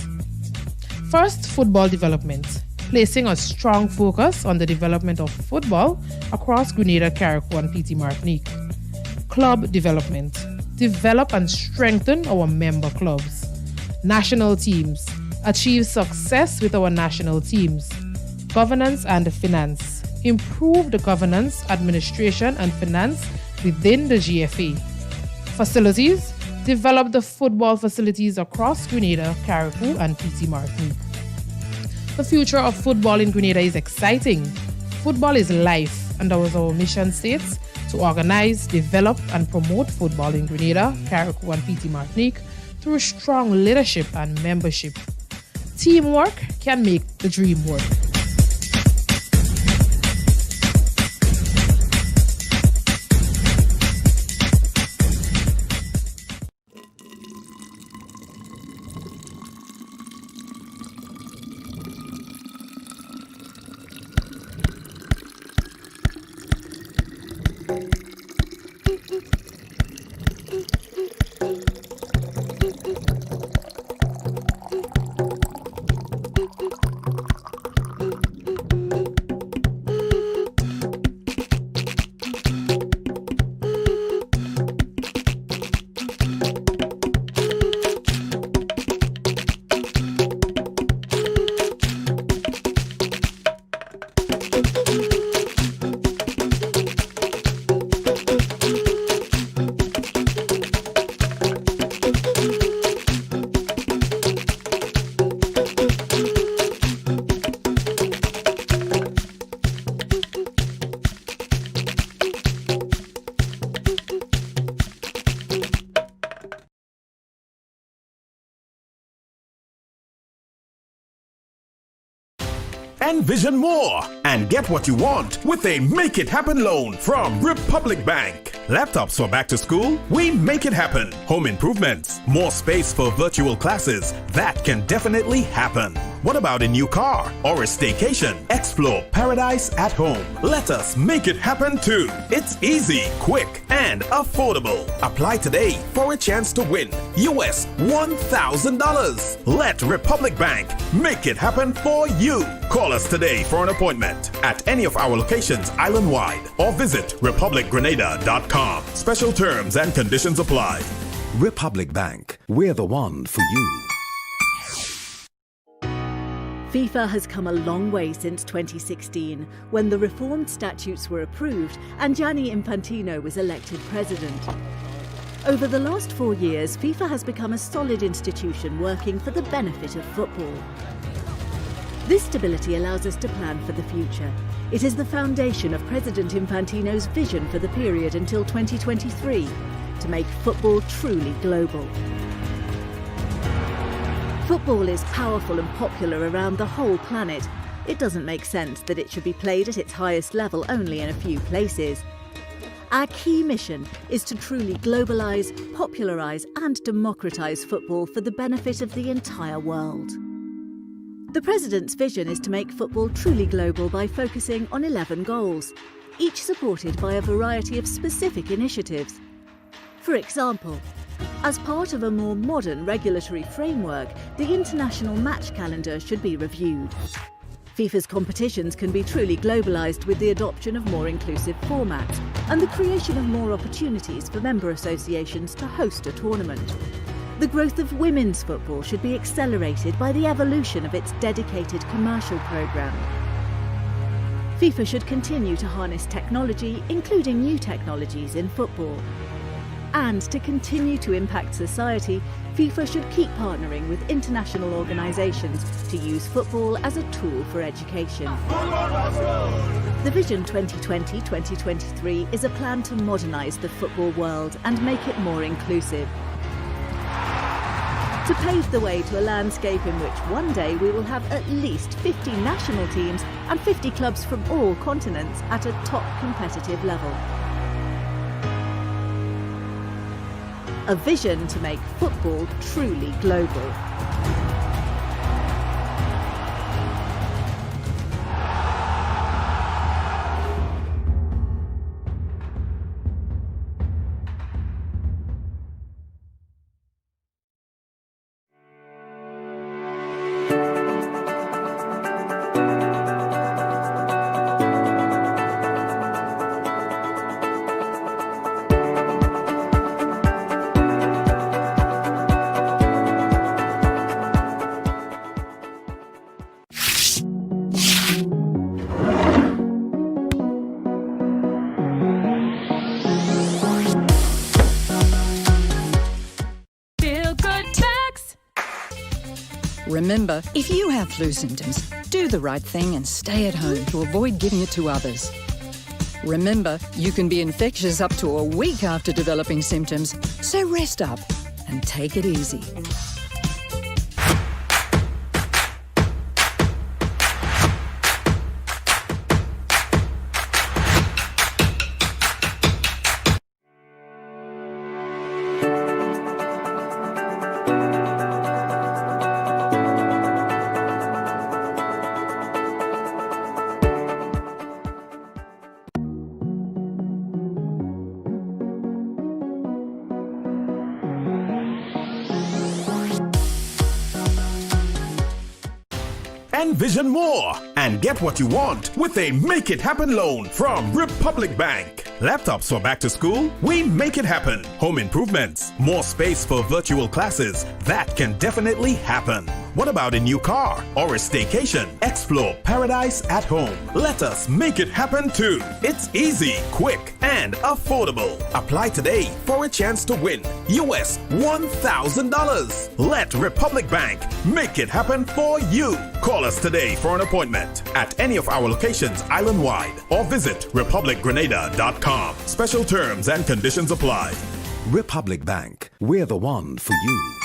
First, football development, placing a strong focus on the development of football across Grenada, Carriacou and Petite Martinique. Club development, develop and strengthen our member clubs. National teams, achieve success with our national teams. Governance and finance, improve the governance, administration and finance within the GFA. Facilities, develop the football facilities across Grenada, Carriacou and Petite Martinique. The future of football in Grenada is exciting. Football is life, and our mission states to organize, develop and promote football in Grenada, Carriacou and Petite Martinique through strong leadership and membership. Teamwork can make the dream work. Envision more and get what you want with a Make It Happen loan from Republic Bank. Laptops for back to school? We make it happen. Home improvements? More space for virtual classes? That can definitely happen. What about a new car or a staycation? Explore paradise at home. Let us make it happen too. It's easy, quick, and affordable. Apply today for a chance to win US $1,000. Let Republic Bank make it happen for you. Call us today for an appointment at any of our locations island-wide or visit republicgrenada.com. Special terms and conditions apply. Republic Bank, we're the one for you. FIFA has come a long way since 2016, when the reformed statutes were approved and Gianni Infantino was elected president. Over the last 4 years, FIFA has become a solid institution working for the benefit of football. This stability allows us to plan for the future. It is the foundation of President Infantino's vision for the period until 2023, to make football truly global. Football is powerful and popular around the whole planet. It doesn't make sense that it should be played at its highest level only in a few places. Our key mission is to truly globalise, popularise and democratise football for the benefit of the entire world. The President's vision is to make football truly global by focusing on 11 goals, each supported by a variety of specific initiatives. For example, as part of a more modern regulatory framework, the international match calendar should be reviewed. FIFA's competitions can be truly globalised with the adoption of more inclusive formats and the creation of more opportunities for member associations to host a tournament. The growth of women's football should be accelerated by the evolution of its dedicated commercial programme. FIFA should continue to harness technology, including new technologies in football. And to continue to impact society, FIFA should keep partnering with international organisations to use football as a tool for education. The Vision 2020-2023 is a plan to modernise the football world and make it more inclusive. To pave the way to a landscape in which one day we will have at least 50 national teams and 50 clubs from all continents at a top competitive level. A vision to make football truly global. Remember, if you have flu symptoms, do the right thing and stay at home to avoid giving it to others. Remember, you can be infectious up to a week after developing symptoms, so rest up and take it easy. Envision more and get what you want with a Make It Happen loan from Republic Bank. Laptops for back to school? We make it happen. Home improvements? More space for virtual classes? That can definitely happen. What about a new car or a staycation? Explore paradise at home. Let us make it happen too. It's easy, quick, and affordable. Apply today for a chance to win US $1,000. Let Republic Bank make it happen for you. Call us today for an appointment at any of our locations island-wide or visit republicgrenada.com. Special terms and conditions apply. Republic Bank, we're the one for you.